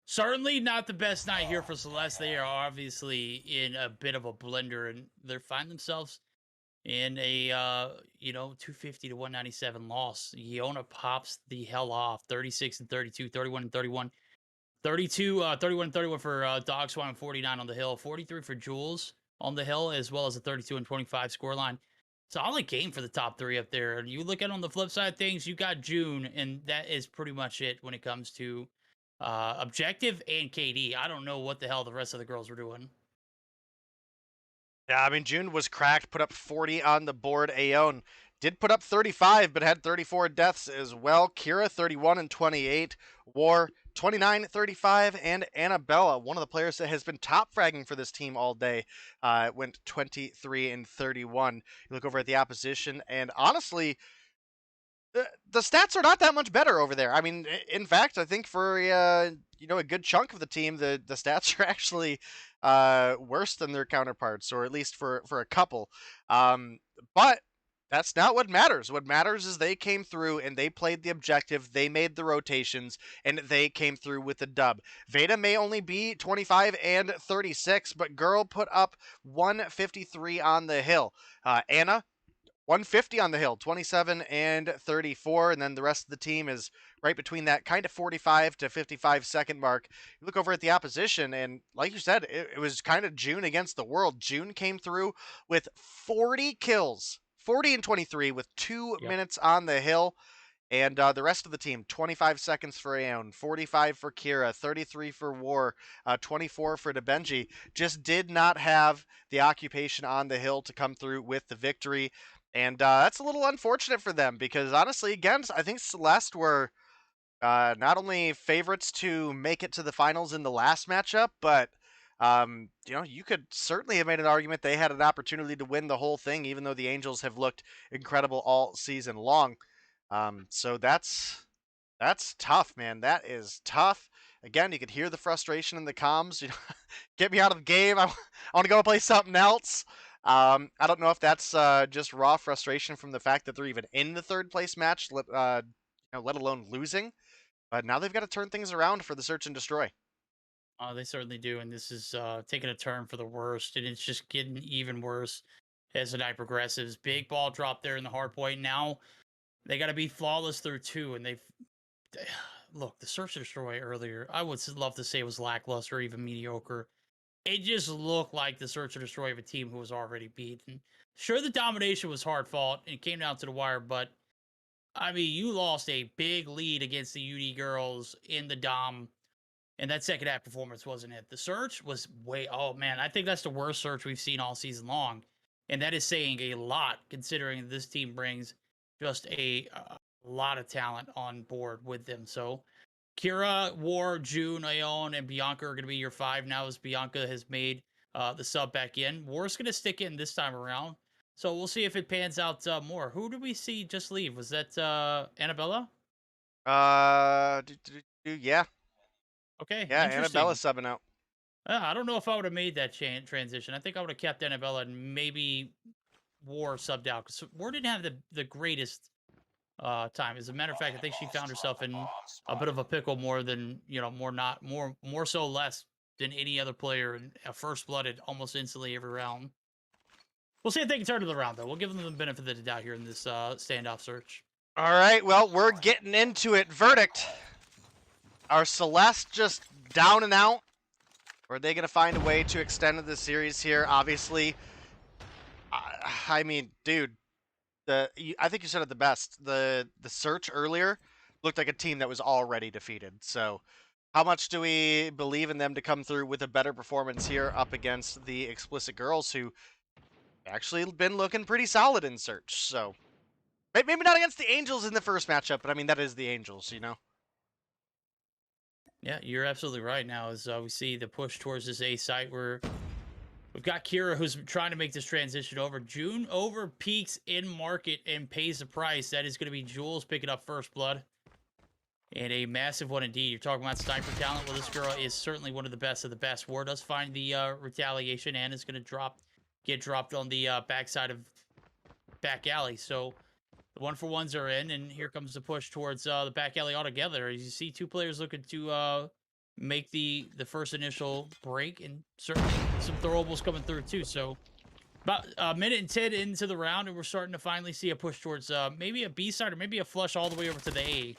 S4: Certainly not the best night here for Celeste. They are obviously in a bit of a blender, and they find themselves in a 250 to 197 loss. Iona pops the hell off, 36 and 32, 31 and 31. 31 and 31 for Dog Swan and 49 on the hill, 43 for Jules on the hill, as well as a 32 and 25 scoreline. Solid game for the top three up there. And you look at on the flip side of things, you got June, and that is pretty much it when it comes to Objective and KD. I don't know what the hell the rest of the girls were doing.
S6: Yeah, I mean, June was cracked, put up 40 on the board. Aeon did put up 35, but had 34 deaths as well. Kira, 31 and 28. War, 29, 35, and Annabella, one of the players that has been top fragging for this team all day, went 23 and 31. You look over at the opposition, and honestly, the stats are not that much better over there. I mean, in fact, I think for a good chunk of the team, the stats are actually worse than their counterparts, or at least for a couple. But that's not what matters. What matters is they came through and they played the objective, they made the rotations, and they came through with the dub. Veda may only be 25 and 36, but girl put up 153 on the hill. Anna, 150 on the hill, 27 and 34, and then the rest of the team is right between that kind of 45 to 55 second mark. You look over at the opposition, and like you said, it was kind of June against the world. June came through with 40 kills, 40 and 23 with 2 minutes on the hill. And the rest of the team, 25 seconds for Aeon, 45 for Kira, 33 for War, 24 for DeBenji, just did not have the occupation on the hill to come through with the victory. And that's a little unfortunate for them because, honestly, again, I think Celeste were not only favorites to make it to the finals in the last matchup, but, you could certainly have made an argument they had an opportunity to win the whole thing, even though the Angels have looked incredible all season long. So that's tough, man. That is tough. Again, you could hear the frustration in the comms. Get me out of the game. I want to go play something else. I don't know if that's just raw frustration from the fact that they're even in the third place match, let alone losing. But now they've got to turn things around for the search and destroy.
S4: They certainly do, and this is taking a turn for the worst, and it's just getting even worse as the night progresses. Big ball drop there in the hard point. Now they got to be flawless through 2, and look, the search and destroy earlier, I would love to say it was lackluster or even mediocre. It just looked like the search and destroy of a team who was already beaten. Sure, the domination was hard fought and it came down to the wire, but I mean, you lost a big lead against the UD girls in the dom, and that second half performance wasn't it. The search was oh man, I think that's the worst search we've seen all season long, and that is saying a lot considering this team brings just a lot of talent on board with them. So Kira, War, June, Aeon, and Bianca are going to be your 5 now as Bianca has made the sub back in. War's going to stick in this time around. So we'll see if it pans out more. Who did we see just leave? Was that Annabella?
S6: Yeah.
S4: Okay.
S6: Yeah, Annabella subbing out.
S4: I don't know if I would have made that transition. I think I would have kept Annabella and maybe War subbed out. Because War didn't have the greatest time. As a matter of fact, I think she found herself in a bit of a pickle more than, more so less than any other player, and first blooded almost instantly every round. We'll see if they can turn it around, though. We'll give them the benefit of the doubt here in this standoff search.
S6: All right, well, we're getting into it. Verdict. Are Celeste just down and out? Or are they going to find a way to extend the series here? Obviously, I mean, dude, I think you said it the best. The search earlier looked like a team that was already defeated. So how much do we believe in them to come through with a better performance here up against the Xplicit girls, who actually been looking pretty solid in search? So maybe not against the Angels in the first matchup, but I mean, that is the Angels,
S4: Yeah, you're absolutely right. Now, as we see the push towards this A site, we're We've got Kira, who's trying to make this transition over. June over peaks in market and pays the price. That is going to be Jules picking up first blood. And a massive one indeed. You're talking about sniper talent. Well, this girl is certainly one of the best of the best. War does find the retaliation and is going to get dropped on the backside of back alley. So the 1-for-1s are in, and here comes the push towards the back alley altogether. As you see, two players looking to make the first initial break, and certainly some throwables coming through too. So about a minute and 10 into the round, and we're starting to finally see a push towards maybe a B side or maybe a flush all the way over to the A.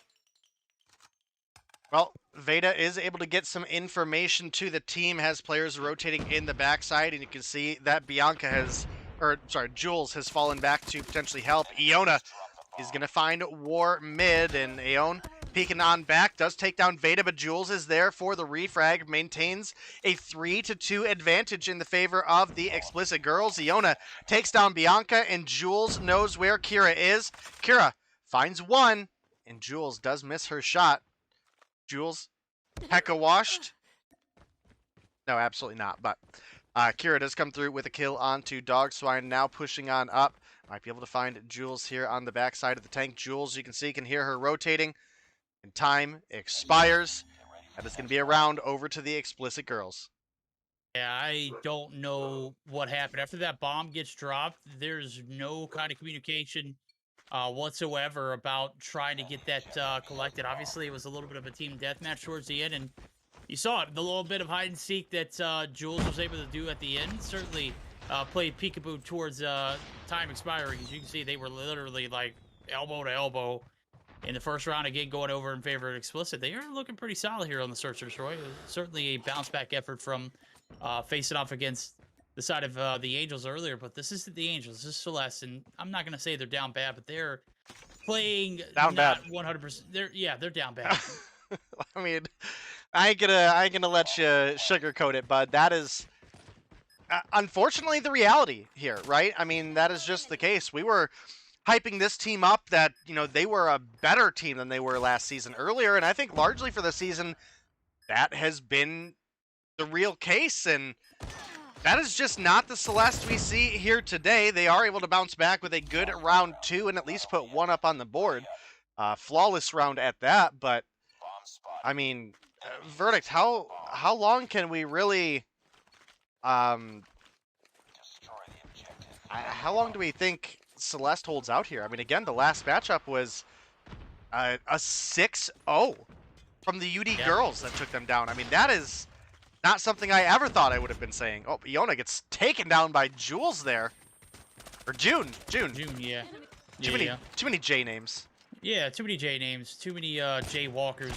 S6: Well, Veda is able to get some information to the team, has players rotating in the backside, and you can see that Jules has fallen back to potentially help. Iona is going to find War mid, and Aeon peeking on back, does take down Veda, but Jules is there for the refrag, maintains a 3-2 advantage in the favor of the Xplicit girls. Iona takes down Bianca, and Jules knows where Kira is. Kira finds one, and Jules does miss her shot. Jules, hecka washed. No, absolutely not. But Kira does come through with a kill onto Dog Swine, now pushing on up. Might be able to find Jules here on the backside of the tank. Jules, you can see, can hear her rotating. And time expires. And it's going to be a round over to the Xplicit girls.
S4: Yeah, I don't know what happened. After that bomb gets dropped, there's no kind of communication whatsoever about trying to get that collected. Obviously, it was a little bit of a team deathmatch towards the end, and you saw it, the little bit of hide and seek that Jules was able to do at the end. Certainly played peekaboo towards time expiring. As you can see, they were literally like elbow to elbow in the first round, again going over in favor of Xplicit. They are looking pretty solid here on the Search and Destroy. Certainly a bounce back effort from facing off against the side of the Angels earlier, but this isn't the Angels. This is Celeste, and I'm not gonna say they're down bad, but they're playing
S6: down
S4: not
S6: bad.
S4: 100%. They're down bad.
S6: I mean, I ain't gonna let you sugarcoat it, bud. That is unfortunately the reality here, right? I mean, that is just the case. We were hyping this team up that, you know, they were a better team than they were last season earlier, and I think largely for the season that has been the real case, and that is just not the Celeste we see here today. They are able to bounce back with a good round 2 and at least put one up on the board. Flawless round at that, but I mean, Verdict, how long can we really how long do we think Celeste holds out here? I mean, again, the last matchup was a 6-0 from the UD girls that took them down. I mean, that is not something I ever thought I would have been saying. Oh, Iona gets taken down by Jules there. Or June,
S4: yeah.
S6: Too many J names.
S4: Yeah, too many J names. Too many J walkers.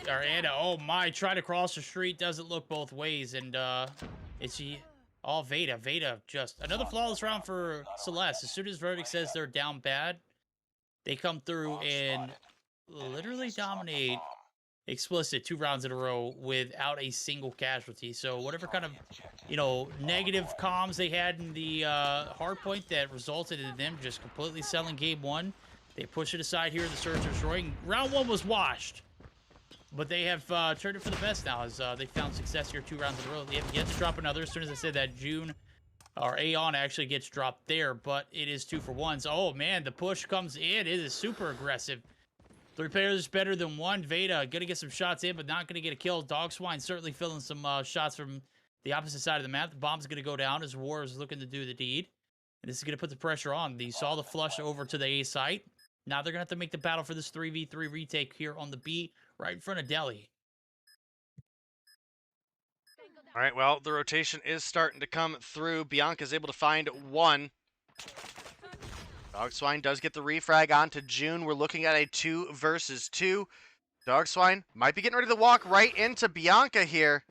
S4: Anna, oh my, try to cross the street, doesn't look both ways. And it's all Veda. Veda, just another flawless round for Celeste. As soon as Verdict says they're down bad, they come through and literally dominate Xplicit 2 rounds in a row without a single casualty. So whatever kind of, you know, negative comms they had in the hardpoint that resulted in them just completely selling game 1, they push it aside here in the Search and Destroy. Round 1 was washed, but they have turned it for the best now as they found success here 2 rounds in a row. They have yet to drop another. As soon as I said that, June or Aeon actually gets dropped there, but it is 2-for-1s. Oh man, the push comes in. It is super aggressive. 3 players is better than 1. Veda gonna get some shots in, but not gonna get a kill. Dog Swine certainly filling some shots from the opposite side of the map. The bomb's gonna go down as War is looking to do the deed. And this is gonna put the pressure on. They saw the flush over to the A site. Now they're gonna have to make the battle for this 3v3 retake here on the B right in front of Delhi.
S6: All right, well, the rotation is starting to come through. Bianca's able to find 1. Dog Swine does get the refrag onto June. We're looking at a 2 versus 2. Dog Swine might be getting ready to walk right into Bianca here.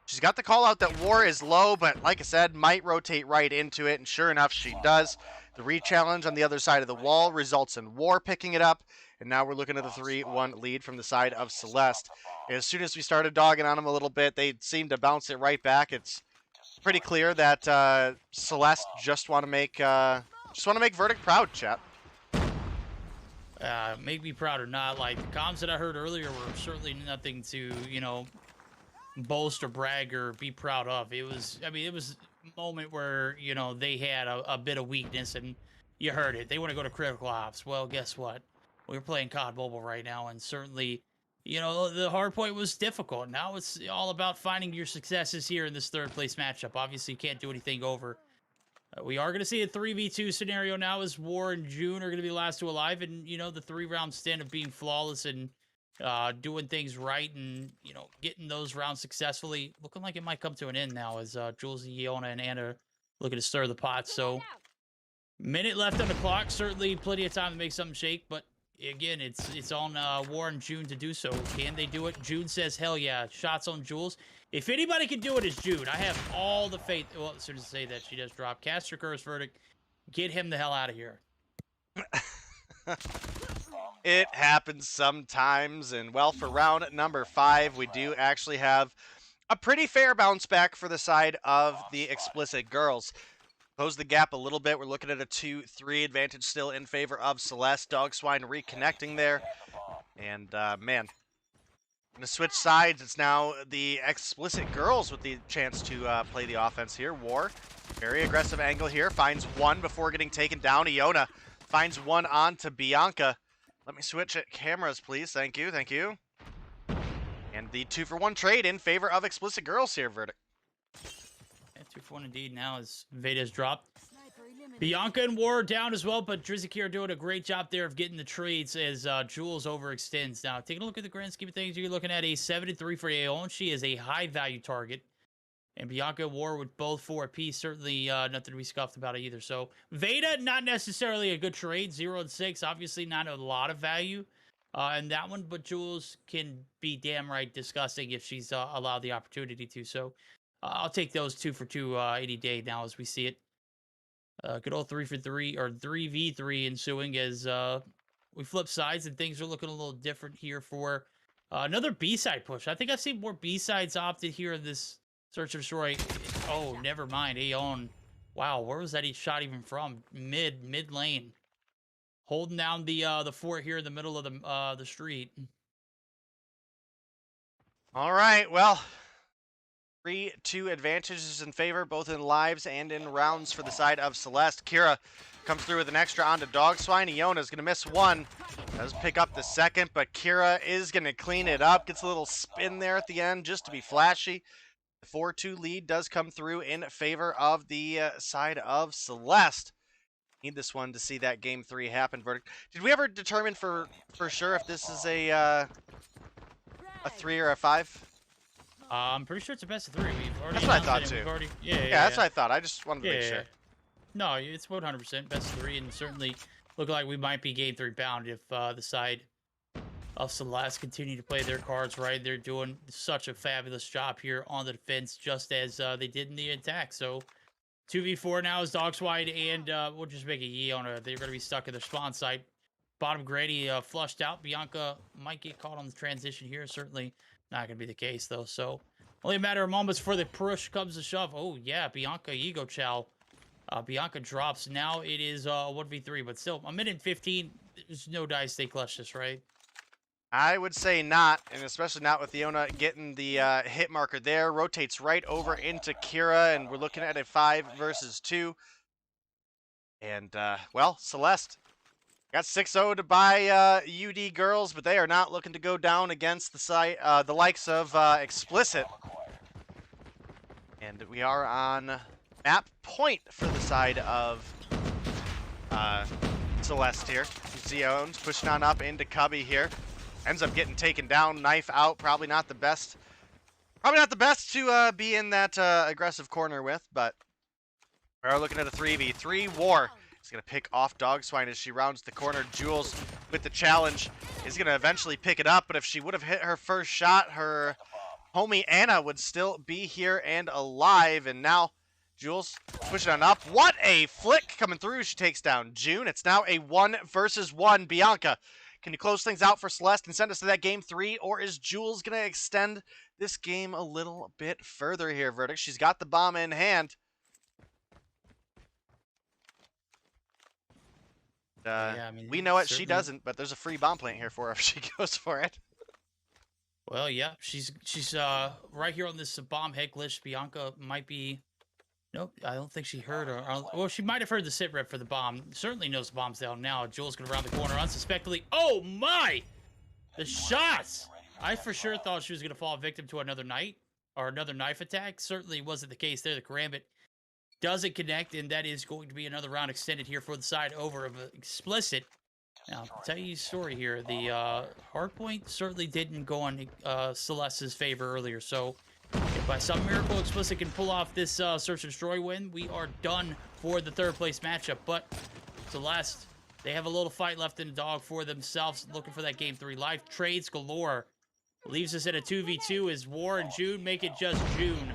S6: She's got the call out that War is low, but like I said, might rotate right into it, and sure enough, she does. The re-challenge on the other side of the wall results in War picking it up, and now we're looking at the 3-1 lead from the side of Celeste. As soon as we started dogging on them a little bit, they seemed to bounce it right back. It's pretty clear that Celeste just want to make Verdict proud, chat.
S4: Make me proud or not, like the comms that I heard earlier were certainly nothing to, you know, boast or brag or be proud of. It was, I mean, it was a moment where, you know, they had a bit of weakness and you heard it. They want to go to critical ops. Well, guess what? We're playing COD Mobile right now, and certainly, you know, the hard point was difficult. Now it's all about finding your successes here in this third place matchup. Obviously, you can't do anything over. We are going to see a 3v2 scenario now as War and June are going to be last two alive. And, you know, the 3-round stand of being flawless and doing things right and, you know, getting those rounds successfully. Looking like it might come to an end now as Jules, Iona, and Anna looking to stir the pot. So, minute left on the clock. Certainly plenty of time to make something shake. But, again, it's on War and June to do so. Can they do it? June says, hell yeah. Shots on Jules. If anybody can do it, it's Jude. I have all the faith. Well, as soon as I say that, she does drop. Cast your curse verdict. Get him the hell out of here.
S6: It happens sometimes. And, well, for round number 5, we do actually have a pretty fair bounce back for the side of the Xplicit girls. Close the gap a little bit. We're looking at a 2-3 advantage still in favor of Celeste. Dogswine reconnecting there. And, man. Going to switch sides. It's now the Xplicit girls with the chance to play the offense here. War, very aggressive angle here. Finds one before getting taken down. Iona finds one on to Bianca. Let me switch at cameras, please. Thank you, thank you. And the 2-for-1 trade in favor of Xplicit girls here, verdict.
S4: Yeah, 2-for-1 indeed now as Veda's dropped. Bianca and War are down as well, but Drizzy are doing a great job there of getting the trades as Jules overextends. Now, taking a look at the grand scheme of things, you're looking at a 7-3 for Aeon. She is a high-value target. And Bianca and War with both 4 apiece, certainly nothing to be scuffed about either. So, Veda, not necessarily a good trade. 0-6, obviously not a lot of value in that one, but Jules can be damn right disgusting if she's allowed the opportunity to. So, I'll take those 2-for-2 any day now as we see it. Good old 3-for-3 or 3v3 ensuing as we flip sides and things are looking a little different here for another B-side push. I think I've seen more B-sides opted here in this Search and Destroy. Oh, never mind. Aeon. Wow, where was that shot even from? Mid lane. Holding down the fort here in the middle of the street.
S6: All right, well. 3-2 advantages in favor, both in lives and in rounds for the side of Celeste. Kira comes through with an extra onto Dogswine. Iona's going to miss one. Does pick up the second, but Kira is going to clean it up. Gets a little spin there at the end just to be flashy. The 4-2 lead does come through in favor of the side of Celeste. Need this one to see that game 3 happen. Verdict. Did we ever determine for sure if this is a 3 or a 5?
S4: I'm pretty sure it's a best of 3. We've already
S6: that's what I thought too.
S4: Yeah,
S6: that's what I thought. I just wanted to make sure.
S4: No, it's 100% best of 3, and certainly look like we might be game 3 bound if the side of Celeste continue to play their cards right. They're doing such a fabulous job here on the defense, just as they did in the attack. So 2v4 now is Dogswide, and we'll just make a yee on it. They're going to be stuck in their spawn site. Bottom Grady flushed out. Bianca might get caught on the transition here. Certainly not going to be the case, though. So, only a matter of moments before the push comes to shove. Oh, yeah, Bianca Ego Chow. Bianca drops. Now it is 1v3, but still, a minute and 15. There's no dice they clutch this, right?
S6: I would say not, and especially not with Iona getting the hit marker there. Rotates right over into Kira, and we're looking at a 5 versus 2. And, well, Celeste got 6-0 by UD girls, but they are not looking to go down against the likes of Xplicit. And we are on map point for the side of Celeste here. Zeones pushing on up into Cubby here. Ends up getting taken down, knife out. Probably not the best. Probably not the best to be in that aggressive corner with, but we are looking at a 3v3 war. He's going to pick off Dogswine as she rounds the corner. Jules with the challenge is going to eventually pick it up, but if she would have hit her first shot, her homie Anna would still be here and alive. And now Jules pushing on up. What a flick coming through. She takes down June. It's now a 1 versus 1. Bianca, can you close things out for Celeste and send us to that game 3, or is Jules going to extend this game a little bit further here, Verdict? She's got the bomb in hand.
S4: Yeah, I mean,
S6: we know it, she doesn't, but there's a free bomb plant here for her if she goes for it.
S4: Well, yeah, she's right here on this bomb head glitch. Bianca might be. Nope, I don't think she heard her. Well, she might have heard the sit rep for the bomb. Certainly knows the bomb's down now. Jules gonna round the corner unsuspectedly. Oh my! The shots! I for sure thought she was gonna fall victim to another knight or another knife attack. Certainly wasn't the case there. The karambit doesn't connect, and that is going to be another round extended here for the side over of Xplicit. Now, I'll tell you a story here. The hardpoint certainly didn't go on Celeste's favor earlier, so if by some miracle Xplicit can pull off this search and destroy win, we are done for the third place matchup. But Celeste, they have a little fight left in the dog for themselves, looking for that game 3 life. Trades galore. Leaves us at a 2v2 as War and June make it just June.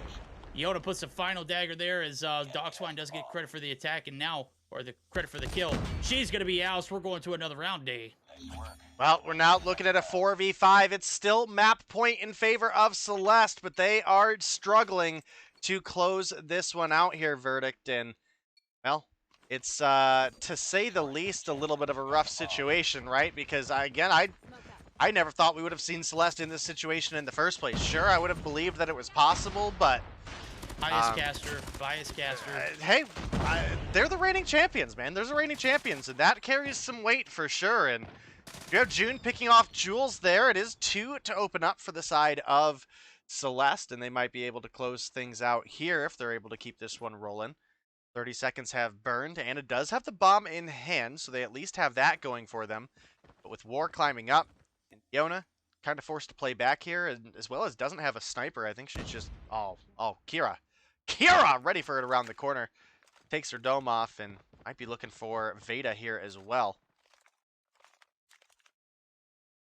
S4: Yoda puts the final dagger there as Dogswine does get credit for the attack and now, or the credit for the kill. She's going to be ousted. We're going to another round day.
S6: Well, we're now looking at a 4v5. It's still map point in favor of Celeste, but they are struggling to close this one out here, Verdict. And, well, it's, to say the least, a little bit of a rough situation, right? Because, again, I never thought we would have seen Celeste in this situation in the first place. Sure, I would have believed that it was possible, but... Bias caster. Hey, they're the reigning champions, man. There's the reigning champions, and that carries some weight for sure. And you have June picking off Jules there. It is 2 to open up for the side of Celeste, and they might be able to close things out here if they're able to keep this one rolling. 30 seconds have burned. Anna does have the bomb in hand, so they at least have that going for them. But with War climbing up, and Yona kind of forced to play back here, and as well as doesn't have a sniper. I think she's just... Oh, Kira ready for it around the corner. Takes her dome off and might be looking for Veda here as well.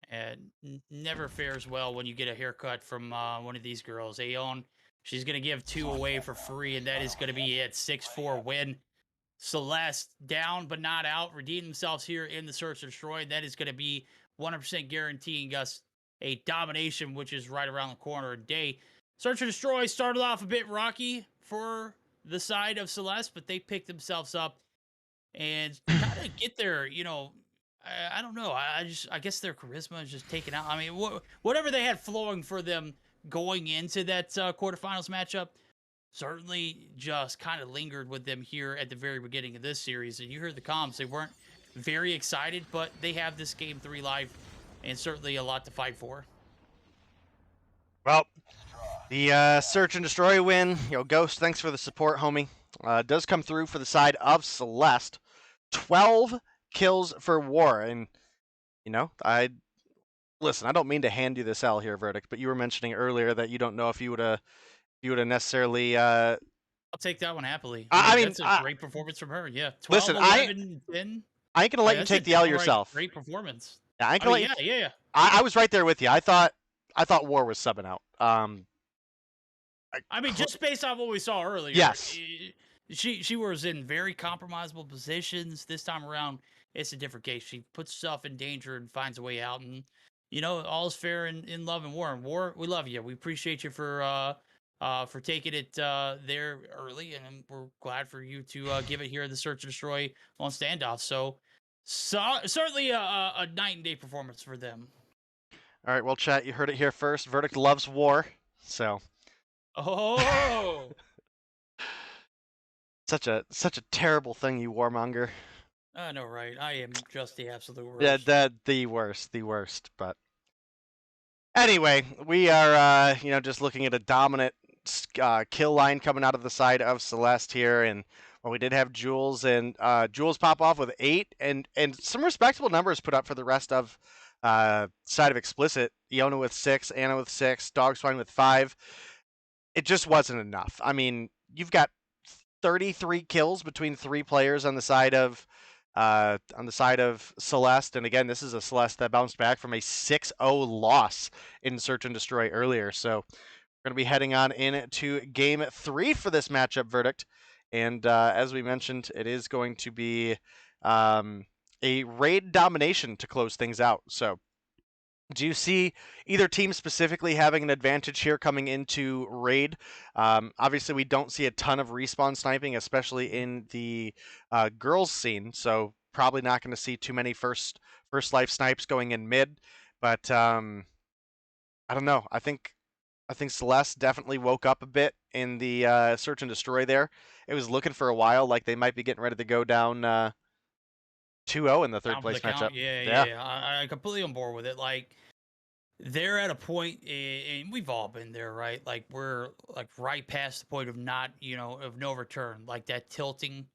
S4: And never fares well when you get a haircut from one of these girls. Aeon, she's going to give 2 away for free, and that is going to be it. 6-4 win. Celeste down but not out. Redeem themselves here in the search and destroy. That is going to be 100% guaranteeing us a domination, which is right around the corner. Day search and destroy started off a bit rocky for the side of Celeste, but they picked themselves up and kind of get there. You know, I don't know. I guess their charisma is just taken out. I mean, whatever they had flowing for them going into that quarterfinals matchup certainly just kind of lingered with them here at the very beginning of this series. And you heard the comms; they weren't very excited, but they have this game 3 live and certainly a lot to fight for.
S6: Well, the search and destroy win, Ghost, thanks for the support, homie. Does come through for the side of Celeste. 12 kills for War, and I don't mean to hand you this L here, Verdict, but you were mentioning earlier that you don't know if you would have necessarily.
S4: I'll take that one happily. That's a great performance from her. Yeah, 12,
S6: listen,
S4: 11, 10.
S6: I ain't gonna let you take the L yourself.
S4: Great performance.
S6: Yeah, I ain't gonna
S4: yeah.
S6: I was right there with you. I thought War was subbing out.
S4: I mean, just based off what we saw earlier.
S6: Yes.
S4: She was in very compromisable positions. This time around, it's a different case. She puts herself in danger and finds a way out. And, all's fair in love and war. And War, we love you. We appreciate you for taking it there early. And we're glad for you to give it here the search and destroy on Standoff. So certainly a night and day performance for them.
S6: All right, well, chat, you heard it here first. Verdict loves War, so...
S4: Oh!
S6: Such a terrible thing, you warmonger.
S4: I know, right? I am just the absolute worst.
S6: Yeah, the worst. But anyway, we are just looking at a dominant kill line coming out of the side of Celeste here, and we did have Jules pop off with 8 and some respectable numbers put up for the rest of side of Xplicit. Iona with 6, Anna with 6, Dogswine with 5. It just wasn't enough. I mean, you've got 33 kills between 3 players on the side of Celeste, and again, this is a Celeste that bounced back from a 6-0 loss in Search and Destroy earlier. So we're going to be heading on into Game 3 for this matchup, Verdict, and as we mentioned, it is going to be a raid domination to close things out. So do you see either team specifically having an advantage here coming into raid? Obviously, we don't see a ton of respawn sniping, especially in the girls scene. So probably not going to see too many first life snipes going in mid. But I don't know. I think Celeste definitely woke up a bit in the search and destroy there. It was looking for a while like they might be getting ready to go down 2-0 in the third place matchup.
S4: Yeah. I completely on board with it. Like, they're at a point, and we've all been there, right? Like, we're like right past the point of of no return, like that tilting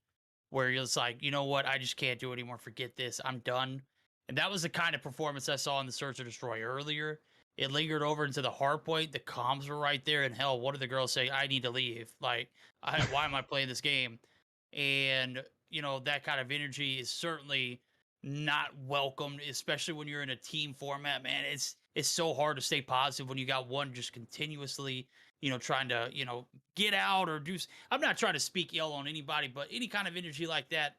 S4: where you're just like, you know what, I just can't do it anymore. Forget this. I'm done. And that was the kind of performance I saw in the Search and Destroy earlier. It lingered over into the hard point. The comms were right there. And hell, one of the girls saying, I need to leave. Like, why am I playing this game? And, that kind of energy is certainly not welcomed, especially when you're in a team format, man. It's so hard to stay positive when you got one just continuously, trying to, get out or do. I'm not trying to speak ill on anybody, but any kind of energy like that,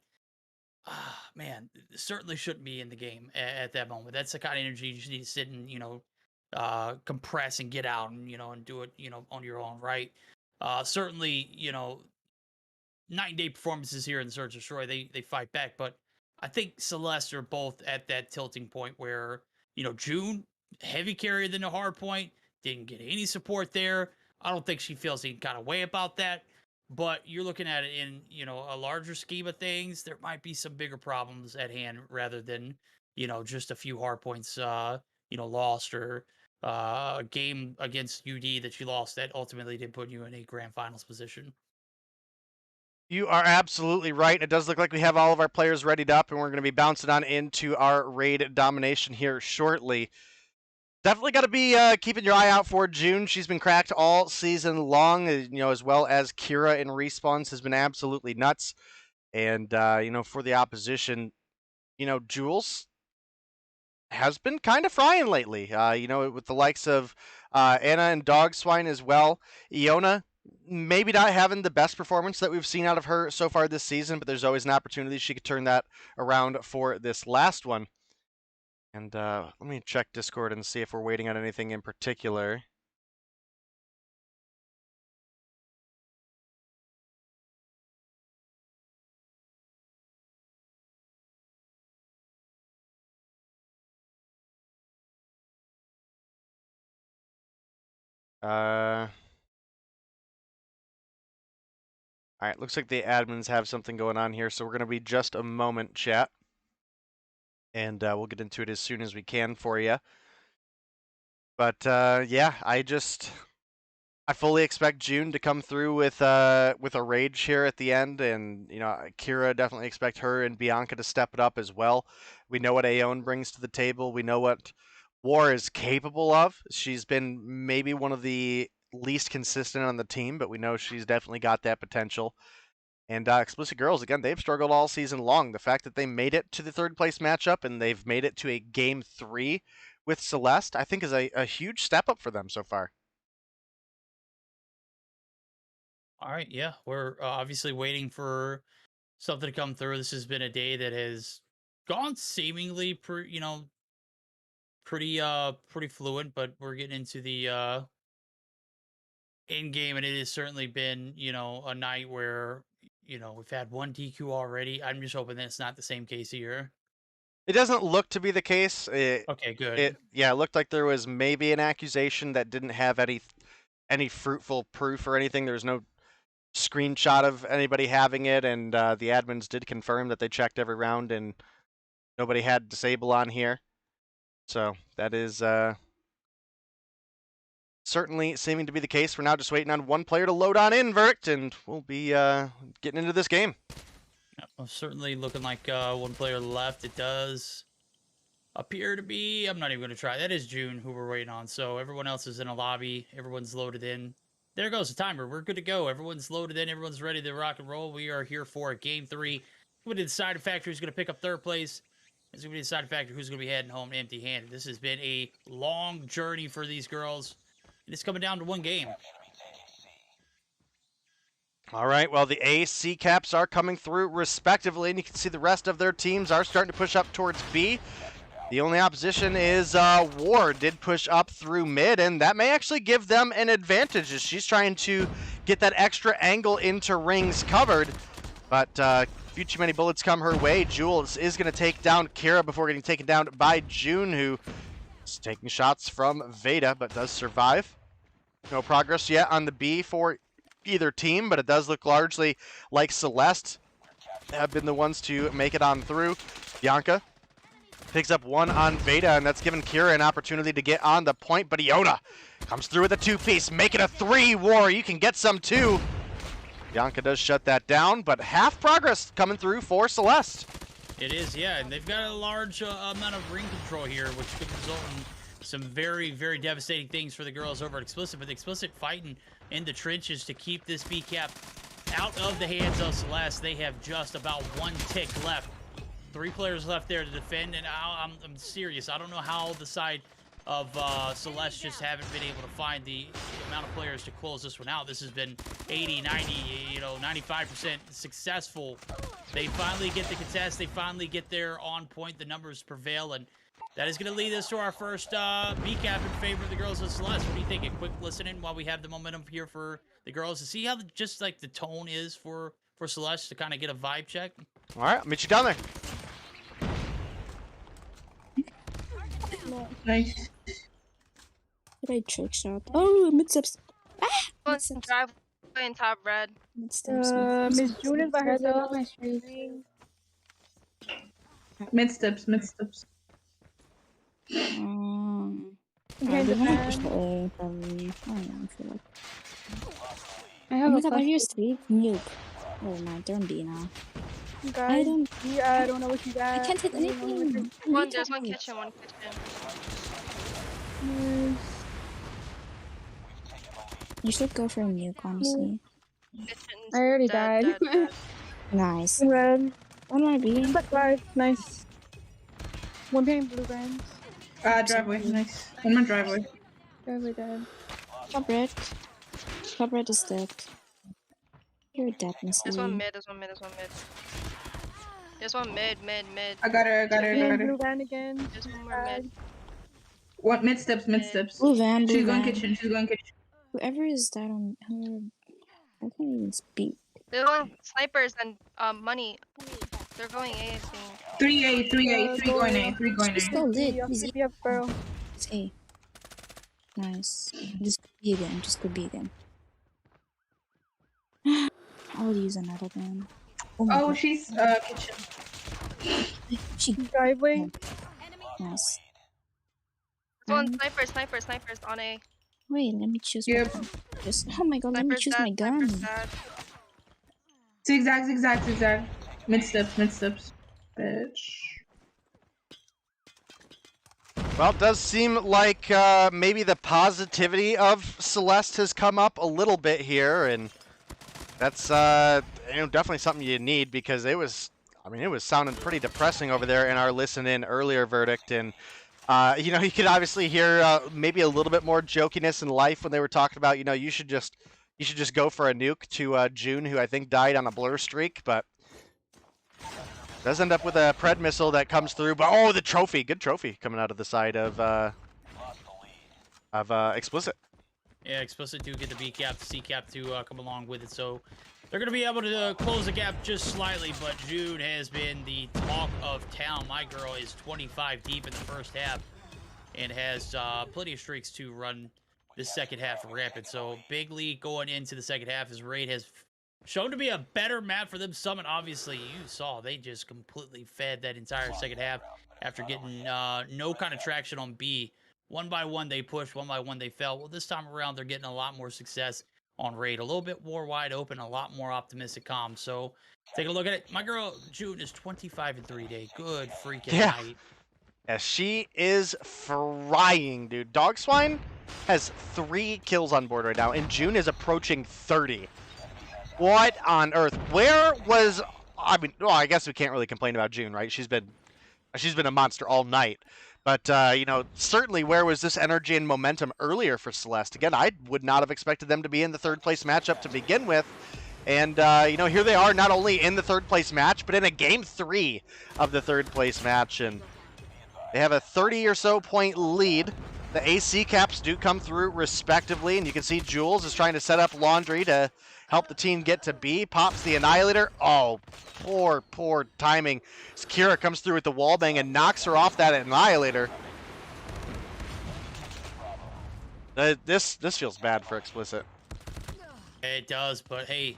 S4: man, certainly shouldn't be in the game at that moment. That's the kind of energy you just need to sit and, compress and get out and, and do it, on your own, right? Certainly, night and day performances here in the Search and Destroy, they fight back, but I think Celeste are both at that tilting point where, June, heavy carrier than the hard point, didn't get any support there. I don't think she feels any kind of way about that, but you're looking at it in, a larger scheme of things. There might be some bigger problems at hand rather than, just a few hard points, lost or a game against UD that you lost that ultimately did put you in a grand finals position.
S6: You are absolutely right. It does look like we have all of our players readied up, and we're going to be bouncing on into our raid domination here shortly. Definitely got to be keeping your eye out for June. She's been cracked all season long, as well as Kira in respawns has been absolutely nuts. And, for the opposition, Jules has been kind of frying lately, with the likes of Anna and Dogswine as well. Iona, maybe not having the best performance that we've seen out of her so far this season, but there's always an opportunity she could turn that around for this last one. And let me check Discord and see if we're waiting on anything in particular. Alright, looks like the admins have something going on here, so we're going to be just a moment, chat. And we'll get into it as soon as we can for you. But, yeah, I fully expect June to come through with a rage here at the end. And, Kira, definitely expect her and Bianca to step it up as well. We know what Aeon brings to the table. We know what War is capable of. She's been maybe one of the least consistent on the team, but we know she's definitely got that potential. And Xplicit Girls, again, they've struggled all season long. The fact that they made it to the third place matchup and they've made it to a game 3 with Celeste, I think is a huge step up for them so far.
S4: All right, yeah, we're obviously waiting for something to come through. This has been a day that has gone seemingly pretty fluent, but we're getting into the in game, and it has certainly been a night where we've had one DQ already. I'm just hoping that it's not the same case here.
S6: It doesn't look to be the case.
S4: Okay, good.
S6: It looked like there was maybe an accusation that didn't have any fruitful proof or anything. There was no screenshot of anybody having it, and the admins did confirm that they checked every round and nobody had disable on here. So that is certainly seeming to be the case. We're now just waiting on one player to load on in, Verdict, and we'll be getting into this game.
S4: Yeah, well, certainly looking like one player left. It does appear to be, I'm not even going to try. That is June, who we're waiting on. So everyone else is in a lobby. Everyone's loaded in. There goes the timer. We're good to go. Everyone's loaded in. Everyone's ready to rock and roll. We are here for game 3. We're going to decide a factor who's going to pick up third place. It's going to be decide a factor who's going to be heading home empty-handed. This has been a long journey for these girls. And it's coming down to one game.
S6: All right, well, the A, C caps are coming through respectively, and you can see the rest of their teams are starting to push up towards B. The only opposition is War did push up through mid, and that may actually give them an advantage as she's trying to get that extra angle into rings covered. But few too many bullets come her way. Jules is going to take down Kira before getting taken down by June, who It's taking shots from Veda, but does survive. No progress yet on the B for either team, but it does look largely like Celeste have been the ones to make it on through. Bianca picks up one on Veda, and that's given Kira an opportunity to get on the point, but Iona comes through with a 2-piece, make it a 3 war. You can get some too. Bianca does shut that down, but half progress coming through for Celeste.
S4: It is, yeah, and they've got a large amount of ring control here, which could result in some very, very devastating things for the girls over at Xplicit, but Xplicit fighting in the trenches to keep this B cap out of the hands of Celeste. They have just about 1 tick left. 3 players left there to defend, and I'm serious. I don't know how the side of Celeste just haven't been able to find the amount of players to close this one out. This has been 80, 90, 95% successful. They finally get the contest. They finally get there on point. The numbers prevail, and that is going to lead us to our first B cap in favor of the girls of Celeste. What do you think? A quick listening while we have the momentum here for the girls to see how just like the tone is for Celeste to kind of get a vibe check.
S6: All right, I'll meet you down there.
S8: Nice.
S7: Did I trick shot? Oh, mid-steps.
S13: Driveway and top red.
S7: Mid-steps.
S12: Miss June is by herself.
S8: Mid-steps, mid-steps.
S7: Okay,
S12: Okay,
S7: push the A, probably. I don't know, I feel like.
S12: I have a
S7: Are you asleep? Nuke. Oh my, they're on B now.
S12: guy. I don't know what you got.
S7: I can't hit anything.
S13: There's one kitchen, one kitchen.
S7: You should go for a nuke, honestly.
S13: Kitchen's
S12: I already
S13: dead,
S12: died.
S13: dead.
S7: Nice.
S12: Red.
S7: One more B.
S12: But 5. Nice. One behind blue brands.
S8: Driveway, nice. One more driveway.
S12: Driveway dead.
S7: Top red. Top red is dead. You're dead, Miss
S13: There's
S7: Lee.
S13: one mid, there's one mid, there's one mid. There's one mid.
S8: I got her, I got her, I got her.
S12: Blue van again.
S13: There's one more mid.
S8: What, mid-steps, mid-steps.
S7: Blue van, blue
S8: She's going
S7: van.
S8: kitchen, she's going kitchen.
S7: Whoever is that on her... I can't even speak.
S13: They're going snipers and money. They're going A, I think.
S8: 3A, 3A, 3 going A, 3 going
S7: He's
S8: A.
S7: still lit. He's
S12: Yep, bro.
S7: It's A. Nice. Just go B again. Just go B again. I'll use another gun. Oh, my
S8: Oh,
S7: God.
S8: she's kitchen.
S7: She...
S12: Driveway.
S7: Nice.
S13: There's one snipers on A.
S7: Wait, let me choose
S8: Yep.
S7: my gun. Just... Oh my God, let me
S13: Snipers
S7: choose my
S13: dead,
S7: gun.
S13: snipers dead.
S8: Zigzag, zigzag, zigzag. Mid-steps, mid-steps. Bitch.
S6: Well, it does seem like maybe the positivity of Celeste has come up a little bit here, and that's definitely something you need, because it was sounding pretty depressing over there in our listen-in earlier verdict, and you could obviously hear maybe a little bit more jokiness in life when they were talking about, you should just go for a nuke to June, who I think died on a blur streak, but does end up with a Pred missile that comes through. But oh, the trophy, good trophy coming out of the side of Xplicit.
S4: Yeah, Xplicit do get the B cap, C cap to come along with it, so they're going to be able to close the gap just slightly, but June has been the talk of town. My girl is 25 deep in the first half and has plenty of streaks to run the second half rapid. So big lead going into the second half as Raid has shown to be a better map for them. Summit, obviously, you saw they just completely fed that entire second half after getting no kind of traction on B. One by one they pushed, one by one they fell. Well, this time around they're getting a lot more success on Raid, a little bit more wide open, a lot more optimistic comms. So take a look at it. My girl June is 25 in 3 day. Good freaking night.
S6: Yeah, she is frying, dude. Dog Swine has 3 kills on board right now, and June is approaching 30. What on earth? Where was... well, I guess we can't really complain about June, right? She's been a monster all night. But, certainly where was this energy and momentum earlier for Celeste? Again, I would not have expected them to be in the third place matchup to begin with. And, here they are, not only in the third place match, but in a game 3 of the third place match. And they have a 30 or so point lead. The AC caps do come through respectively, and you can see Jules is trying to set up Laundry to help the team get to B. Pops the Annihilator. Oh, poor timing. Kira comes through with the wallbang and knocks her off that Annihilator. This feels bad for Xplicit.
S4: It does, but hey,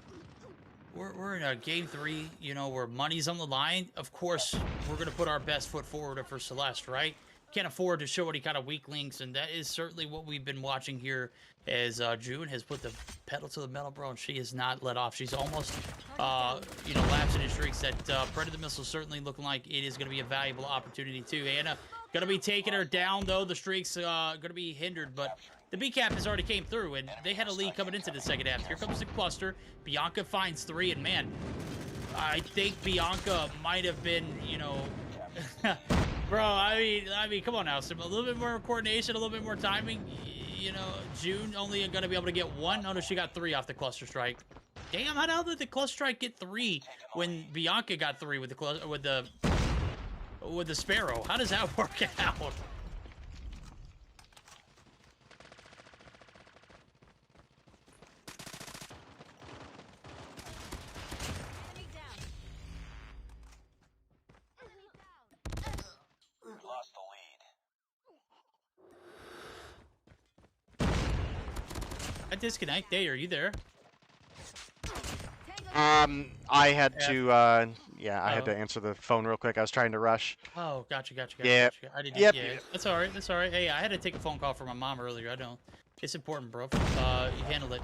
S4: we're in a game 3, you know, where money's on the line. Of course, we're gonna put our best foot forward for Celeste, right? Can't afford to show any kind of weak links, and that is certainly what we've been watching here as June has put the pedal to the metal, bro, and she has not let off. She's almost, you know, lapsing in streaks. That Predator missile certainly looking like it is going to be a valuable opportunity, too. Anna going to be taking her down, though. The streak's going to be hindered, but the B cap has already came through, and they had a lead coming into the second half. Here comes the cluster. Bianca finds 3, and man, I think Bianca might have been, you know... Bro, I mean, come on now. A little bit more coordination, a little bit more timing. You know, June only going to be able to get 1. Oh, no, she got 3 off the cluster strike. Damn, how the hell did the cluster strike get 3 when Bianca got 3 with the Sparrow? How does that work out? I disconnect. Hey, are you there?
S6: I had to, I had to answer the phone real quick. I was trying to rush.
S4: Oh, gotcha.
S6: Yeah.
S4: I didn't.
S6: Yep.
S4: Yeah, that's all right. That's all right. Hey, I had to take a phone call from my mom earlier. I know. It's important, bro. You handled it.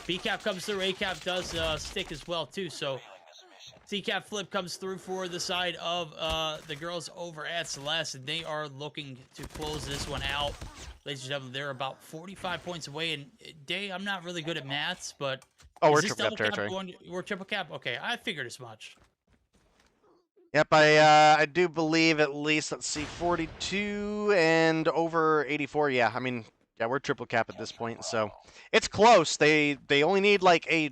S4: B cap comes through. A cap does stick as well too. So C cap flip comes through for the side of the girls over at Celeste, and they are looking to close this one out. Ladies and gentlemen, they're about 45 points away. And Day, I'm not really good at maths, but
S6: we're triple cap territory.
S4: We're triple cap. Okay, I figured as much.
S6: Yep, I do believe at least, let's see, 42 and over 84. Yeah, I mean, yeah, we're triple cap at this point, so it's close. They only need like a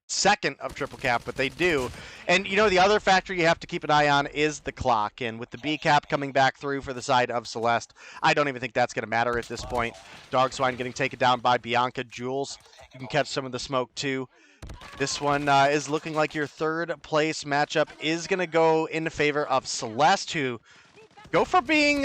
S6: second of triple cap, but they do. And you know, the other factor you have to keep an eye on is the clock. And with the B cap coming back through for the side of Celeste, I don't even think that's going to matter at this point. Dog Swine getting taken down by Bianca. Jules, you can catch some of the smoke too. This one is looking like your third place matchup is going to go in favor of Celeste, who go from being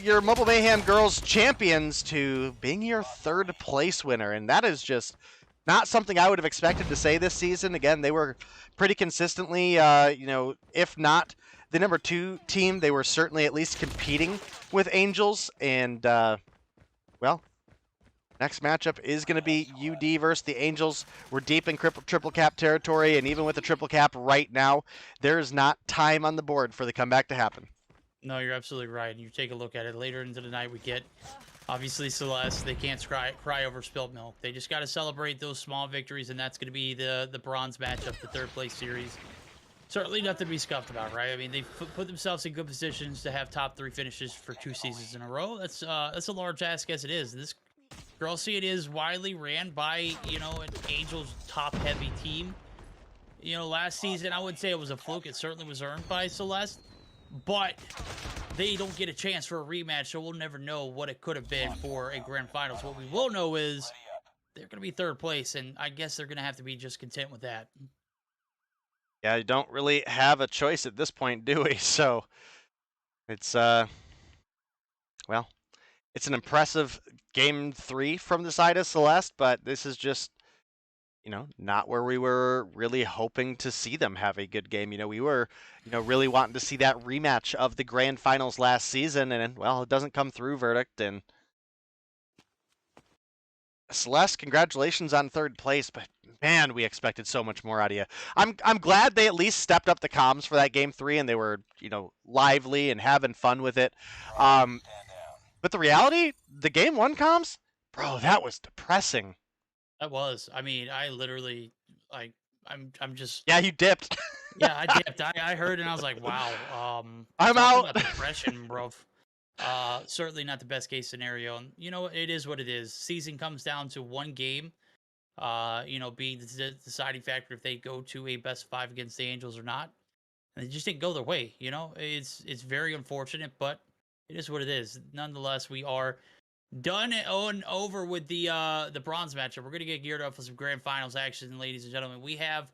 S6: your Mobile Mayhem Girls champions to being your third place winner. And that is just not something I would have expected to say this season. Again, they were pretty consistently, you know, if not the number 2 team, they were certainly at least competing with Angels. And, well, next matchup is going to be UD versus the Angels. We're deep in triple cap territory, and even with the triple cap right now, there is not time on the board for the comeback to happen.
S4: No, you're absolutely right. You take a look at it later into the night, we get obviously Celeste. They can't cry over spilled milk. They just got to celebrate those small victories, and that's going to be the bronze matchup, the third place series. Certainly nothing to be scuffed about, right? I mean, they've put themselves in good positions to have top 3 finishes for 2 seasons in a row. That's a large ask as it is. This Girl See It is widely ran by, you know, an Angels top-heavy team. You know, last season, I would say it was a fluke. It certainly was earned by Celeste. But they don't get a chance for a rematch, so we'll never know what it could have been for a grand finals. What we will know is they're going to be third place, and I guess they're going to have to be just content with that.
S6: Yeah, you don't really have a choice at this point, do we? So it's, well, it's an impressive game 3 from the side of Celeste, but this is just, you know, not where we were really hoping to see them have a good game. You know, we were, you know, really wanting to see that rematch of the grand finals last season, and, well, it doesn't come through, Verdict. And Celeste, congratulations on third place, but man, we expected so much more out of you. I'm glad they at least stepped up the comms for that game 3, and they were, you know, lively and having fun with it. But the reality, the game 1 comms, bro, that was depressing.
S4: That was. I mean, I literally, like, I'm just.
S6: Yeah, you dipped.
S4: Yeah, I dipped. I heard and I was like, wow.
S6: I'm out.
S4: Depression, bro. Certainly not the best case scenario. And you know, it is what it is. Season comes down to 1 game. You know, being the deciding factor if they go to a best 5 against the Angels or not. And it just didn't go their way. You know, it's very unfortunate, but it is what it is. Nonetheless, we are done and over with the bronze matchup. We're gonna get geared up for some grand finals action, ladies and gentlemen. We have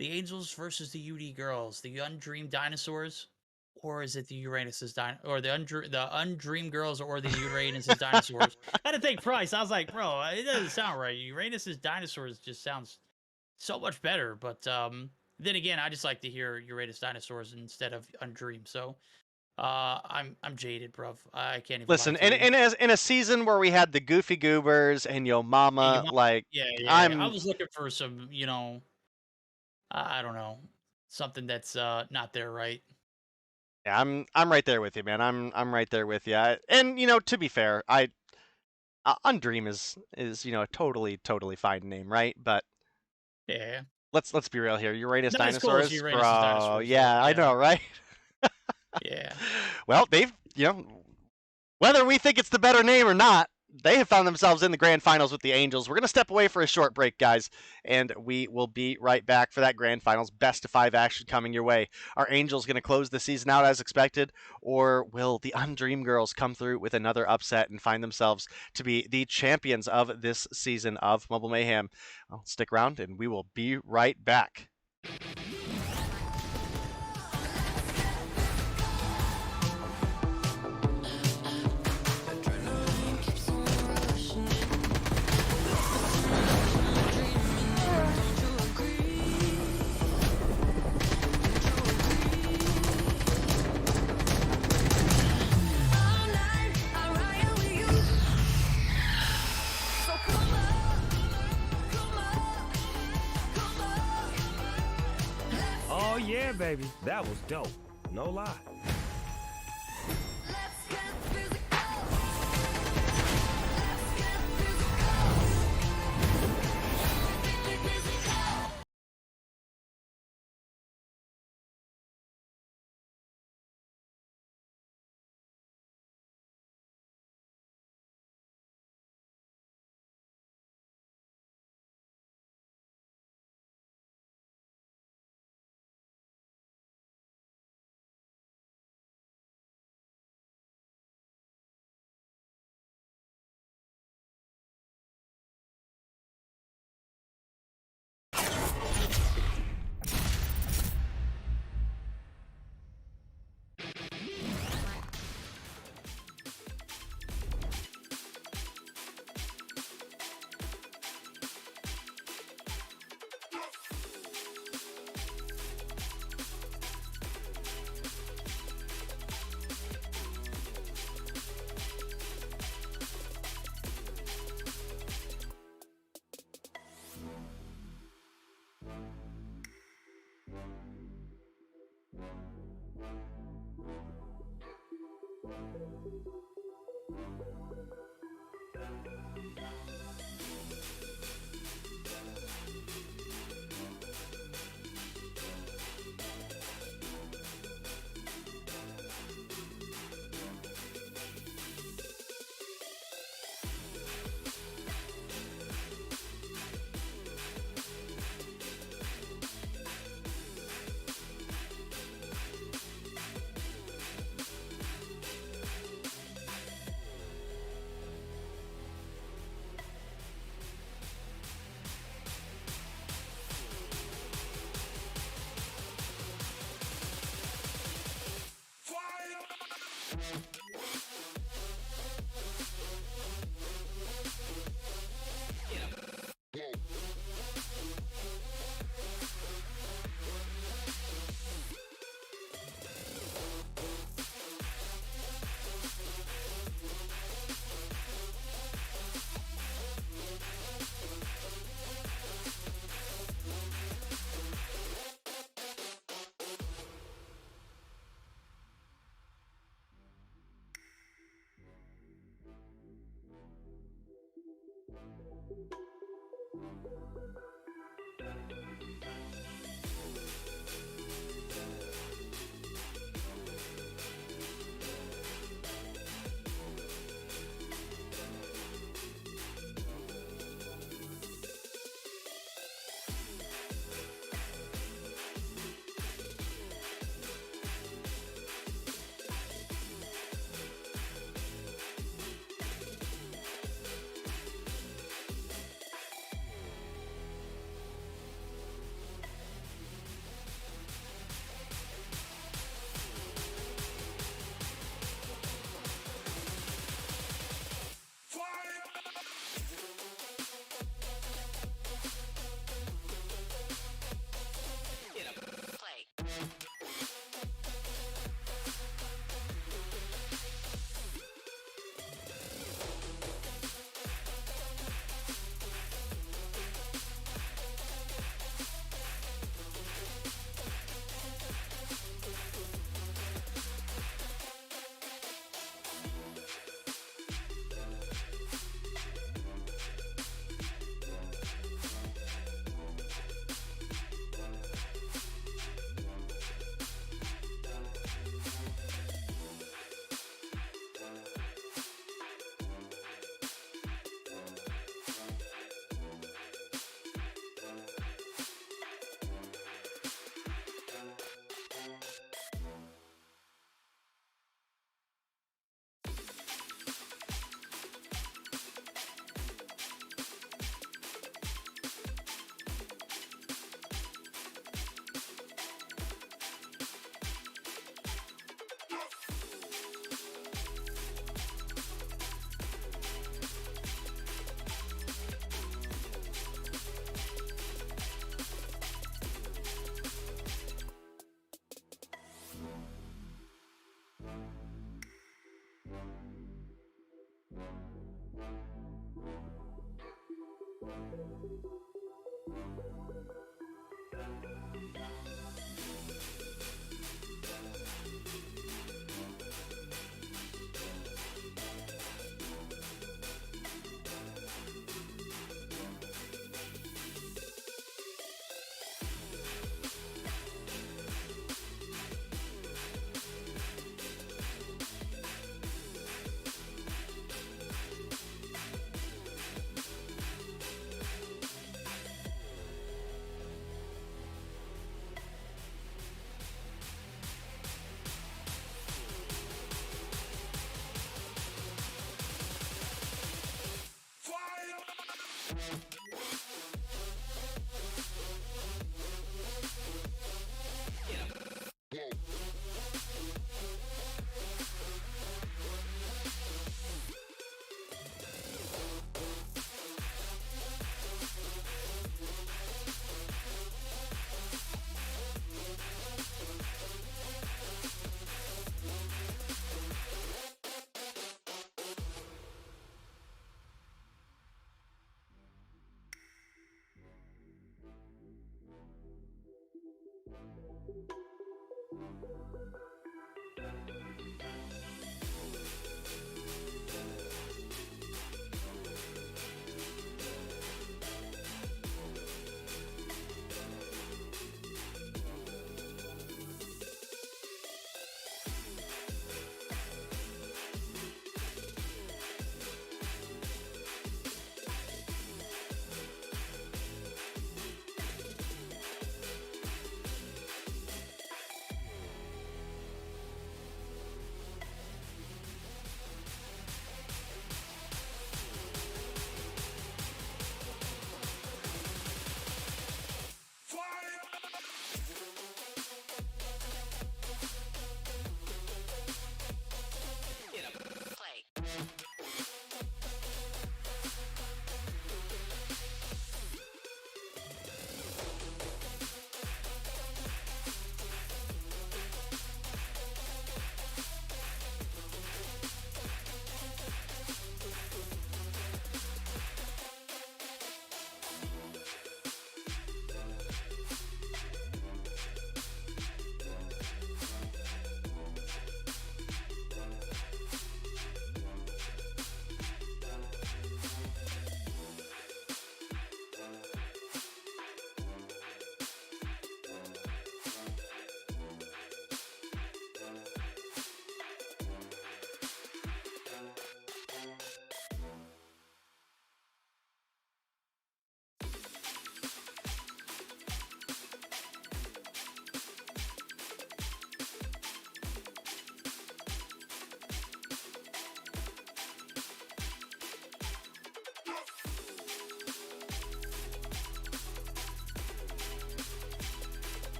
S4: the Angels versus the UD girls, the Undreamed Dinosaurs. or is it the Uranus's or the Undream Girls, or the Uranus's dinosaurs? I had to think twice. I was like, bro, it doesn't sound right. Uranus's dinosaurs just sounds so much better. But then again, I just like to hear Uranus dinosaurs instead of Undream. So I'm jaded, bruv. I can't even
S6: Listen,
S4: lie to you.
S6: in a season where we had the Goofy Goobers and Yo Mama, like
S4: Yeah, I was looking for some, I don't know, something that's not there, right?
S6: Yeah, I'm right there with you, man. I'm right there with you. And to be fair, Undream is a totally fine name, right? But
S4: Yeah.
S6: let's be real here. Uranus
S4: Not as cool as
S6: dinosaurs,
S4: Uranus's
S6: bro.
S4: dinosaurs,
S6: Yeah,
S4: though,
S6: I know, right?
S4: Yeah.
S6: Well, they've whether we think it's the better name or not, they have found themselves in the grand finals with the Angels. We're going to step away for a short break, guys, and we will be right back for that grand finals best of 5 action coming your way. Are Angels going to close the season out as expected, or will the Undream Girls come through with another upset and find themselves to be the champions of this season of Mobile Mayhem? Well, stick around, and we will be right back.
S1: Oh yeah, baby. That was dope. No lie.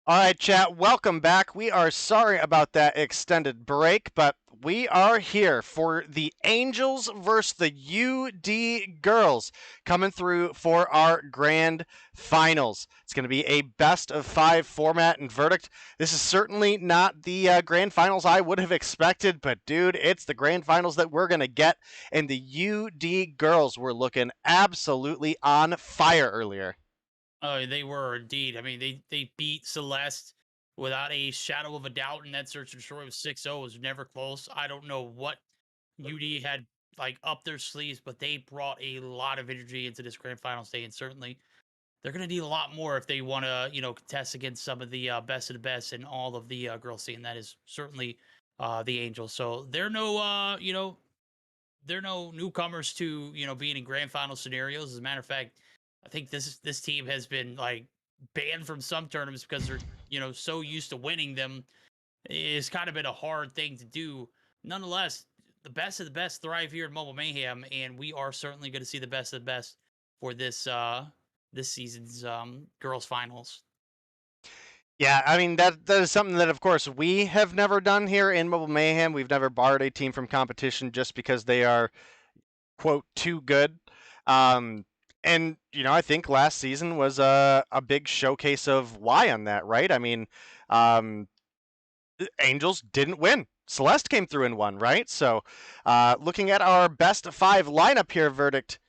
S6: All right, chat, welcome back. We are sorry about that extended break, but we are here for the Angels versus the UD Girls coming through for our grand finals. It's going to be a best-of-5 format and verdict. This is certainly not the grand finals I would have expected, but dude, it's the grand finals that we're going to get, and the UD Girls were looking absolutely on fire earlier.
S4: Oh, they were indeed. I mean, they beat Celeste without a shadow of a doubt, and that search and destroy was 6-0. It was never close. I don't know what UD had like up their sleeves, but they brought a lot of energy into this grand final stage, and certainly they're going to need a lot more if they want to, contest against some of the best of the best in all of the girls scene. That is certainly the Angels. So they're no, they're no newcomers to being in grand final scenarios. As a matter of fact, I think this team has been like banned from some tournaments because they're so used to winning them. It's kind of been a hard thing to do. Nonetheless, the best of the best thrive here in Mobile Mayhem, and we are certainly going to see the best of the best for this this season's girls finals.
S6: Yeah, I mean that is something that of course we have never done here in Mobile Mayhem. We've never barred a team from competition just because they are quote too good. And, I think last season was a big showcase of why on that, right? I mean, Angels didn't win. Celeste came through and won, right? So looking at our best of 5 lineup here, verdict,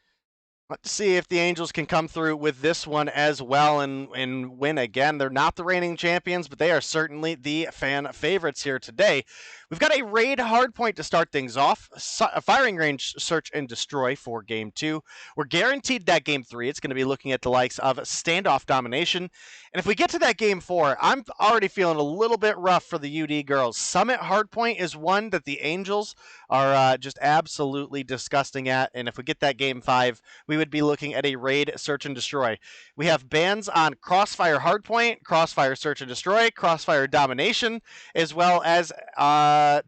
S6: let's see if the Angels can come through with this one as well and win again. They're not the reigning champions, but they are certainly the fan favorites here today. We've got a raid hardpoint to start things off, a firing range search and destroy for Game 2. We're guaranteed that Game 3. It's going to be looking at the likes of Standoff domination. And if we get to that Game 4, I'm already feeling a little bit rough for the UD girls. Summit hardpoint is one that the Angels are just absolutely disgusting at. And if we get that Game 5, we would be looking at a raid search and destroy. We have bans on Crossfire hardpoint, Crossfire search and destroy, Crossfire domination, as well as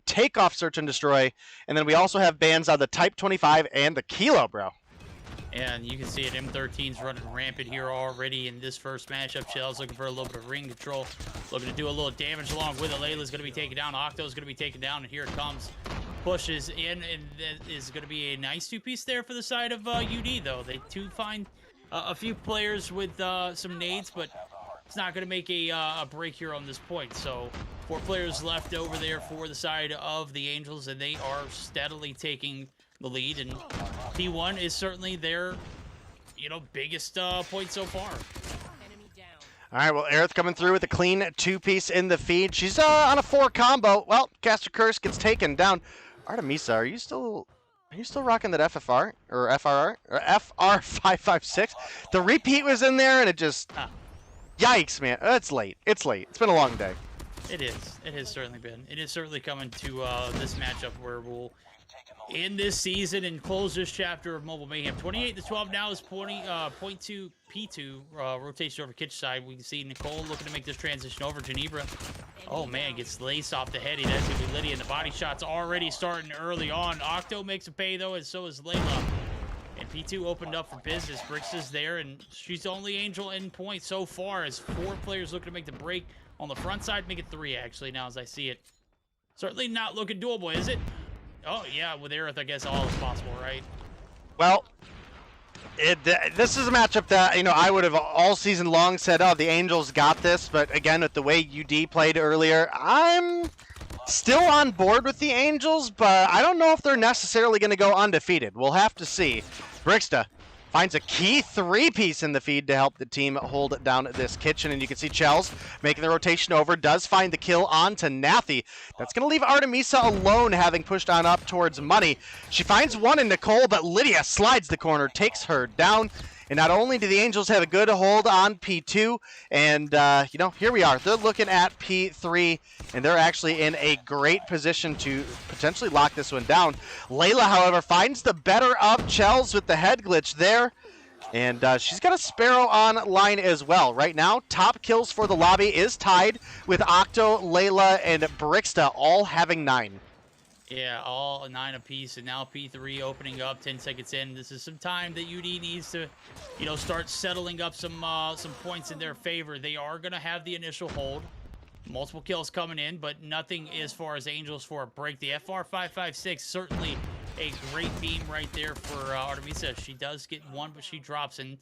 S6: Takeoff search and destroy, and then we also have bans on the Type 25 and the Kilo, bro.
S4: And you can see it, M13's running rampant here already in this first matchup. Chell's looking for a little bit of ring control, looking to do a little damage along with it. Layla's going to be taken down, Octo's going to be taken down, and here it comes. Pushes in, and that is going to be a nice two-piece there for the side of UD, though. They do find a few players with some nades, but it's not going to make a break here on this point. So 4 players left over there for the side of the Angels, and they are steadily taking the lead. And P1 is certainly their, biggest point so far.
S6: All right, well, Aerith coming through with a clean 2-piece in the feed. She's on a 4 combo. Well, Caster Curse gets taken down. Artemisa, are you still rocking that FFR or FRR or FR556? The repeat was in there, and it just. Yikes, man. It's late. It's late. It's been a long day.
S4: It is. It has certainly been. It is certainly coming to this matchup where we'll end this season and close this chapter of Mobile Mayhem. 28-12 now is .2 P2 rotation over kitchen side. We can see Nicole looking to make this transition over. Genebra, oh man, gets laced off the head. That's going to be Lydia, and the body shot's already starting early on. Octo makes a pay though, and so is Layla. And P2 opened up for business. Brix is there, and she's the only Angel in point so far as 4 players looking to make the break on the front side. Make it 3, actually, now as I see it. Certainly not looking doable, is it? Oh, yeah, with Aerith, I guess all is possible, right?
S6: Well, this is a matchup that, I would have all season long said, oh, the Angels got this. But again, with the way UD played earlier, I'm still on board with the Angels, but I don't know if they're necessarily going to go undefeated. We'll have to see. Brixta finds a key 3-piece in the feed to help the team hold down this kitchen, and you can see Chels making the rotation over, does find the kill on to Nathy. That's going to leave Artemisa alone, having pushed on up towards Money. She finds one in Nicole, but Lydia slides the corner, takes her down. And not only do the Angels have a good hold on P2, and, here we are. They're looking at P3, and they're actually in a great position to potentially lock this one down. Layla, however, finds the better of Chels with the head glitch there. And she's got a Sparrow on line as well. Right now, top kills for the lobby is tied with Octo, Layla, and Brixta all having 9.
S4: Yeah, all 9 apiece, and now P3 opening up 10 seconds in. This is some time that UD needs to, you know, start settling up some points in their favor. They are going to have the initial hold. Multiple kills coming in, but nothing as far as Angels for a break. The FR556, certainly a great beam right there for Artemisa. She does get one, but she drops, and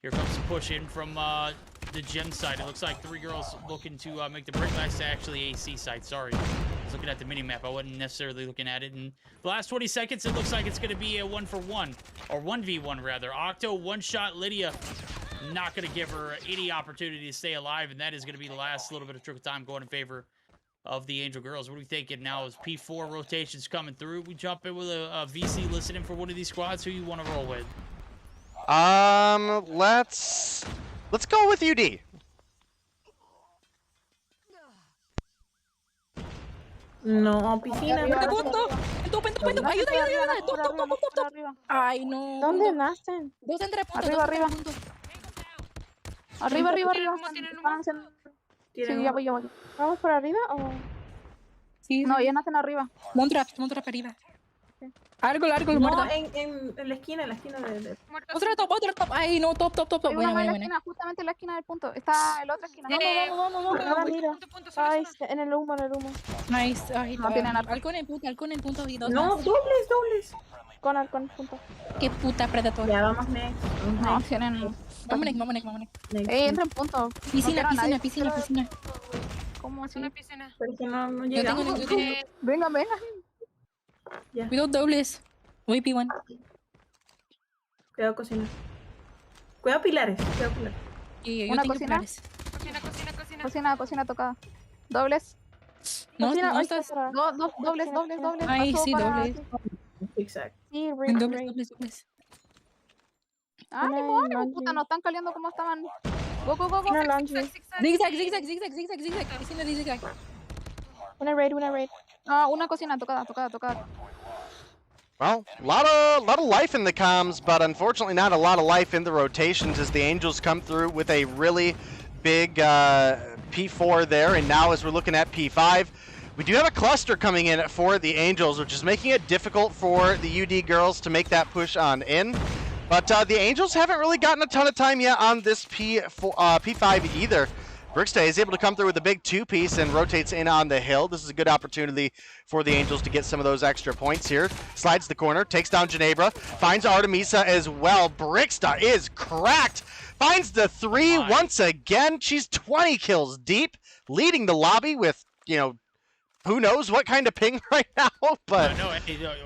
S4: here comes the push in from the gem side. It looks like 3 girls looking to make the break. That's actually AC side, sorry. I was looking at the mini-map. I wasn't necessarily looking at it. And the last 20 seconds, it looks like it's going to be a 1-for-1, or 1v1 rather. Octo one-shot Lydia. Not going to give her any opportunity to stay alive, and that is going to be the last little bit of trickle time going in favor of the Angel girls. What are we thinking now? Is P4 rotations coming through? We jump in with a VC listening for one of these squads. Who you want to roll with?
S6: Let's go with UD.
S8: No, piscina.
S12: Ayuda. Top. Ay, no.
S9: ¿Dónde nacen?
S12: Dos entre puntos.
S9: Arriba. Arriba.
S12: Sí, ya voy.
S9: ¿Vamos por arriba o...?
S12: Sí.
S9: No, ya nacen arriba.
S12: Montra arriba. Algo,
S8: No,
S12: muerta.
S8: en la esquina de...
S12: Otro top. Ay, no, top.
S9: Hay una más en la
S12: Buena.
S9: esquina, justamente en la esquina del punto. Está en la otra esquina.
S12: Vamos.
S9: Ahora mira. Ay, en el humo.
S12: Nice. Ay,
S9: No tienen arco.
S12: Halcón en punto y dos
S8: No,
S12: más.
S8: dobles.
S9: Con halcón, punto.
S12: Qué puta predator.
S8: Ya, vamos next.
S9: No, tienen...
S12: Vámonos.
S9: entra en punto.
S12: Piscina.
S9: ¿Cómo así?
S8: Pero que no
S12: Yo tengo
S8: llegamos.
S9: Venga.
S12: Cuidado dobles. Voy P1.
S8: Cuidado cocina. Cuidado pilares.
S12: Y yo
S9: Una
S12: tengo
S9: cocina.
S12: pilares.
S9: Cocina tocada. Dobles.
S12: No
S9: Cocina,
S12: estás.
S9: dobles.
S12: Ay,
S9: Paso
S12: sí,
S9: para-
S12: dobles.
S8: Exacto.
S9: Sí,
S12: Dobles.
S9: ánimo, puta, nos están caliendo como estaban. Go.
S12: Zigzag. Piscina de zigzag.
S9: Una raid. Una cocina tocada.
S6: Well, a lot of life in the comms, but unfortunately not a lot of life in the rotations as the Angels come through with a really big P4 there. And now as we're looking at P5, we do have a cluster coming in for the Angels, which is making it difficult for the UD girls to make that push on in. But the Angels haven't really gotten a ton of time yet on this P5 either. Brickstay is able to come through with a big 2-piece and rotates in on the hill. This is a good opportunity for the Angels to get some of those extra points here. Slides the corner, takes down Ginebra, finds Artemisa as well. Brickstay is cracked, finds the 3 once again. She's 20 kills deep, leading the lobby with, you know, who knows what kind of ping right now, but...
S4: No,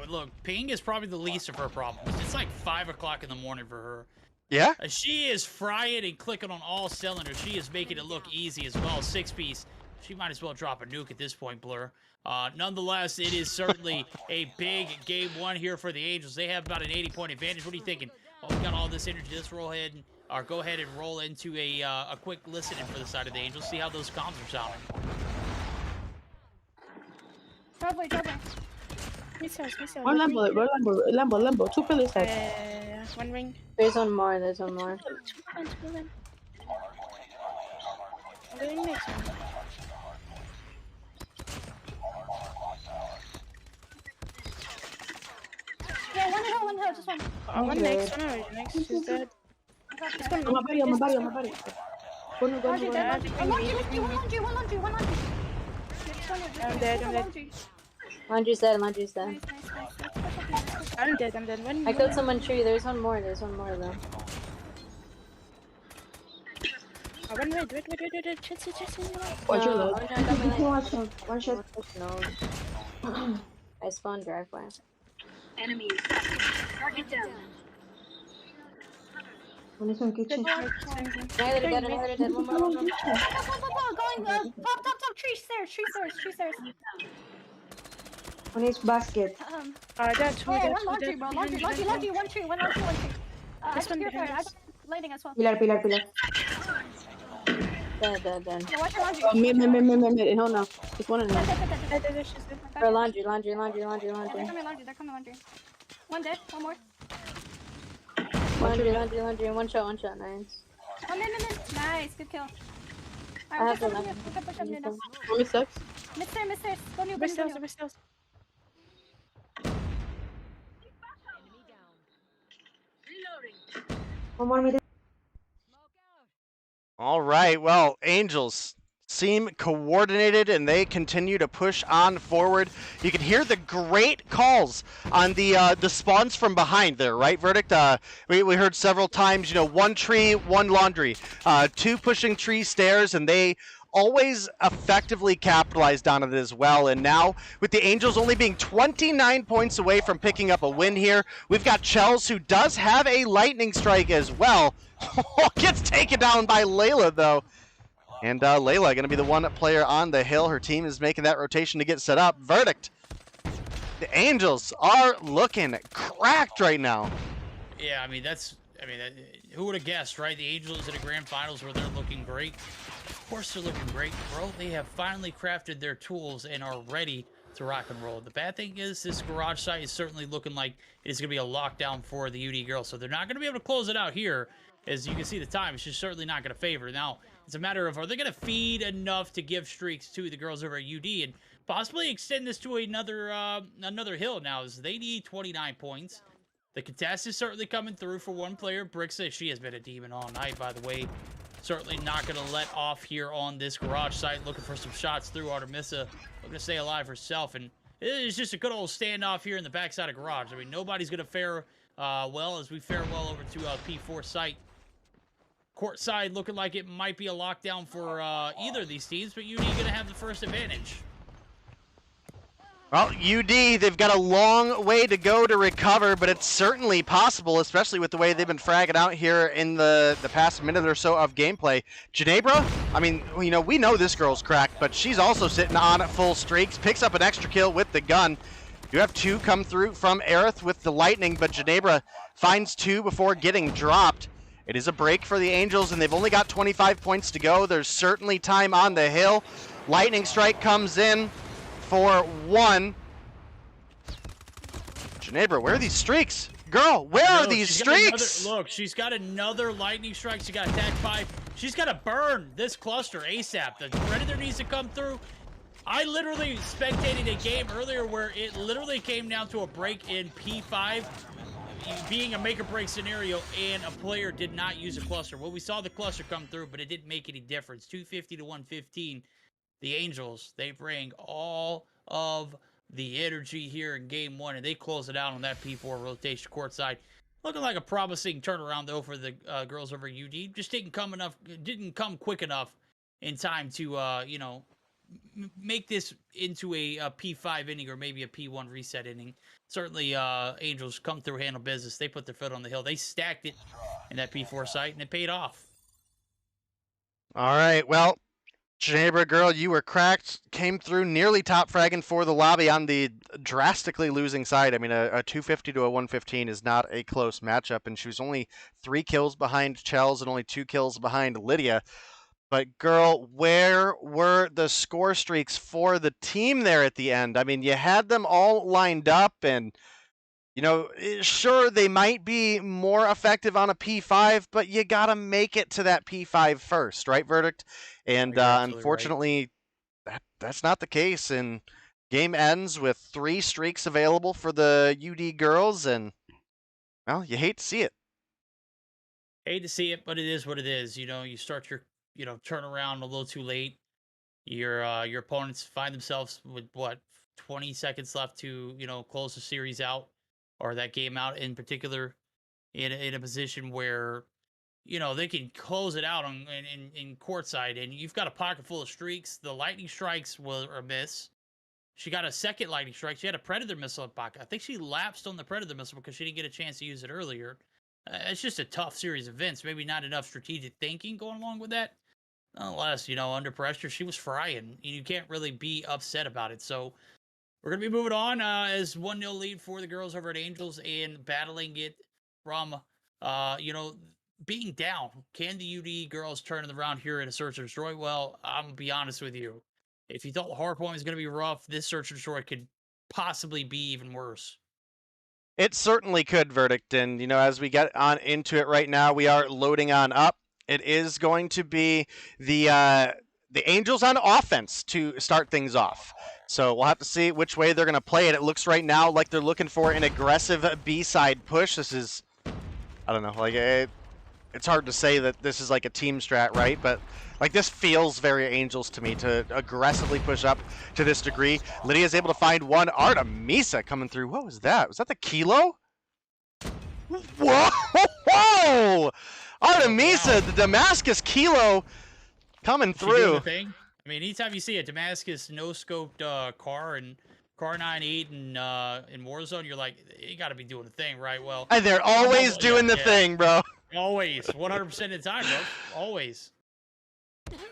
S4: look, ping is probably the least of her problems. It's like 5 o'clock in the morning for her.
S6: Yeah?
S4: She is frying and clicking on all cylinders. She is making it look easy as well. 6-piece. She might as well drop a nuke at this point, Blur. Nonetheless, it is certainly a big game 1 here for the Angels. They have about an 80-point advantage. What are you thinking? Oh, we got all this energy. Let's roll ahead and, or go ahead and roll into a quick listening for the side of the Angels. See how those comms are sounding.
S10: Driveway.
S12: Missiles.
S9: One Lambo. 2 pillars
S12: One ring.
S9: There's one more.
S12: Two men. Going next one.
S10: Yeah, one hill, just one.
S12: One next. She's dead.
S9: I'm a body.
S10: One laundry.
S12: I'm dead.
S9: Laundry's dead.
S10: Nice.
S12: I'm dead. One
S9: I killed someone tree. There's one more though.
S12: One wait. Chase.
S9: Watch your load. One shot. No. I spawned driveway.
S11: Enemies. Target down.
S9: One is on kitchen.
S10: Another dead. One more. Going, top, tree stairs.
S9: One is basket.
S12: That's
S10: one laundry, bro. Laundry, one tree. I just purified. I have lighting as well.
S9: Pilar.
S10: Dead. Yeah, watch your laundry.
S9: Mid. Hold on. It's one of them.
S10: For
S9: laundry.
S10: They're coming laundry. One dead. One more.
S9: Laundry. One shot. Nice.
S10: One in. Nice. Good kill.
S9: I have
S10: Push up,
S9: 11.
S10: push up mid now.
S9: Mid sucks.
S10: Mid stairs. Go new.
S12: Bristles.
S6: All right, well, Angels seem coordinated and they continue to push on forward. You can hear the great calls on the spawns from behind there, right, Verdict? We heard several times, you know, 1 tree, 1 laundry, 2 pushing tree stairs, and they always effectively capitalized on it as well. And now, with the Angels only being 29 points away from picking up a win here, we've got Chels, who does have a lightning strike as well. Gets taken down by Layla, though. And Layla going to be the one player on the hill. Her team is making that rotation to get set up. Verdict. The Angels are looking cracked right now.
S4: Yeah, I mean, who would have guessed, right? The Angels in the grand finals where they're looking great. Of course they're looking great, bro. They have finally crafted their tools and are ready to rock and roll. The bad thing is this garage site is certainly looking like it is going to be a lockdown for the UD girls. So they're not going to be able to close it out here. As you can see, the time is just certainly not going to favor. Now, it's a matter of, are they going to feed enough to give streaks to the girls over at UD and possibly extend this to another hill now, as they need 29 points. The contest is certainly coming through for one player. Brixa, she has been a demon all night, by the way. Certainly not going to let off here on this garage site. Looking for some shots through Artemisa. Looking to stay alive herself. And it's just a good old standoff here in the backside of garage. I mean, nobody's going to fare well as we fare well over to P4 site. Court side looking like it might be a lockdown for either of these teams, but UD going to have the first advantage.
S6: Well, UD, they've got a long way to go to recover, but it's certainly possible, especially with the way they've been fragging out here in the past minute or so of gameplay. Ginebra, I mean, you know, we know this girl's cracked, but she's also sitting on full streaks, picks up an extra kill with the gun. You have 2 come through from Aerith with the lightning, but Ginebra finds 2 before getting dropped. It is a break for the Angels, and they've only got 25 points to go. There's certainly time on the hill. Lightning strike comes in for 1. Ginebra, where are these streaks? Girl, where are these streaks?
S4: Look, she's got another lightning strike. She got attacked by. She's got to burn this cluster ASAP. The Predator needs to come through. I literally spectated a game earlier where it literally came down to a break in P5. Being a make-or-break scenario, and a player did not use a cluster. Well, we saw the cluster come through, but it didn't make any difference. 250 to 115. The Angels, they bring all of the energy here in game 1, and they close it out on that P4 rotation courtside. Looking like a promising turnaround, though, for the girls over UD. Just didn't come quick enough in time to, you know, make this into a P5 inning or maybe a P1 reset inning. Certainly, Angels come through, handle business. They put their foot on the hill. They stacked it in that P4 site, and it paid off.
S6: All right, well, Ginebra girl, you were cracked. Came through nearly top fragging for the lobby on the drastically losing side. I mean, a 250 to a 115 is not a close matchup, and she was only 3 kills behind Chels and only 2 kills behind Lydia. But girl, where were the score streaks for the team there at the end? I mean, you had them all lined up, and, you know, sure, they might be more effective on a P5, but you got to make it to that P5 first, right, Verdict? And unfortunately, that's not the case, and game ends with 3 streaks available for the UD girls, and, well, you hate to see it.
S4: Hate to see it, but it is what it is. You know, you start your turn around a little too late. Your opponents find themselves with, what, 20 seconds left to, you know, close the series out, or that game out in particular, in a position where, you know, they can close it out in courtside, and you've got a pocket full of streaks. The lightning strikes were a miss. She got a second lightning strike. She had a Predator missile in pocket. I think she lapsed on the Predator missile because she didn't get a chance to use it earlier. It's just a tough series of events. Maybe not enough strategic thinking going along with that. Nonetheless, you know, under pressure, she was frying. You can't really be upset about it. So we're going to be moving on as 1-0 lead for the girls over at Angels and battling it from, you know, being down. Can the UD girls turn it around here in a search and destroy? Well, I'm going to be honest with you. If you thought the hardpoint was going to be rough, this search and destroy could possibly be even worse.
S6: It certainly could, Verdict. And, you know, as we get on into it right now, we are loading on up. It is going to be the Angels on offense to start things off. So we'll have to see which way they're going to play it. It looks right now like they're looking for an aggressive B-side push. This is, I don't know, like it's hard to say that this is like a team strat, right? But like this feels very Angels to me to aggressively push up to this degree. Lydia's able to find one. Artemisa coming through. What was that? Was that the Kilo? Whoa! Whoa! Artemisa, the Damascus Kilo coming through.
S4: I mean, anytime you see a Damascus no-scoped car and Car 98 in Warzone, you're like, you got to be doing the thing, right? Well,
S6: And they're always doing the thing, bro.
S4: Always, 100% of the time, bro. Always.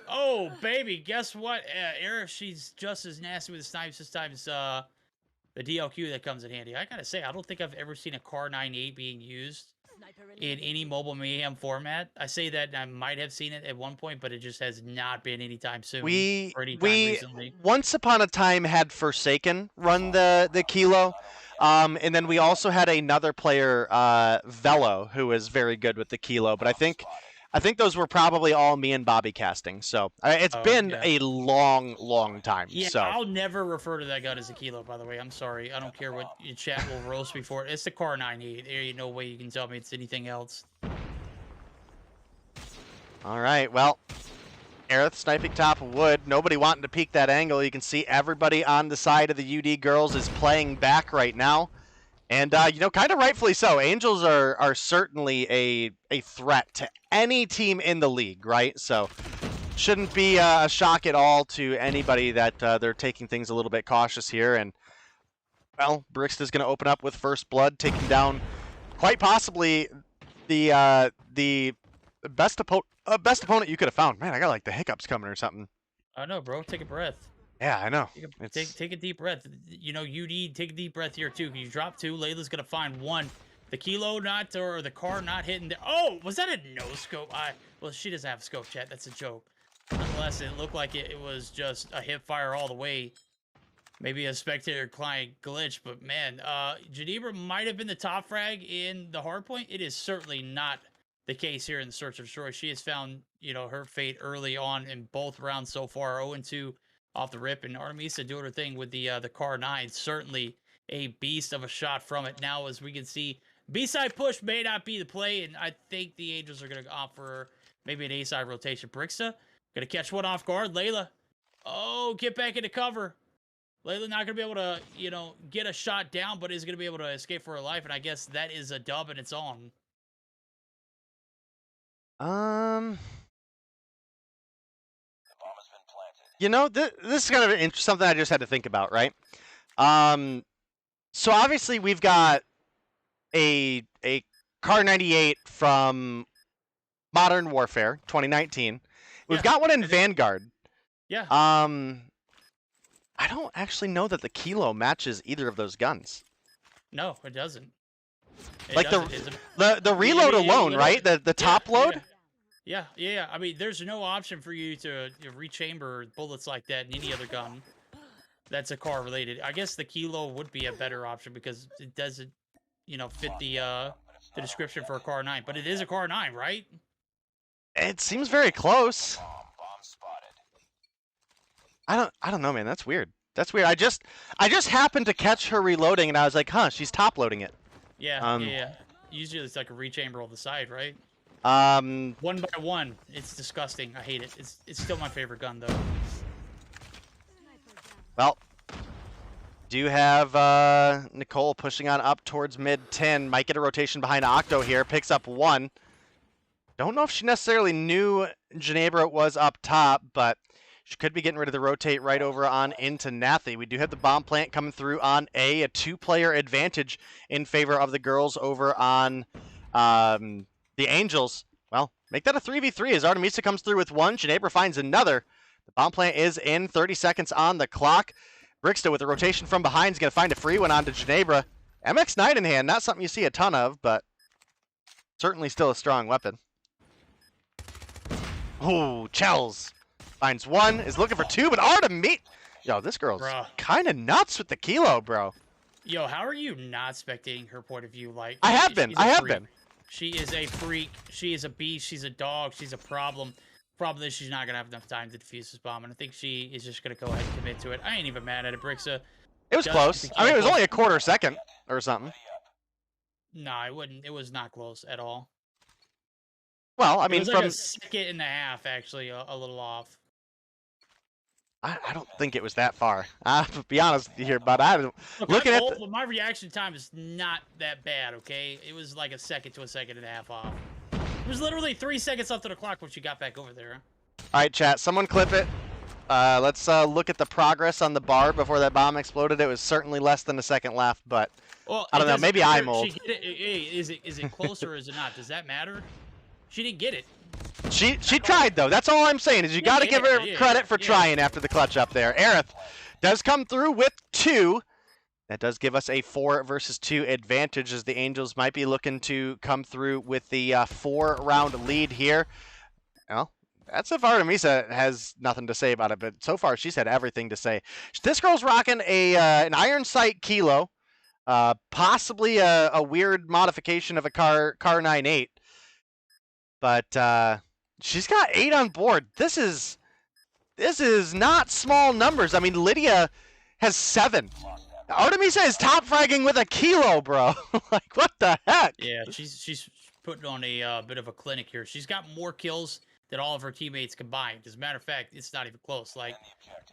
S4: Oh, baby, guess what? Era, she's just as nasty with the snipes this time as the DLQ that comes in handy. I gotta say, I don't think I've ever seen a Car 98 being used in any mobile Mayhem format. I say that I might have seen it at one point, but it just has not been anytime soon.
S6: We
S4: recently.
S6: once upon a time had Forsaken run the Kilo, and then we also had another player, Velo, who was very good with the Kilo. But I think those were probably all me and Bobby casting. So it's been a long time.
S4: Yeah,
S6: so.
S4: I'll never refer to that gun as a Kilo, by the way. I'm sorry. I don't care what your chat will roast me for. It's the Car 98. There ain't no way you can tell me it's anything else.
S6: All right, well, Aerith sniping top of wood. Nobody wanting to peek that angle. You can see everybody on the side of the UD girls is playing back right now. And, you know, kind of rightfully so. Angels are certainly a threat to any team in the league, right? So shouldn't be a shock at all to anybody that they're taking things a little bit cautious here. And, well, Brixta's going to open up with first blood, taking down quite possibly the best opponent you could have found. Man, I got like the hiccups coming or something.
S4: I know, bro. Take a breath.
S6: Yeah, I know.
S4: Take a deep breath. You know, UD, take a deep breath here, too. You drop two. Layla's going to find one. The Kilo not, or the car not hitting there. Oh, was that a no-scope? Well, she doesn't have a scope, chat. That's a joke. Unless it looked like it was just a hip fire all the way. Maybe a spectator client glitch, but man, Genebra might have been the top frag in the hardpoint. It is certainly not the case here in the Search of Destroy. She has found, you know, her fate early on in both rounds so far, 0-2 off the rip, and Artemisa doing her thing with the Car 9. Certainly a beast of a shot from it. Now, as we can see, B-side push may not be the play, and I think the Angels are going to offer maybe an A-side rotation. Brixta going to catch one off guard. Layla, oh, get back into cover. Layla not going to be able to, you know, get a shot down, but is going to be able to escape for her life, and I guess that is a dub and it's on.
S6: You know, this is kind of something I just had to think about, right? So obviously we've got a Car 98 from Modern Warfare 2019. We've got one in Vanguard.
S4: Yeah.
S6: I don't actually know that the Kilo matches either of those guns.
S4: No, it doesn't.
S6: The reload alone, right? The top load?
S4: Yeah. I mean, there's no option for you to rechamber bullets like that in any other gun that's a car related. I guess the Kilo would be a better option because it doesn't, you know, fit the description for a Car 9. But it is a Car 9, right?
S6: It seems very close. I don't know, man. That's weird. That's weird. I just happened to catch her reloading, and I was like, huh, she's top loading it.
S4: Yeah. Usually it's like a rechamber on the side, right? 1 by 1. It's disgusting. I hate it. It's still my favorite gun, though.
S6: Well, do have Nicole pushing on up towards mid-10. Might get a rotation behind Octo here. Picks up one. Don't know if she necessarily knew Genebra was up top, but she could be getting rid of the rotate right over on into Nathy. We do have the bomb plant coming through on A 2-player advantage in favor of the girls over on the Angels. Well, make that a 3v3 as Artemisa comes through with one. Genebra finds another. The bomb plant is in. 30 seconds on the clock. Brixta with a rotation from behind is going to find a free one onto Genebra. MX9 in hand. Not something you see a ton of, but certainly still a strong weapon. Oh, Chels finds one. Is looking for two, but Artemisa. Yo, this girl's kind of nuts with the Kilo, bro.
S4: Yo, how are you not spectating her point of view? Like
S6: I have been.
S4: She is a freak. She is a beast. She's a dog. She's a problem. Problem is she's not going to have enough time to defuse this bomb, and I think she is just going to go ahead and commit to it. I ain't even mad at it, Brixa.
S6: It was close. I mean, it was only a quarter second or something.
S4: No, it wouldn't. It was not close at all.
S6: Well, I
S4: It
S6: mean,
S4: was like
S6: from
S4: a second and a half, actually, a little off.
S6: I don't think it was that far. To be honest with you here, but I don't.
S4: Look,
S6: Looking at
S4: my reaction time is not that bad. Okay, it was like a second to a second and a half off. It was literally 3 seconds left on the clock when she got back over there.
S6: All right, chat. Someone clip it. Let's look at the progress on the bar before that bomb exploded. It was certainly less than a second left, but
S4: Well,
S6: I don't know. Maybe I'm old.
S4: Is it close or is it not? Does that matter? She didn't get it.
S6: She tried though. That's all I'm saying is you got to give her credit for trying after the clutch up there. Aerith does come through with 2. That does give us a 4 versus 2 advantage as the Angels might be looking to come through with the 4-round lead here. Well, that's if Artemisa has nothing to say about it, but so far she's had everything to say. This girl's rocking an iron sight kilo, possibly a weird modification of a car 9.8. But she's got 8 on board. This is not small numbers. I mean, Lydia has 7. Artemisa is top fragging with a kilo, bro. Like, what the heck?
S4: Yeah, she's putting on a bit of a clinic here. She's got more kills than all of her teammates combined. As a matter of fact, it's not even close. Like,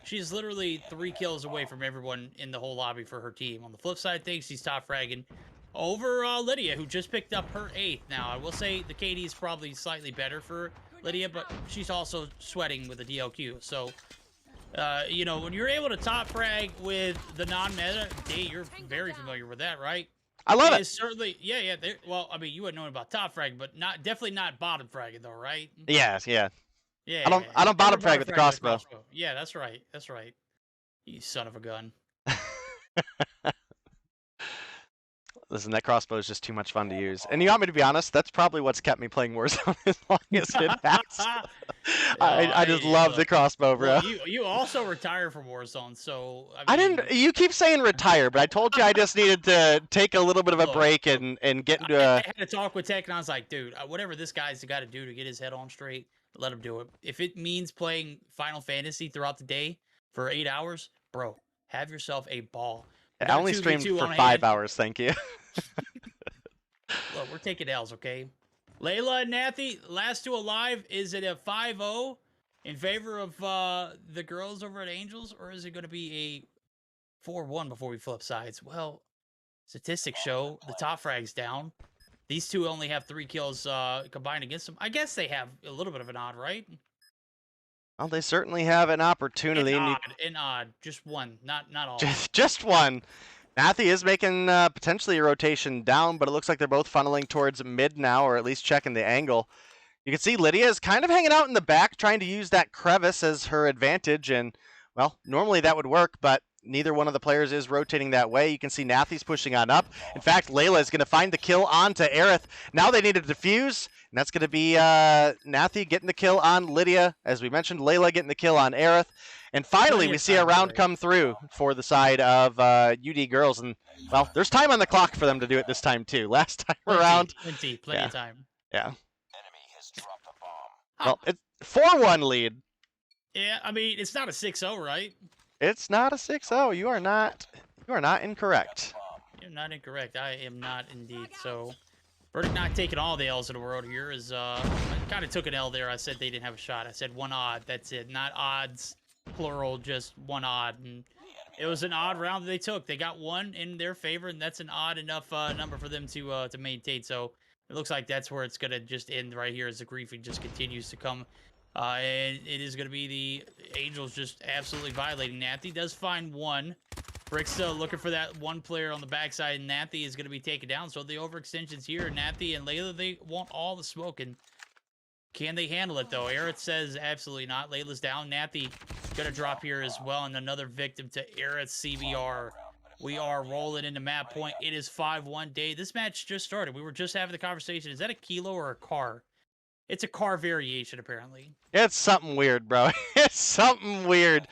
S4: she's literally 3 kills away from everyone in the whole lobby for her team. On the flip side of things, she's top fragging over Lydia, who just picked up her 8th. Now, I will say the KD is probably slightly better for Lydia, but she's also sweating with a DLQ. So, you know, when you're able to top frag with the non-meta, you're very familiar with that, right?
S6: I love it.
S4: Certainly, yeah. Well, I mean, you wouldn't know about top frag, but definitely not bottom fragging though, right?
S6: Yes, yeah.
S4: Yeah.
S6: I don't bottom frag with the crossbow.
S4: Yeah, that's right. That's right. You son of a gun.
S6: Listen, that crossbow is just too much fun to use. And you want me to be honest, that's probably what's kept me playing Warzone as long as it has. I just love the crossbow, bro.
S4: Well, you also retired from Warzone, so...
S6: I didn't... You keep saying retire, but I told you I just needed to take a little bit of a break and get into
S4: I had a talk with Tech, and I was like, dude, whatever this guy's got to do to get his head on straight, let him do it. If it means playing Final Fantasy throughout the day for 8 hours, bro, have yourself a ball.
S6: I only streamed for 5 hours, thank you.
S4: Look, we're taking L's, okay? Layla and Nathy, last 2 alive. Is it a 5-0 in favor of the girls over at Angels, or is it going to be a 4-1 before we flip sides? Well, statistics show the top frag's down. These 2 only have 3 kills combined against them. I guess they have a little bit of an odd, right?
S6: Well, they certainly have an opportunity.
S4: An odd. Just 1, not all.
S6: Just 1. Nathy is making potentially a rotation down, but it looks like they're both funneling towards mid now, or at least checking the angle. You can see Lydia is kind of hanging out in the back, trying to use that crevice as her advantage, and, well, normally that would work, but neither one of the players is rotating that way. You can see Nathy's pushing on up. In fact, Layla is going to find the kill onto Aerith. Now they need to defuse, and that's going to be Nathy getting the kill on Lydia. As we mentioned, Layla getting the kill on Aerith. And finally, we see a round come through for the side of UD girls. And, well, there's time on the clock for them to do it this time, too. Last time around.
S4: Plenty of time.
S6: Yeah. Well, it's 4-1 lead.
S4: Yeah, I mean, it's not a 6-0, right?
S6: It's not a 6-0. You are not incorrect.
S4: You're not incorrect. I am not indeed. So, Verdict not taking all the L's in the world here is, I kind of took an L there. I said they didn't have a shot. I said 1 odd. That's it. Not odds, plural, just 1 odd. And it was an odd round that they took. They got 1 in their favor, and that's an odd enough number for them to maintain. So, it looks like that's where it's going to just end right here as the griefing just continues to come. And it is going to be the Angels just absolutely violating. Nathy does find 1. Brick's still looking for that 1 player on the backside, and Nathy is going to be taken down. So the overextension's here. Nathy and Layla, they want all the smoke. And can they handle it, though? Aerith says absolutely not. Layla's down. Nathy going to drop here as well, and another victim to Aerith's CBR. We are rolling into map point. It is 5-1 day. This match just started. We were just having the conversation. Is that a kilo or a car? It's a car variation, apparently.
S6: It's something weird, bro. It's something weird.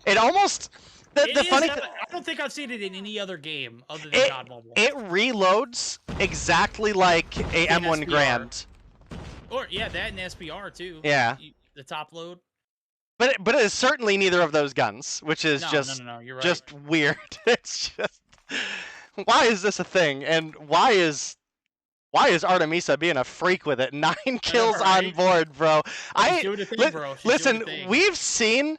S6: It almost... The funny thing...
S4: I don't think I've seen it in any other game other than God Mobile.
S6: It reloads exactly like a M1
S4: SPR.
S6: Grand.
S4: Or, yeah, that and SPR, too.
S6: Yeah.
S4: The top load.
S6: But it is certainly neither of those guns, which is
S4: No, you're right.
S6: just weird. It's just... Why is this a thing? And why is Why is Artemisa being a freak with it? 9 kills on
S4: right?
S6: board, bro.
S4: She's doing a thing, bro. She's
S6: Listen,
S4: doing a thing.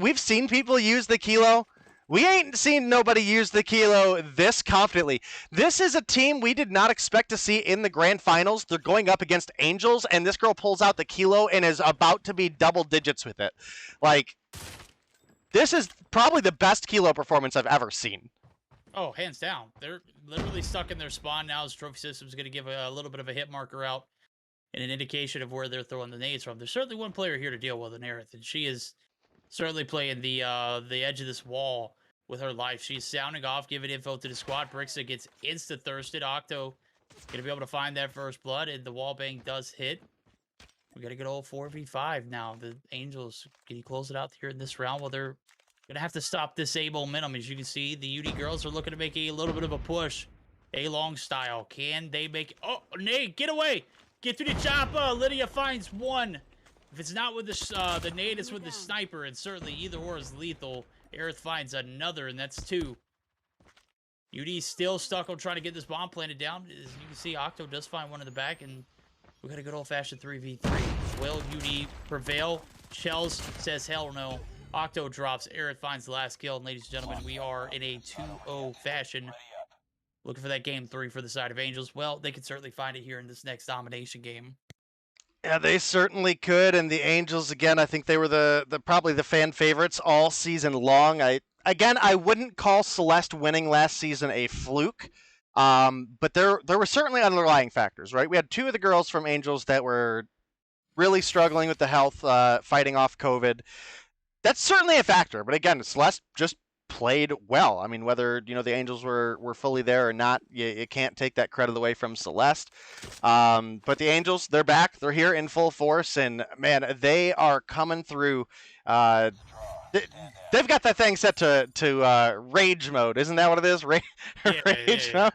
S6: we've seen people use the kilo. We ain't seen nobody use the kilo this confidently. This is a team we did not expect to see in the grand finals. They're going up against Angels, and this girl pulls out the kilo and is about to be double digits with it. Like, this is probably the best kilo performance I've ever seen.
S4: Oh, hands down. They're literally stuck in their spawn now. As Trophy System's going to give a little bit of a hit marker out and an indication of where they're throwing the nades from. There's certainly one player here to deal with, Aerith, and she is certainly playing the edge of this wall with her life. She's sounding off, giving info to the squad. Brixa gets insta-thirsted. Octo going to be able to find that first blood, and the wall bang does hit. We got a good old 4v5 now. The Angels, can you close it out here in this round? Well, they're going to have to stop this A momentum. As you can see, the UD girls are looking to make a little bit of a push. A-long style. Can they make... Oh, nade, get away! Get through the chopper! Lydia finds one. If it's not with the nade, it's with the sniper, and certainly either or is lethal. Aerith finds another, and that's 2. UD still stuck on trying to get this bomb planted down. As you can see, Octo does find one in the back, and we got a good old-fashioned 3v3. Will UD prevail? Shells says hell no. Octo drops. Aerith finds the last kill, and ladies and gentlemen, we are in a 2-0 fashion. Looking for that game 3 for the side of Angels. Well, they could certainly find it here in this next domination game.
S6: Yeah, they certainly could, and the Angels, again, I think they were the probably the fan favorites all season long. I wouldn't call Celeste winning last season a fluke, but there were certainly underlying factors, right? We had 2 of the girls from Angels that were really struggling with the health, fighting off COVID. That's certainly a factor, but again, Celeste just played well. I mean, whether the Angels were fully there or not, you can't take that credit away from Celeste. But the Angels, they're back. They're here in full force, and man, they are coming through. They've got that thing set to rage mode, isn't that what it is? Rage mode.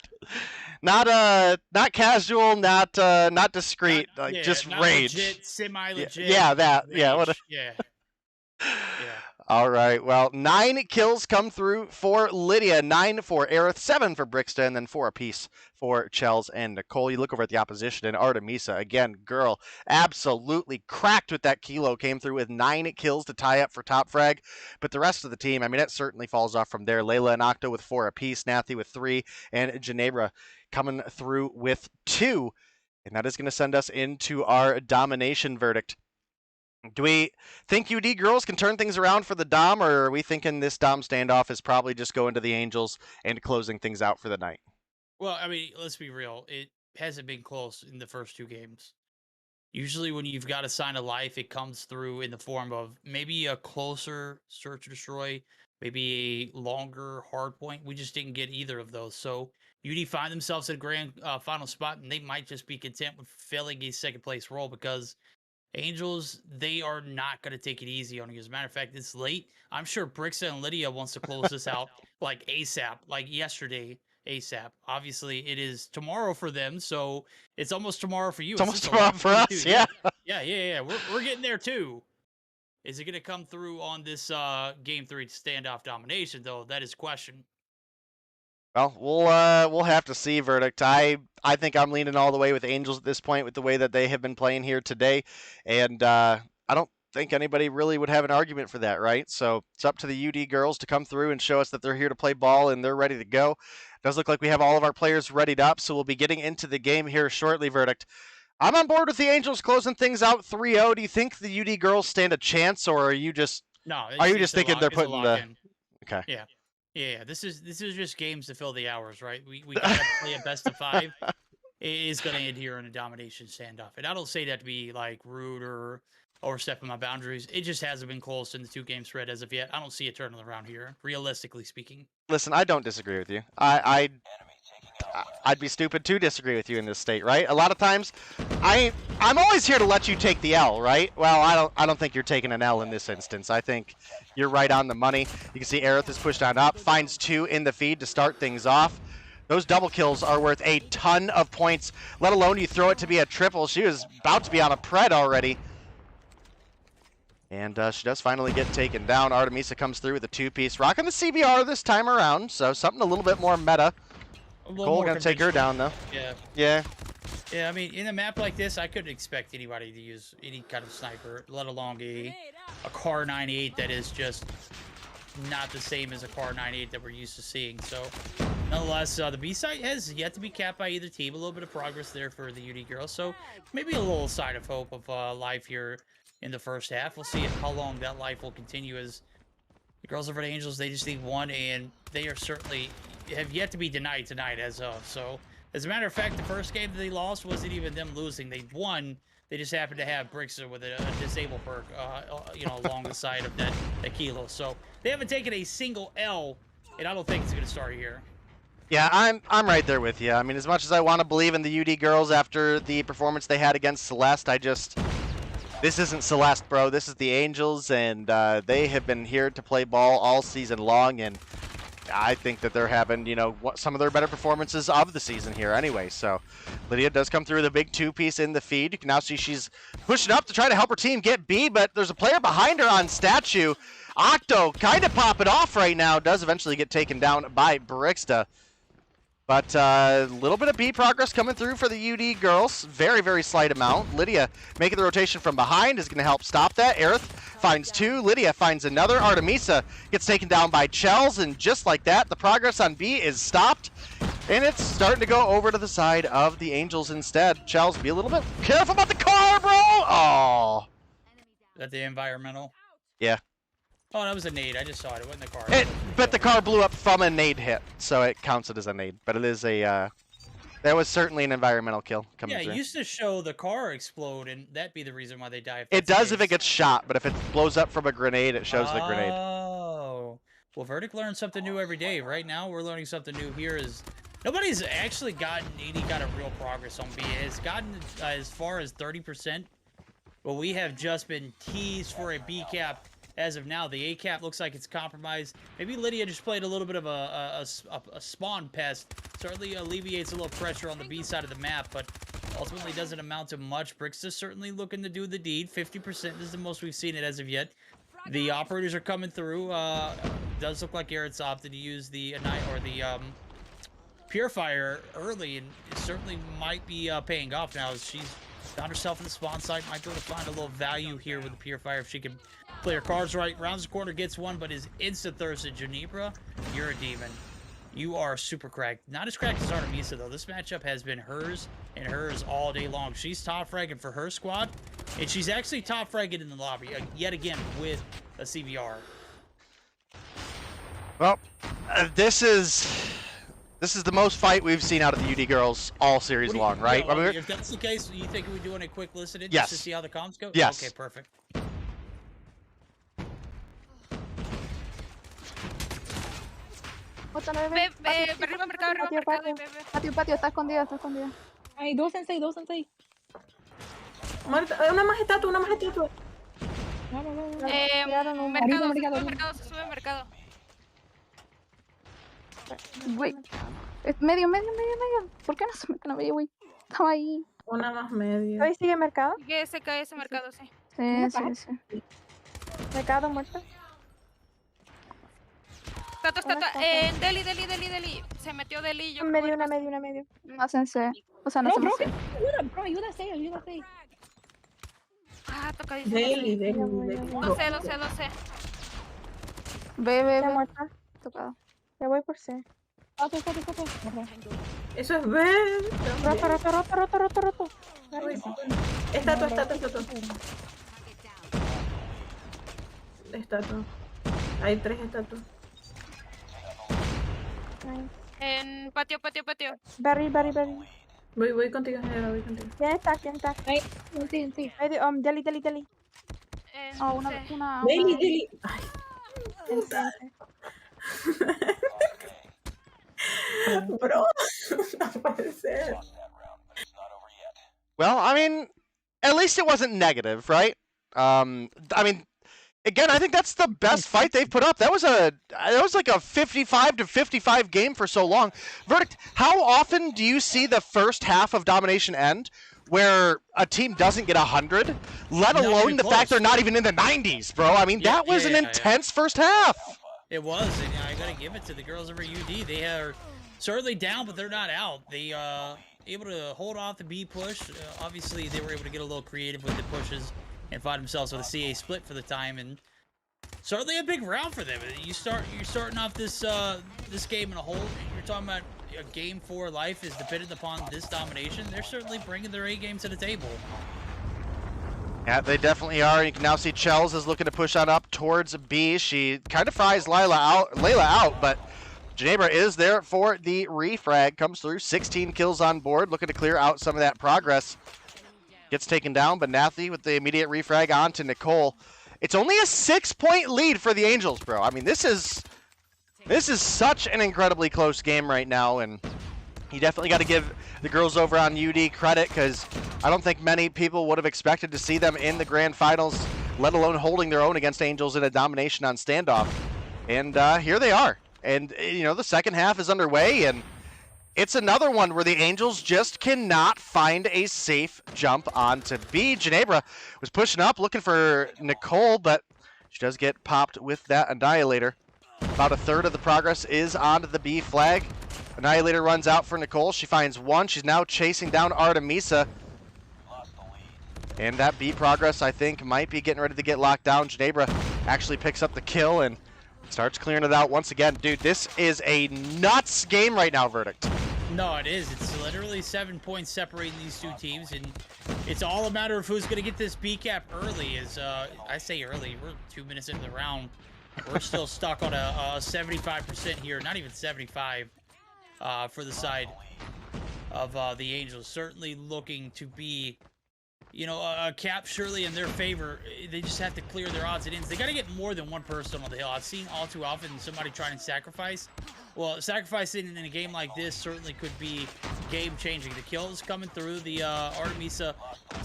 S6: Not casual, not discreet, just
S4: not
S6: rage.
S4: Legit, semi-legit.
S6: Yeah, that.
S4: Rage.
S6: Yeah.
S4: Yeah.
S6: All right, well, 9 kills come through for Lydia, 9 for Aerith, 7 for Brixton, and then 4 apiece for Chels and Nicole. You look over at the opposition, and Artemisa, again, girl, absolutely cracked with that kilo, came through with 9 kills to tie up for top frag. But the rest of the team, I mean, it certainly falls off from there. Layla and Octo with 4 apiece, Nathy with 3, and Ginebra coming through with 2. And that is going to send us into our domination verdict. Do we think UD girls can turn things around for the Dom, or are we thinking this Dom standoff is probably just going to the Angels and closing things out for the night?
S4: Well, I mean, let's be real. It hasn't been close in the first 2 games. Usually when you've got a sign of life, it comes through in the form of maybe a closer search and destroy, maybe a longer hard point. We just didn't get either of those. So UD find themselves at a grand final spot, and they might just be content with filling a second place role because Angels, they are not going to take it easy on you. As a matter of fact, it's late. I'm sure Brixa and Lydia wants to close this out like ASAP, like yesterday ASAP. Obviously, it is tomorrow for them, so it's almost tomorrow for you.
S6: It's almost tomorrow for us, yeah.
S4: Yeah. We're getting there too. Is it going to come through on this Game 3 standoff domination, though? That is a question.
S6: Well, we'll have to see, verdict. I think I'm leaning all the way with Angels at this point with the way that they have been playing here today, and I don't think anybody really would have an argument for that, right? So it's up to the UD girls to come through and show us that they're here to play ball and they're ready to go. It does look like we have all of our players readied up, so we'll be getting into the game here shortly, verdict. I'm on board with the Angels closing things out 3-0. Do you think the UD girls stand a chance, or are you just thinking they're putting the okay?
S4: Yeah, this is just games to fill the hours, right? We gotta play a best of 5. It is gonna end here in a domination standoff, and I don't say that to be like rude or overstepping my boundaries. It just hasn't been close in the 2-game spread as of yet. I don't see it turning around here, realistically speaking.
S6: Listen, I don't disagree with you. I'd be stupid to disagree with you in this state, right? A lot of times, I'm always here to let you take the L, right? Well, I don't think you're taking an L in this instance. I think you're right on the money. You can see Aerith is pushed on up, finds 2 in the feed to start things off. Those double kills are worth a ton of points, let alone you throw it to be a triple. She was about to be on a pred already. And she does finally get taken down. Artemisa comes through with a 2-piece. Rocking the CBR this time around, so something a little bit more meta. Cole gonna take her down though.
S4: Yeah.
S6: Yeah.
S4: Yeah, I mean, in a map like this, I couldn't expect anybody to use any kind of sniper, let alone a Car 98 that is just not the same as a Car 98 that we're used to seeing. So, nonetheless, the B site has yet to be capped by either team. A little bit of progress there for the UD girls. So, maybe a little sign of hope of life here in the first half. We'll see how long that life will continue as the girls over the Angels, they just need one, and they are certainly have yet to be denied tonight as of. So, as a matter of fact, the first game that they lost wasn't even them losing. They won. They just happened to have Brixer with a disable perk, you know, along the side of that kilo. So they haven't taken a single L, and I don't think it's going to start here.
S6: Yeah, I'm right there with you. I mean, as much as I want to believe in the UD girls after the performance they had against Celeste, this isn't Celeste, bro. This is the Angels, and they have been here to play ball all season long, and I think that they're having, you know, some of their better performances of the season here anyway. So Lydia does come through with a big 2-piece in the feed. You can now see she's pushing up to try to help her team get B, but there's a player behind her on Statue. Octo kind of popping off right now, does eventually get taken down by Brixta. But a little bit of B progress coming through for the UD girls. Very, very slight amount. Lydia making the rotation from behind is going to help stop that. Aerith finds 2. Lydia finds another. Artemisa gets taken down by Chels, and just like that, the progress on B is stopped. And it's starting to go over to the side of the Angels instead. Chels, be a little bit careful about the car, bro! Oh.
S4: Is that the environmental?
S6: Yeah.
S4: Oh, that was a nade. I just saw it. It wasn't the car.
S6: But the car blew up from a nade hit, so it counts it as a nade. But it is a, that was certainly an environmental kill coming through.
S4: Yeah, it used to show the car explode, and that'd be the reason why they die.
S6: It does if it gets shot, but if it blows up from a grenade, it shows the grenade.
S4: Oh. Well, Verdict learns something new every day. Right now, we're learning something new here is nobody's actually gotten any kind of real progress on B. It has gotten as far as 30%, but we have just been teased for a B cap. As of now, the A cap looks like it's compromised. Maybe Lydia just played a little bit of a spawn pest. Certainly alleviates a little pressure on the B side of the map, but ultimately doesn't amount to much. Brix is certainly looking to do the deed. 50% is the most we've seen it as of yet. The operators are coming through. Does look like Garrett's opted to use the Purifier early, and it certainly might be paying off now as she's found herself in the spawn site. Might be able to find a little value here with the Purifier if she can play her cards right. Rounds the corner, gets one, but is insta-thirsted. Junipero, you're a demon. You are super cracked. Not as cracked as Artemisa, though. This matchup has been hers and hers all day long. She's top fragging for her squad, and she's actually top fragging in the lobby, yet again, with a CVR.
S6: Well, this is the most fight we've seen out of the UD girls all series long, right?
S4: I mean, if that's the case, you think we're doing a quick listen in
S6: yes.
S4: just to see how the comms go?
S6: Yes.
S4: Okay, perfect.
S10: Arriba, mercado,
S12: Patio, está escondido,
S10: Hay 2 en 6, 2 en 6.
S8: Una más estatua,
S10: Vamos.
S13: Mercado, se sube mercado.
S12: Güey. Medio. ¿Por qué no se meten a medio, güey? Estaba ahí.
S8: Una más media.
S12: ¿Ahí sigue mercado?
S13: Que se cae ese mercado, sí.
S12: Sí. Mercado muerto.
S13: Estatua. Deli. Se metió Deli. Yo
S12: Medio. No hacen O sea, no se me
S10: Bro, ayúdase.
S13: Ah, toca
S8: Deli.
S13: 12.
S12: Ve. Muerta. Tocado. Ya voy por C.
S8: Eso es B.
S12: Roto.
S8: Estatua. Hay 3 estatuas.
S13: En patio.
S12: Barry.
S8: Voy contigo, voy contigo.
S12: ¿Quién está?
S10: Sí.
S12: Deli. Una.
S8: Deli. Ay. Bro, no puede ser.
S6: Well, I mean, at least it wasn't negative, right? I mean, again, I think that's the best fight they've put up. That was like a 55-55 game for so long. Verdict, how often do you see the first half of Domination end where a team doesn't get 100, let alone the fact they're not even in the 90s, bro? I mean, that was an intense first half.
S4: It was, and I gotta give it to the girls over UD. They are certainly down, but they're not out. They able to hold off the B push. Obviously, they were able to get a little creative with the pushes and find themselves with a CA split for the time, and certainly a big round for them. You're starting off this this game in a hole. You're talking about a game 4 life is dependent upon this domination. They're certainly bringing their A game to the table.
S6: Yeah, they definitely are. You can now see Chels is looking to push on up towards B. She kind of fries Layla out, but Ginebra is there for the refrag. Comes through, 16 kills on board, looking to clear out some of that progress. Gets taken down, but Nathy with the immediate refrag on to Nicole. It's only a 6-point lead for the Angels, bro. I mean, this is such an incredibly close game right now, and you definitely got to give the girls over on UD credit, because I don't think many people would have expected to see them in the grand finals, let alone holding their own against Angels in a domination on Standoff. And here they are. And, you know, the second half is underway, and it's another one where the Angels just cannot find a safe jump onto B. Ginebra was pushing up, looking for Nicole, but she does get popped with that Annihilator. About a third of the progress is onto the B flag. Annihilator runs out for Nicole. She finds one. She's now chasing down Artemisa. And that B progress, I think, might be getting ready to get locked down. Ginebra actually picks up the kill and starts clearing it out once again. Dude, this is a nuts game right now, Verdict.
S4: No, it is. It's literally 7 points separating these two teams, and it's all a matter of who's going to get this B cap early. As I say early, we're 2 minutes into the round. We're still stuck on a 75% here, not even 75 for the side of the Angels. Certainly looking to be, you know, a cap surely in their favor. They just have to clear their odds and ends. They got to get more than one person on the hill. I've seen all too often somebody trying to sacrifice. Well, sacrificing in a game like this certainly could be game-changing. The kills coming through, the Artemisa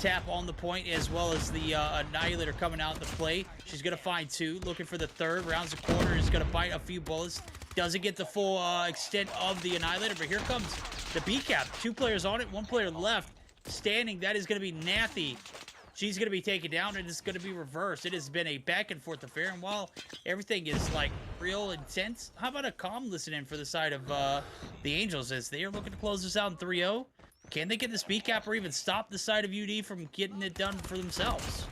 S4: tap on the point, as well as the Annihilator coming out in the play. She's going to find two, looking for the third. Rounds the corner, is going to bite a few bullets. Doesn't get the full extent of the Annihilator, but here comes the B-cap. 2 players on it, 1 player left. Standing, that is going to be Nathy. She's going to be taken down, and it's going to be reversed. It has been a back-and-forth affair, and while everything is, like, real intense, how about a calm listening for the side of the Angels, as they are looking to close this out in 3-0? Can they get this B-cap or even stop the side of UD from getting it done for themselves?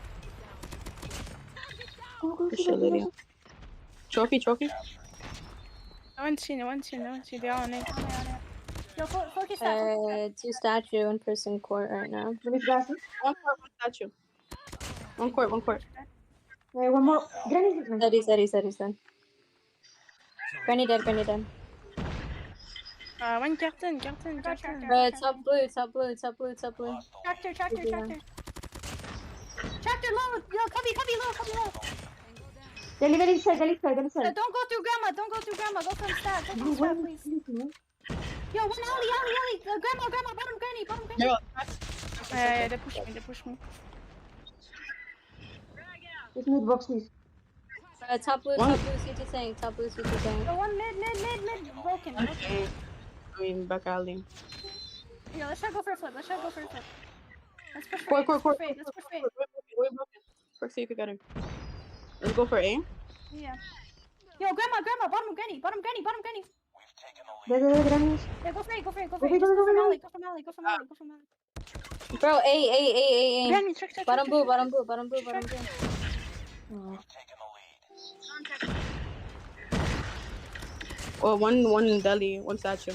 S9: Trophy.
S12: No one's seen. They're all on it.
S10: Yo, focus that.
S7: 2 statue, 1 person court right now.
S9: One court, 1 statue. One court.
S8: Wait, one more. Granny's
S7: Dead. Granny dead.
S12: One captain.
S7: Top blue.
S10: Tractor. Tractor low. Yo, copy low.
S8: Delivery side.
S10: Don't go through grandma. Go from stat, please. Yo, one alley. Grandma, bottom granny.
S12: Yeah, they push me.
S8: Just mid box, please.
S7: Top blue, CT tank.
S10: Yo, one mid, broken.
S9: I mean, back alley.
S10: Yo, let's try to go for a flip. Let's push for
S9: Court.
S10: Let's push for eight.
S9: We're broken. Quick, see if you get him. Let's go for A.
S10: Yeah. Yo, grandma, bottom granny.
S8: Dead, Granny.
S10: Yeah, go for it. Go from alley.
S7: Bro, A.
S12: Granny, check.
S7: Bottom blue.
S9: Oh, one in deli, 1 statue.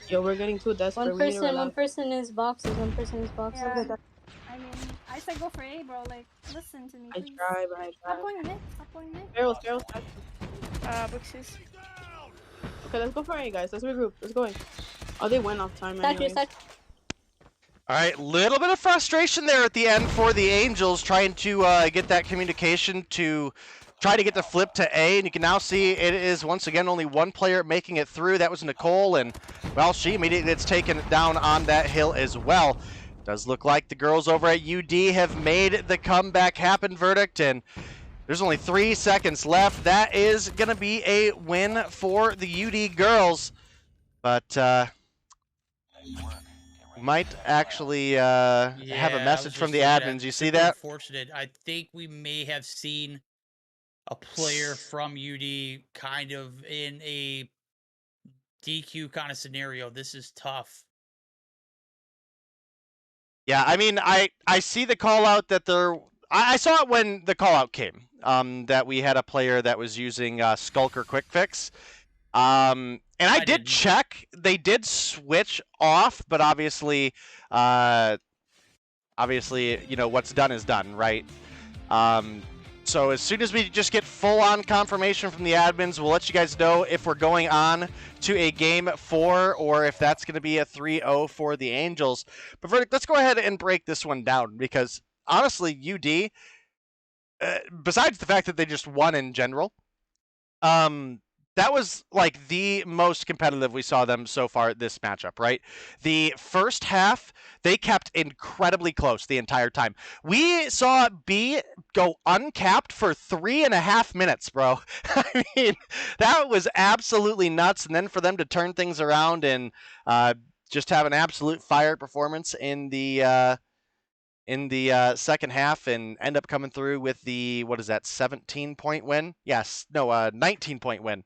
S9: Yo, we're getting 2 deaths.
S7: One person is boxes.
S10: Yeah. I mean, I said go for A, bro. Like, listen to me, please.
S9: I try.
S10: Stop going mid.
S9: Barrels.
S12: Boxes.
S9: Okay, let's go for A, guys. Let's regroup. Let's go. Oh, they went off time anyways.
S6: All right, little bit of frustration there at the end for the Angels, trying to get that communication to try to get the flip to A, and you can now see it is once again only 1 player making it through. That was Nicole, and well, she immediately gets taken down on that hill as well. Does look like the girls over at UD have made the comeback happen, Verdict, and there's only 3 seconds left. That is going to be a win for the UD girls, but might actually have a message from the admins. You see that?
S4: Unfortunate. I think we may have seen a player from UD kind of in a DQ kind of scenario, this is tough.
S6: Yeah, I mean, I see the call out that I saw it when the call out came. That we had a player that was using Skulker Quick Fix. And I did check. They did switch off, but obviously, what's done is done, right? So as soon as we just get full-on confirmation from the admins, we'll let you guys know if we're going on to a game 4 or if that's going to be a 3-0 for the Angels. But Verdict, let's go ahead and break this one down because honestly, UD, besides the fact that they just won in general, that was like the most competitive we saw them so far this matchup, right? The first half, they kept incredibly close the entire time. We saw B go uncapped for 3.5 minutes, bro. I mean, that was absolutely nuts. And then for them to turn things around and just have an absolute fire performance in the second half and end up coming through with the, 17-point win? Yes, no, 19-point win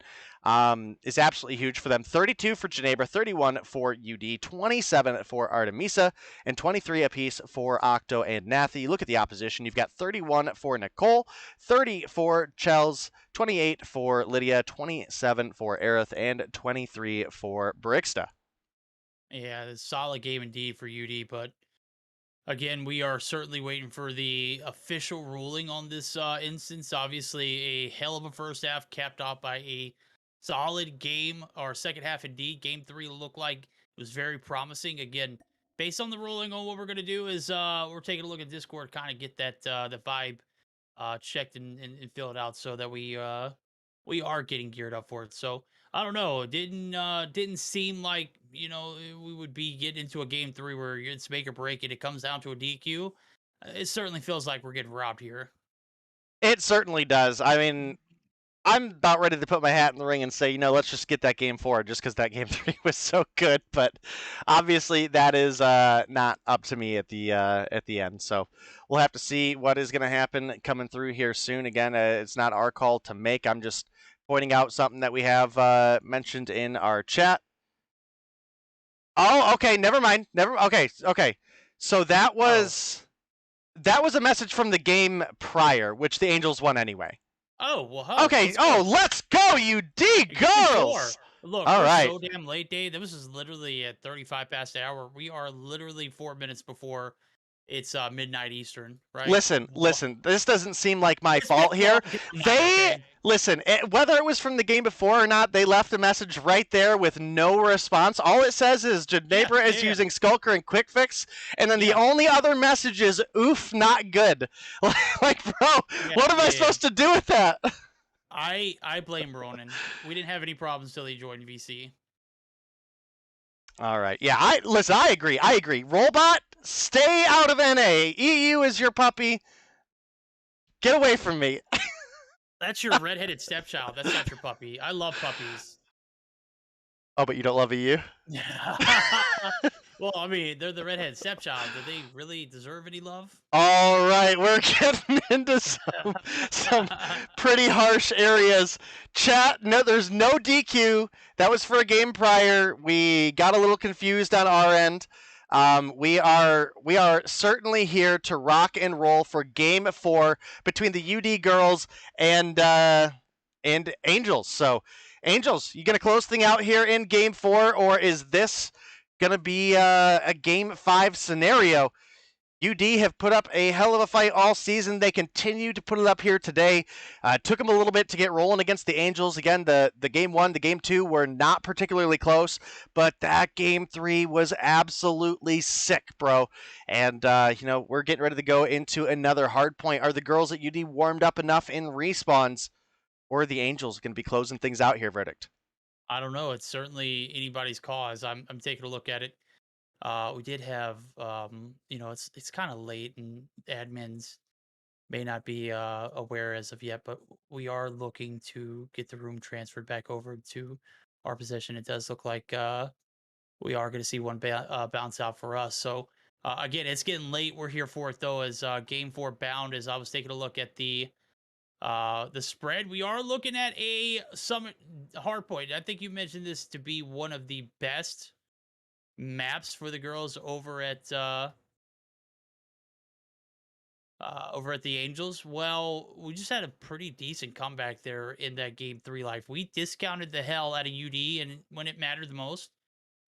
S6: is absolutely huge for them. 32 for Ginebra, 31 for UD, 27 for Artemisa, and 23 apiece for Octo and Nathy. You look at the opposition, you've got 31 for Nicole, 30 for Chels, 28 for Lydia, 27 for Aerith, and 23 for Brixta.
S4: Yeah, it's a solid game indeed for UD, but again, we are certainly waiting for the official ruling on this instance. Obviously, a hell of a first half capped off by a solid game, or second half indeed. Game 3 looked like it was very promising. Again, based on the ruling, on what we're going to do is we're taking a look at Discord, kind of get that the vibe checked and filled out so that we are getting geared up for it. So I don't know. It didn't seem like, we would be getting into a game 3 where it's make or break and it comes down to a DQ. It certainly feels like we're getting robbed here.
S6: It certainly does. I mean, I'm about ready to put my hat in the ring and say, let's just get that game 4 just because that game 3 was so good. But obviously that is not up to me at the end. So we'll have to see what is going to happen coming through here soon. Again, it's not our call to make. I'm just pointing out something that we have mentioned in our chat. Oh, okay. Never mind. Okay. So that was a message from the game prior, which the Angels won anyway.
S4: Oh, well,
S6: okay. Let's go, UD girls.
S4: Look,
S6: all right.
S4: So damn late, day. This is literally at 35 past the hour. We are literally 4 minutes before it's midnight Eastern, right?
S6: Listen. This doesn't seem like my fault here. Listen. Whether it was from the game before or not, they left a message right there with no response. All it says is Ginebra is using Skulker and Quick Fix, and then the only other message is "oof, not good." Like, bro, what am I supposed to do with that?
S4: I blame Ronan. We didn't have any problems till he joined VC.
S6: All right. Yeah, I agree. Rollbot, stay out of NA. EU is your puppy. Get away from me.
S4: That's your redheaded stepchild. That's not your puppy. I love puppies.
S6: Oh, but you don't love EU?
S4: Well, I mean, they're the redheaded stepchild. Do they really deserve any love?
S6: All right, we're getting into some pretty harsh areas. Chat, no, there's no DQ. That was for a game prior. We got a little confused on our end. We are certainly here to rock and roll for game 4 between the UD girls and Angels. So, Angels, you gonna close thing out here in game 4, or is this gonna be a game 5 scenario? UD have put up a hell of a fight all season. They continue to put it up here today. Took them a little bit to get rolling against the Angels. Again, the game 1, the game 2 were not particularly close, but that game 3 was absolutely sick, bro. And, we're getting ready to go into another hard point. Are the girls at UD warmed up enough in respawns, or are the Angels going to be closing things out here, Verdict?
S4: I don't know. It's certainly anybody's cause. I'm taking a look at it. We did have, it's kind of late and admins may not be aware as of yet, but we are looking to get the room transferred back over to our possession. It does look like we are going to see one bounce out for us. So again, it's getting late. We're here for it though, as game 4 bound. As I was taking a look at the the spread. We are looking at a Summit hardpoint. I think you mentioned this to be one of the best maps for the girls over at the Angels. Well, we just had a pretty decent comeback there in that game 3 life. We discounted the hell out of UD, and when it mattered the most,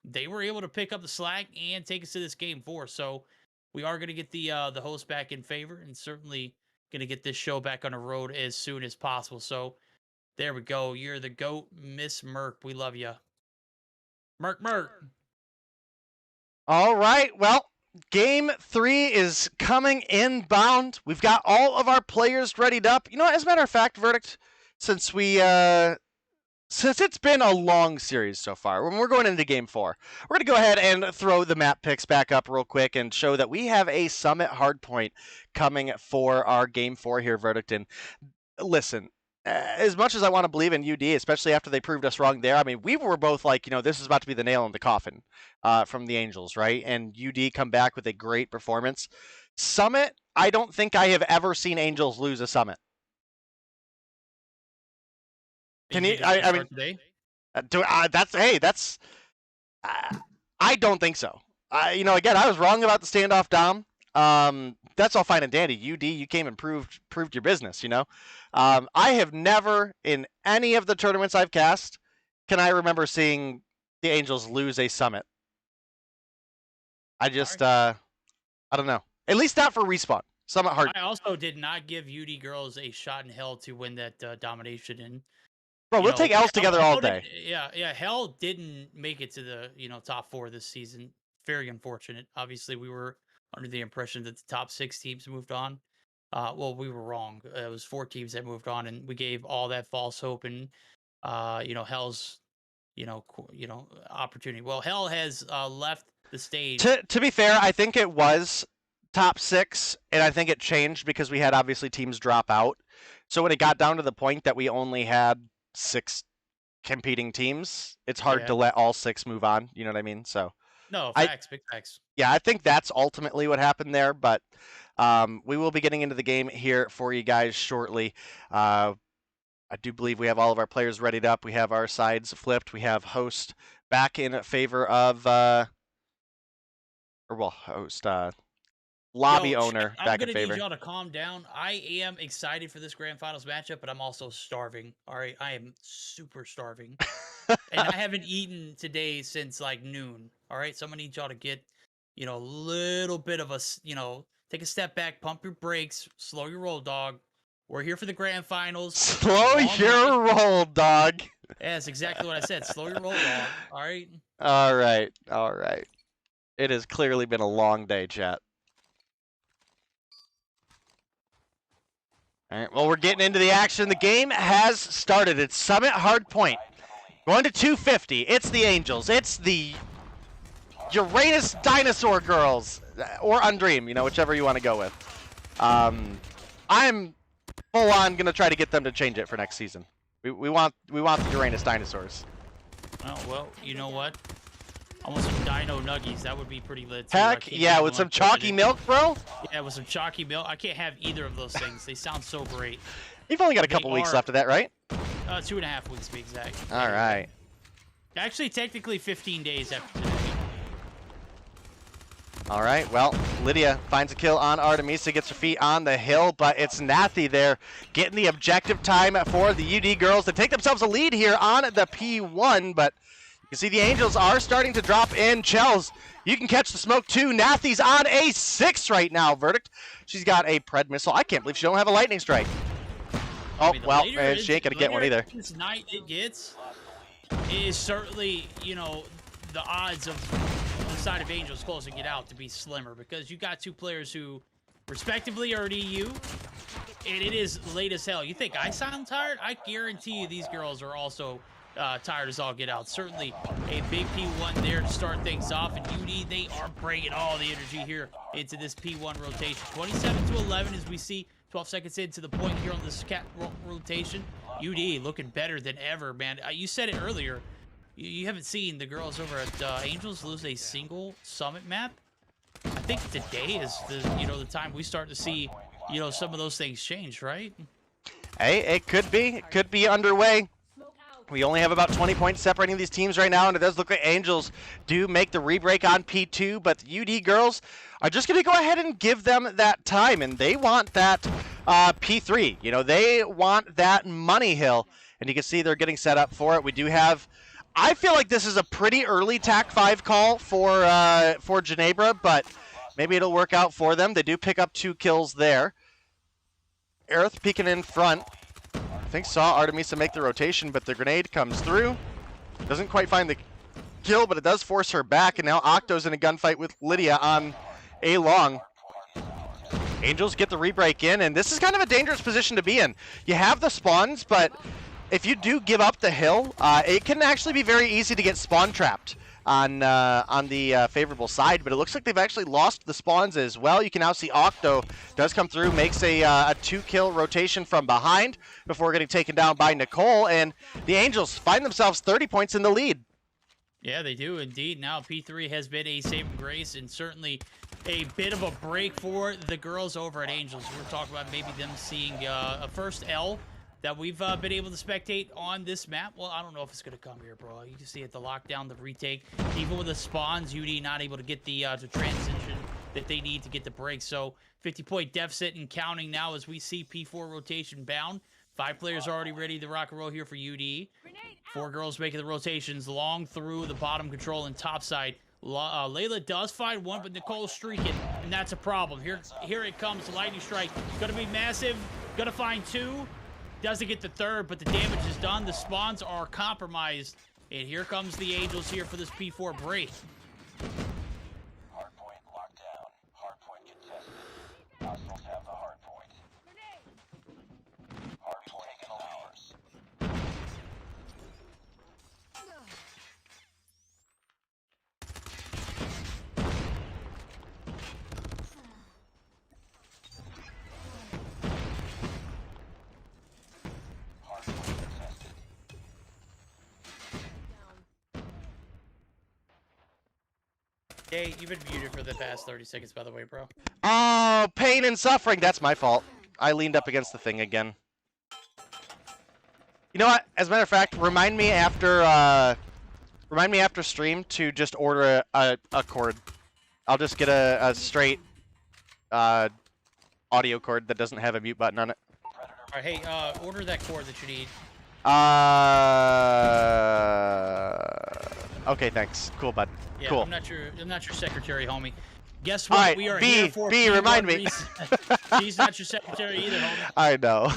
S4: they were able to pick up the slack and take us to this game 4. So we are going to get the host back in favor, and certainly going to get this show back on the road as soon as possible. So there we go. You're the GOAT, Miss Merc. We love you. Merc.
S6: All right. Well, game 3 is coming inbound. We've got all of our players readied up. You know, as a matter of fact, Verdict, since it's been a long series so far, when we're going into game 4, we're going to go ahead and throw the map picks back up real quick and show that we have a Summit hardpoint coming for our game 4 here, Verdict. And listen, as much as I want to believe in UD, especially after they proved us wrong there, I mean, we were both like, you know, this is about to be the nail in the coffin from the Angels, right? And UD come back with a great performance. Summit, I don't think I have ever seen Angels lose a Summit. Can you? I mean, I don't think so. You know, again, I was wrong about the standoff dom. That's all fine and dandy. UD, you came and proved your business. You know, I have never in any of the tournaments I've cast can I remember seeing the Angels lose a Summit. I just I don't know. At least not for respawn. Summit hard.
S4: I also did not give UD girls a shot in hell to win that domination in.
S6: Bro, we'll take L's together all day.
S4: Yeah. Hell didn't make it to the top 4 this season. Very unfortunate. Obviously, we were under the impression that the top 6 teams moved on. Well, we were wrong. It was 4 teams that moved on, and we gave all that false hope and Hell's opportunity. Well, Hell has left the stage.
S6: To be fair, I think it was top 6, and I think it changed because we had obviously teams drop out. So when it got down to the point that we only had 6 competing teams, it's hard to let all 6 move on. You know what I mean? So
S4: no, facts, big facts.
S6: Yeah, I think that's ultimately what happened there. But we will be getting into the game here for you guys shortly. I do believe we have all of our players readied up. We have our sides flipped. We have host back in favor of host. Lobby owner back in favor.
S4: I'm gonna need y'all to calm down. I am excited for this grand finals matchup, but I'm also starving. All right, I am super starving, and I haven't eaten today since like noon. All right, so I'm gonna need y'all to get, a little bit of a, take a step back, pump your brakes, slow your roll, dog. We're here for the grand finals.
S6: Slow your roll, dog.
S4: Yeah, that's exactly what I said. Slow your roll, dog. All right.
S6: All right. It has clearly been a long day, chat. All right, well, we're getting into the action. The game has started. It's Summit Hardpoint. Going to 250. It's the Angels. It's the Uranus Dinosaur Girls. Or Undream, whichever you want to go with. I'm full-on going to try to get them to change it for next season. We want the Uranus Dinosaurs.
S4: Oh, well, you know what? I want some dino nuggies. That would be pretty lit.
S6: Heck yeah, with some chalky milk, bro?
S4: Yeah, with some chalky milk. I can't have either of those things. They sound so great.
S6: You've only got a couple weeks left of that, right?
S4: 2.5 weeks to be exact.
S6: All right.
S4: Actually, technically 15 days after today.
S6: All right, well, Lydia finds a kill on Artemisa, gets her feet on the hill, but it's Nathy there getting the objective time for the UD girls to take themselves a lead here on the P1, but you see the Angels are starting to drop in. Chels, you can catch the smoke too. Nathy's on a 6 right now, Verdict. She's got a Pred missile. I can't believe she don't have a lightning strike. Oh, well, man, she ain't going to get one either.
S4: This night it gets is certainly, the odds of the side of Angels closing it out to be slimmer because you got 2 players who respectively are EU, and it is late as hell. You think I sound tired? I guarantee you these girls are also tired as all get out. Certainly a big P1 there to start things off, and UD, they are bringing all the energy here into this P1 rotation. 27-11 as we see 12 seconds into the point here on this rotation. UD looking better than ever, man. You said it earlier. You haven't seen the girls over at Angels lose a single Summit map. I think today is the time we start to see some of those things change, right?
S6: Hey, it could be. It could be underway. We only have about 20 points separating these teams right now, and it does look like Angels do make the rebreak on P2, but the UD girls are just going to go ahead and give them that time, and they want that P3. You know, they want that money hill, and you can see they're getting set up for it. We do have... I feel like this is a pretty early TAC 5 call for Ginebra, but maybe it'll work out for them. They do pick up 2 kills there. Aerith peeking in front. I think saw Artemisa make the rotation, but the grenade comes through. Doesn't quite find the kill, but it does force her back, and now Octo's in a gunfight with Lydia on A long. Angels get the rebreak in, and this is kind of a dangerous position to be in. You have the spawns, but if you do give up the hill, it can actually be very easy to get spawn trapped on the favorable side, but it looks like they've actually lost the spawns as well. You can now see Octo does come through, makes a 2-kill rotation from behind before getting taken down by Nicole, and the Angels find themselves 30 points in the lead.
S4: Yeah, they do indeed. Now P3 has been a saving grace and certainly a bit of a break for the girls over at Angels. We're talking about maybe them seeing a first L that we've been able to spectate on this map. Well, I don't know if it's going to come here, bro. You can see it, the lockdown, the retake. Even with the spawns, UD not able to get the transition that they need to get the break. So 50-point deficit and counting now as we see P4 rotation bound. 5 players already ready to rock and roll here for UD. 4 girls making the rotations long through the bottom control and top side. Layla does find one, but Nicole's streaking, and that's a problem. Here it comes, the lightning strike. Gonna be massive. Gonna find 2. Doesn't get the 3rd, but the damage is done. The spawns are compromised. And here comes the Angels here for this P4 break.
S14: Hardpoint locked down. Hardpoint contested. Hostiles have the hardpoint. Hardpoint taking ours.
S4: Hey, you've been muted for the past 30 seconds, by the way, bro.
S6: Oh, pain and suffering. That's my fault. I leaned up against the thing again. You know what? As a matter of fact, remind me after stream to just order a cord. I'll just get a straight audio cord that doesn't have a mute button on it.
S4: All right, hey, order that cord that you need.
S6: Okay, thanks. Cool, bud.
S4: Yeah,
S6: cool.
S4: I'm not your secretary, homie. Guess what?
S6: Right,
S4: we are
S6: B,
S4: here for
S6: B,
S4: P1
S6: remind me.
S4: She's not your secretary either, homie.
S6: I know.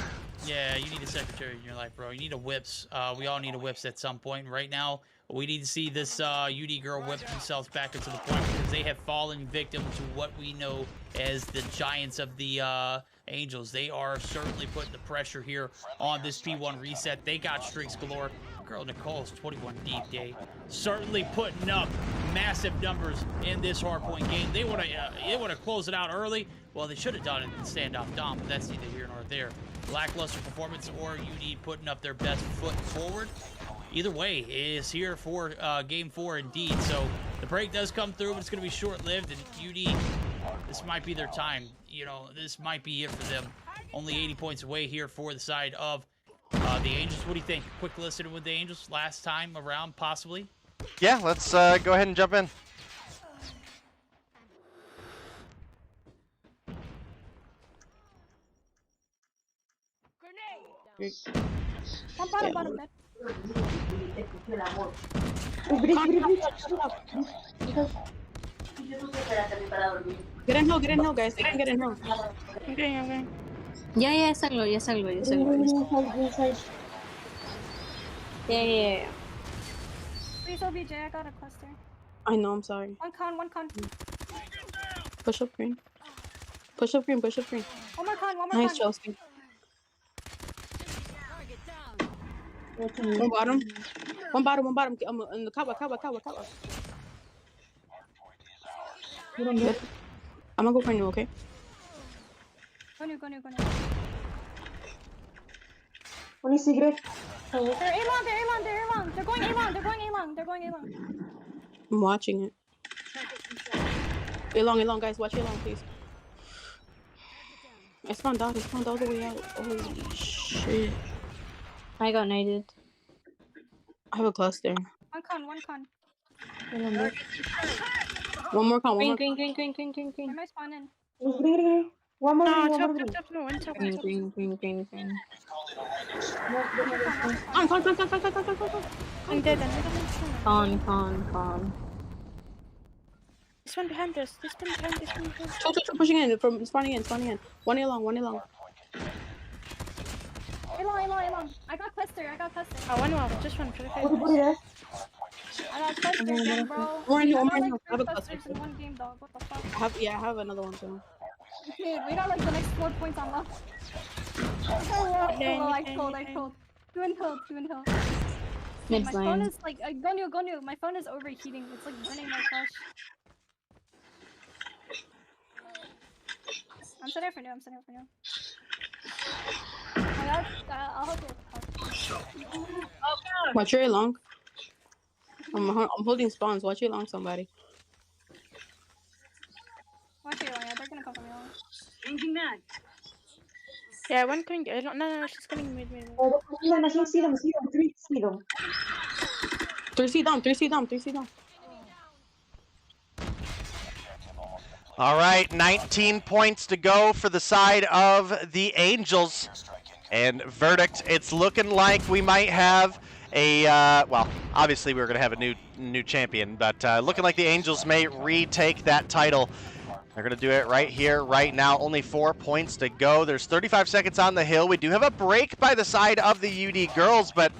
S4: Yeah, you need a secretary in your life, bro. You need a whips. We all need a whips at some point. Right now, we need to see this UD girl whip themselves back into the point because they have fallen victim to what we know as the giants of the Angels. They are certainly putting the pressure here on this P1 reset. They got streaks galore. Girl Nicole's 21 deep day. Certainly putting up massive numbers in this hardpoint game. They want to close it out early. Well, they should have done it in standoff dom, but that's neither here nor there. Lackluster performance or UD putting up their best foot forward. Either way, it is here for game 4 indeed. So the break does come through, but it's going to be short-lived. And UD, this might be their time. You know, this might be it for them. Only 80 points away here for the side of the Angels. What do you think? Quick listen with the Angels last time around, possibly?
S6: Yeah, let's go ahead and jump in.
S10: Bottom.
S9: Get in hill, guys. They can get in hill. Okay.
S7: Ya salgo. Yeah.
S10: Please, OBJ, I got a cluster.
S9: I know, I'm sorry.
S10: One con.
S9: Push up green. One more con. Nice, Chelsea. One bottom. In the cover. I'm gonna go for you, okay?
S10: Go new. Only secret. They're A-long. They're going A-long.
S9: I'm watching it. A-long, guys. Watch A-long, please. I spawned out. I spawned all the way out. Holy shit.
S7: I got naded.
S9: I have a cluster.
S10: One con, one con.
S9: One more con. One more.
S7: Green.
S10: Where am I spawning?
S7: One more
S12: No,
S7: green,
S12: top,
S7: one more
S12: top, top, no, one top,
S7: green.
S12: one top.
S7: Green.
S9: Con.
S12: I'm dead, I'm dead.
S7: Con.
S12: This one behind us, this one behind, this one behind.
S9: Two pushing in from spawning in. One along.
S10: Along. I got cluster.
S12: Oh, one more, just one.
S10: I got cluster again, bro.
S9: One
S10: I
S9: more.
S10: got like
S9: I have
S10: 3
S9: a cluster.
S10: clusters in one game, dog. What the fuck?
S9: I have another one too.
S10: Dude, we got like the next 4 points on left. I trolled. Two in hill.
S7: Mid
S10: My phone
S7: lane.
S10: is like, go new. My phone is overheating. It's like burning my flash. I'm sitting for new. I'll help you.
S9: Watch your long. I'm holding spawns. Watch your long, somebody.
S10: Watch your long. Yeah, they're gonna come from your long.
S11: Changing mag.
S12: Yeah, one coming. No, she's coming mid.
S9: Three C down.
S6: All right, 19 points to go for the side of the Angels. And verdict, it's looking like we might have a, well, obviously we're going to have a new champion, but looking like the Angels may retake that title. They're going to do it right here, right now. Only 4 points to go. There's 35 seconds on the hill. We do have a break by the side of the UD girls, but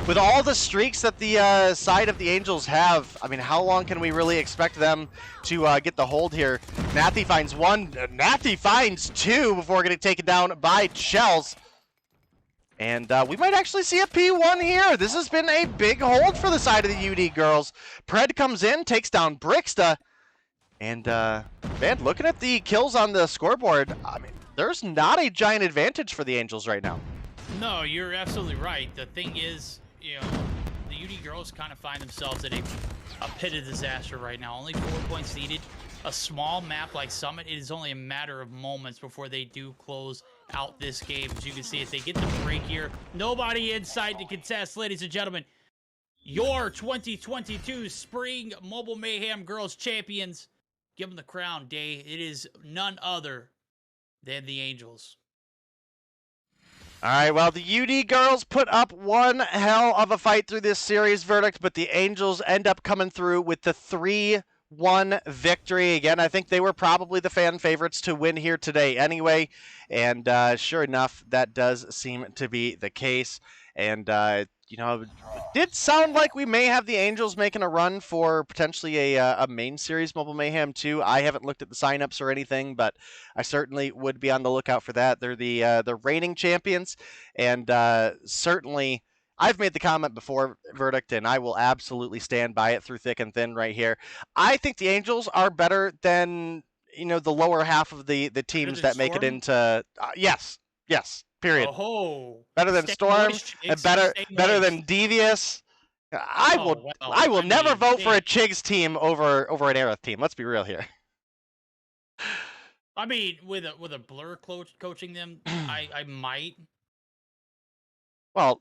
S6: with all the streaks that the side of the Angels have, I mean, how long can we really expect them to get the hold here? Nathy finds one. Nathy finds two before getting taken down by Shells. And we might actually see a P1 here. This has been a big hold for the side of the UD girls. Pred comes in, takes down Brixta. And, man, looking at the kills on the scoreboard, I mean, there's not a giant advantage for the Angels right now.
S4: No, you're absolutely right. The thing is, you know, the UD girls kind of find themselves at a pit of disaster right now. Only 4 points needed. A small map like Summit, it is only a matter of moments before they do close out this game. As you can see, if they get the break here, nobody inside to contest, ladies and gentlemen. Your 2022 Spring Mobile Mayhem Girls Champions. Give them the crown, Day. It is none other than the Angels.
S6: All right, well, the UD girls put up one hell of a fight through this series, verdict, but the Angels end up coming through with the 3-1 victory. Again, I think they were probably the fan favorites to win here today anyway, and sure enough, that does seem to be the case. And, you know, it did sound like we may have the Angels making a run for potentially a main series Mobile Mayhem 2. I haven't looked at the signups or anything, but I certainly would be on the lookout for that. They're the reigning champions, and certainly I've made the comment before, verdict, and I will absolutely stand by it through thick and thin right here. I think the Angels are better than, you know, the lower half of the teams that make it into yes. Period.
S4: Oh,
S6: better than Storm, and better than Devious. I will never vote for a Chigs team over an Aerith team. Let's be real here.
S4: I mean, with a Blur coaching them, I might.
S6: Well,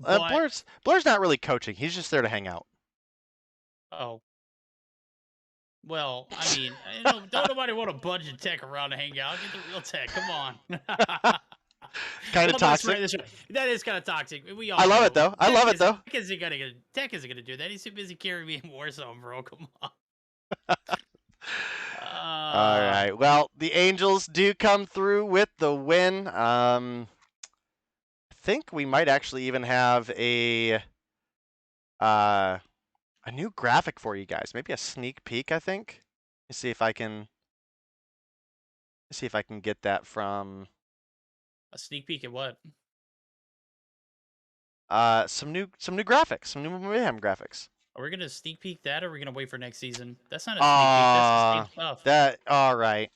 S6: Blur's not really coaching. He's just there to hang out.
S4: Oh. Well, I mean, don't nobody want a budget tech around to hang out. Get the real tech. Come on.
S6: Kind of toxic.
S4: That is kind of toxic. We all
S6: I love it though.
S4: Tech isn't gonna do that. He's too busy carrying me in Warzone, bro. Come on.
S6: All right. Well, the Angels do come through with the win. I think we might actually even have a new graphic for you guys. Maybe a sneak peek. I think. Let's see if I can get that from.
S4: A sneak peek at what?
S6: Some new graphics, some new Mayhem graphics.
S4: Are we gonna sneak peek that, or are we gonna wait for next season? That's not a sneak peek. That's the same stuff.
S6: That all right.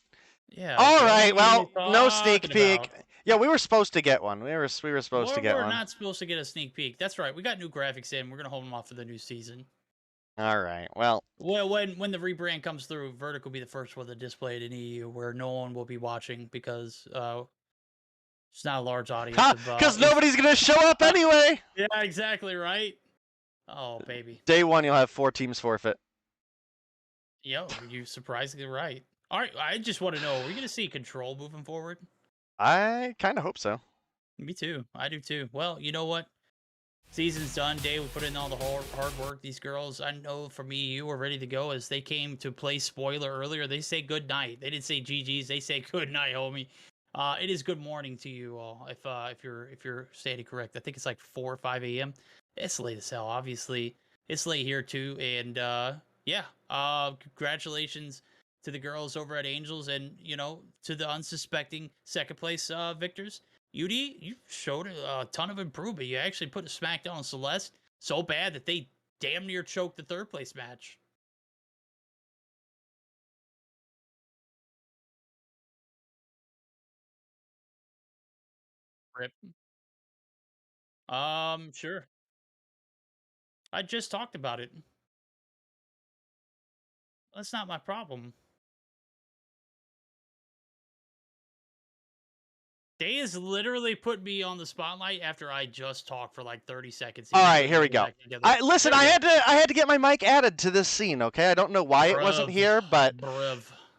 S4: Yeah.
S6: All right. Well, no sneak peek. Yeah, we were supposed to get one. We were supposed to get one.
S4: We're not supposed to get a sneak peek. That's right. We got new graphics in. We're gonna hold them off for the new season.
S6: All right. Well,
S4: when the rebrand comes through, Verdict will be the first one to display it in EU, where no one will be watching because It's not a large audience.
S6: Because nobody's going to show up anyway.
S4: Yeah, exactly, right? Oh, baby.
S6: Day 1, you'll have 4 teams forfeit.
S4: Yo, you're surprisingly right. All right, I just want to know, are we going to see Control moving forward?
S6: I kind of hope so.
S4: Me too. I do too. Well, you know what? Season's done. Day, we put in all the hard work. These girls, I know for me, you were ready to go as they came to play spoiler earlier. They say good night. They didn't say GG's. They say good night, homie. It is good morning to you all. If you're stating correct, I think it's like 4 or 5 a.m. It's late as hell. Obviously, it's late here too. And yeah, congratulations to the girls over at Angels, and to the unsuspecting second place victors. UD, you showed a ton of improvement. You actually put a smackdown on Celeste so bad that they damn near choked the third place match. Rip. Sure. I just talked about it. That's not my problem. Day has literally put me on the spotlight after I just talked for like 30 seconds.
S6: All right, here we go. Listen, I had to get my mic added to this scene. Okay, I don't know why it wasn't here, but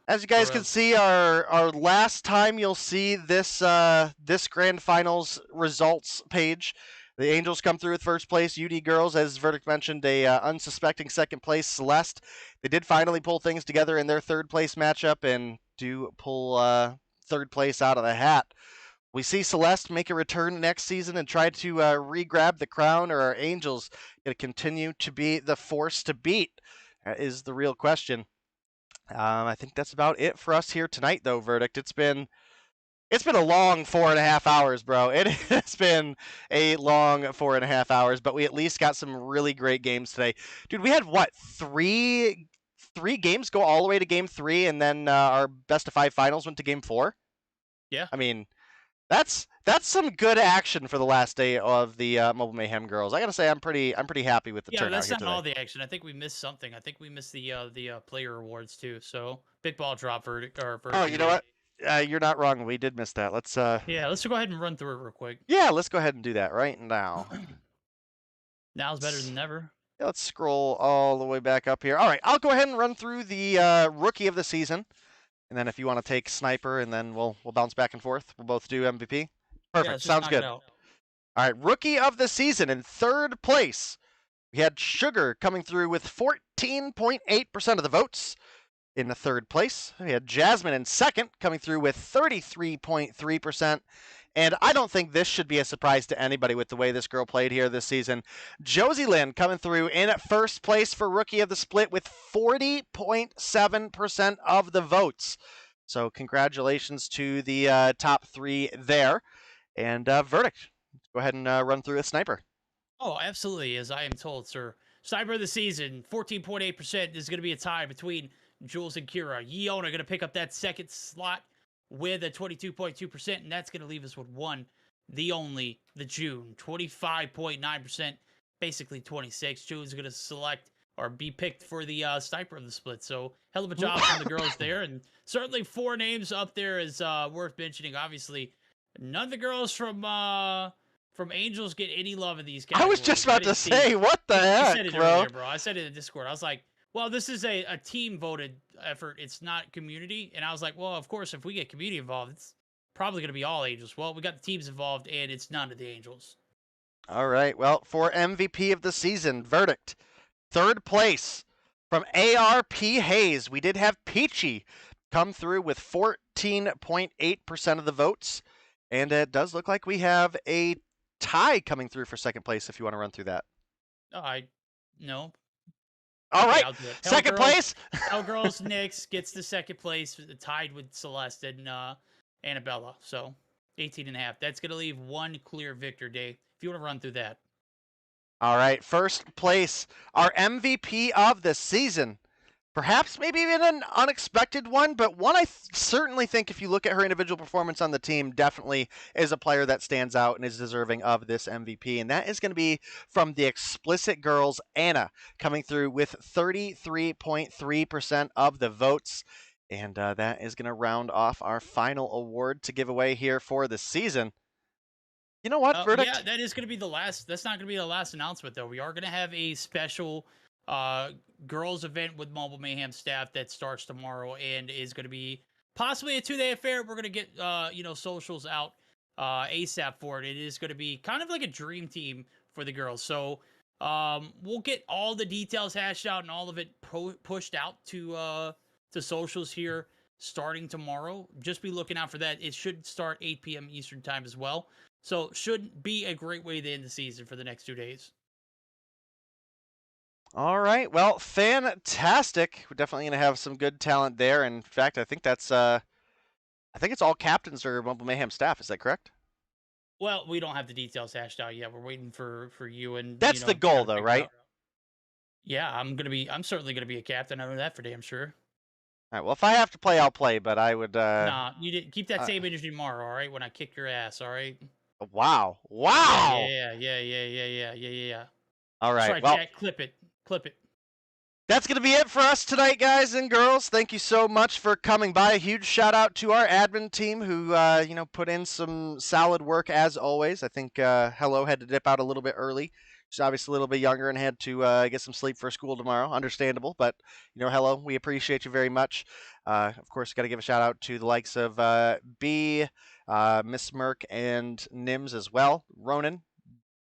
S6: as you guys can see, our last time you'll see this this grand finals results page. The Angels come through with first place. UD girls, as Verdict mentioned, a unsuspecting second place. Celeste, they did finally pull things together in their third place matchup and do pull third place out of the hat. We see Celeste make a return next season and try to re-grab the crown, or are Angels going to continue to be the force to beat? That is the real question. I think that's about it for us here tonight, though, Verdict. It's been a long 4.5 hours, bro. It has been a long 4.5 hours, but we at least got some really great games today. Dude, we had, what, three games go all the way to Game 3, and then our best-of-5 finals went to Game 4?
S4: Yeah.
S6: I mean, that's some good action for the last day of the Mobile Mayhem girls. I gotta say, I'm pretty happy with the turnout here today.
S4: Yeah, that's not all the action. I think we missed something. I think we missed the player awards too. So big ball drop verdict.
S6: Oh, you know what? You're not wrong. We did miss that. Let's
S4: yeah, let's go ahead and run through it real quick.
S6: Yeah, let's go ahead and do that right now.
S4: Now's better than never.
S6: Yeah, let's scroll all the way back up here. All right, I'll go ahead and run through the rookie of the season. And then if you want to take Sniper, and then we'll bounce back and forth. We'll both do MVP. Perfect.
S4: Yeah,
S6: sounds good. All right, Rookie of the season in third place. We had Sugar coming through with 14.8% of the votes in the third place. We had Jasmine in second, coming through with 33.3%. And I don't think this should be a surprise to anybody with the way this girl played here this season. Josie Lynn coming through in at first place for Rookie of the Split with 40.7% of the votes. So congratulations to the top 3 there. And Verdict, go ahead and run through a Sniper.
S4: Oh, absolutely, as I am told, sir. Sniper of the season, 14.8% is going to be a tie between Jules and Kira. Yeona going to pick up that second slot with a 22.2%, and that's going to leave us with one, the only, the June, 25.9%, basically 26. June's going to select or be picked for the Sniper of the Split. So hell of a job from the girls there, and certainly 4 names up there is worth mentioning. Obviously, none of the girls from Angels get any love in these categories.
S6: I was just about to say, what the heck,
S4: I said it earlier, bro. I said it in Discord. I was like, well, this is a team voted effort. It's not community. And I was like, well, of course, if we get community involved, it's probably going to be all Angels. Well, we got the teams involved, and it's none of the Angels.
S6: All right. Well, for MVP of the season, Verdict, third place from ARP Hayes. We did have Peachy come through with 14.8% of the votes. And it does look like we have a tie coming through for second place, if you want to run through that.
S4: No.
S6: All right, second place.
S4: Hellgirls Nyx gets the second place, tied with Celeste and Annabella. So 18.5. That's going to leave one clear victor, Dave. If you want to run through that.
S6: All right, first place, our MVP of the season. Perhaps maybe even an unexpected one, but one I certainly think if you look at her individual performance on the team, definitely is a player that stands out and is deserving of this MVP. And that is going to be from the Xplicit girls, Anna, coming through with 33.3% of the votes. And that is going to round off our final award to give away here for the season. You know what, Verdict?
S4: Yeah, that is going to be the last. That's not going to be the last announcement, though. We are going to have a special girls event with Mobile Mayhem staff that starts tomorrow and is going to be possibly a 2-day affair. We're going to get socials out ASAP for it. It is going to be kind of like a dream team for the girls. So we'll get all the details hashed out and all of it pushed out to socials here starting tomorrow. Just be looking out for that. It should start 8 p.m. Eastern time as well. So should be a great way to end the season for the next 2 days.
S6: All right. Well, fantastic. We're definitely going to have some good talent there. In fact, I think that's I think it's all captains or Mobile Mayhem staff. Is that correct?
S4: Well, we don't have the details hashed out yet. We're waiting for you and
S6: that's the goal, though, right?
S4: Yeah, I'm certainly gonna be a captain. I know that for damn sure.
S6: All right. Well, if I have to play, I'll play. But I would.
S4: Nah, you did keep that same energy tomorrow. All right, when I kick your ass. All right.
S6: Wow.
S4: Yeah.
S6: All right.
S4: Sorry,
S6: well,
S4: Jack, clip it.
S6: That's going to be it for us tonight, guys and girls. Thank you so much for coming by. A huge shout out to our admin team who, put in some solid work as always. I think Hello had to dip out a little bit early. She's obviously a little bit younger and had to get some sleep for school tomorrow. Understandable, but, Hello, we appreciate you very much. Of course, got to give a shout out to the likes of B, Miss Merck, and Nims as well. Ronan,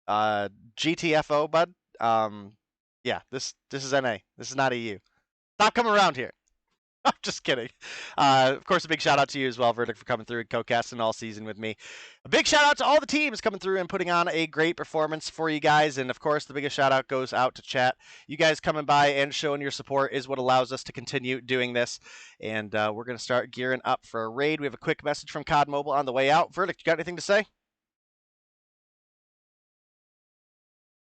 S6: GTFO, bud. Yeah, this is NA. This is not EU. Stop coming around here. I'm just kidding. Of course, a big shout out to you as well, Verdict, for coming through and co-casting all season with me. A big shout out to all the teams coming through and putting on a great performance for you guys. And of course, the biggest shout out goes out to chat. You guys coming by and showing your support is what allows us to continue doing this. And we're going to start gearing up for a raid. We have a quick message from COD Mobile on the way out. Verdict, you got anything to say?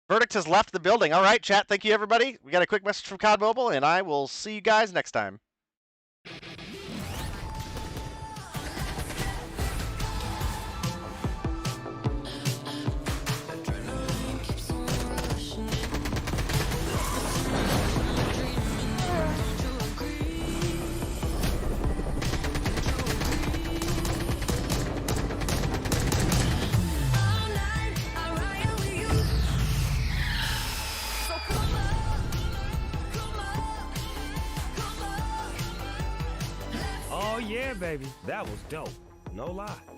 S6: Verdict has left the building. All right, chat. Thank you, everybody. We got a quick message from COD Mobile, and I will see you guys next time.
S1: Oh yeah, baby. That was dope. No lie.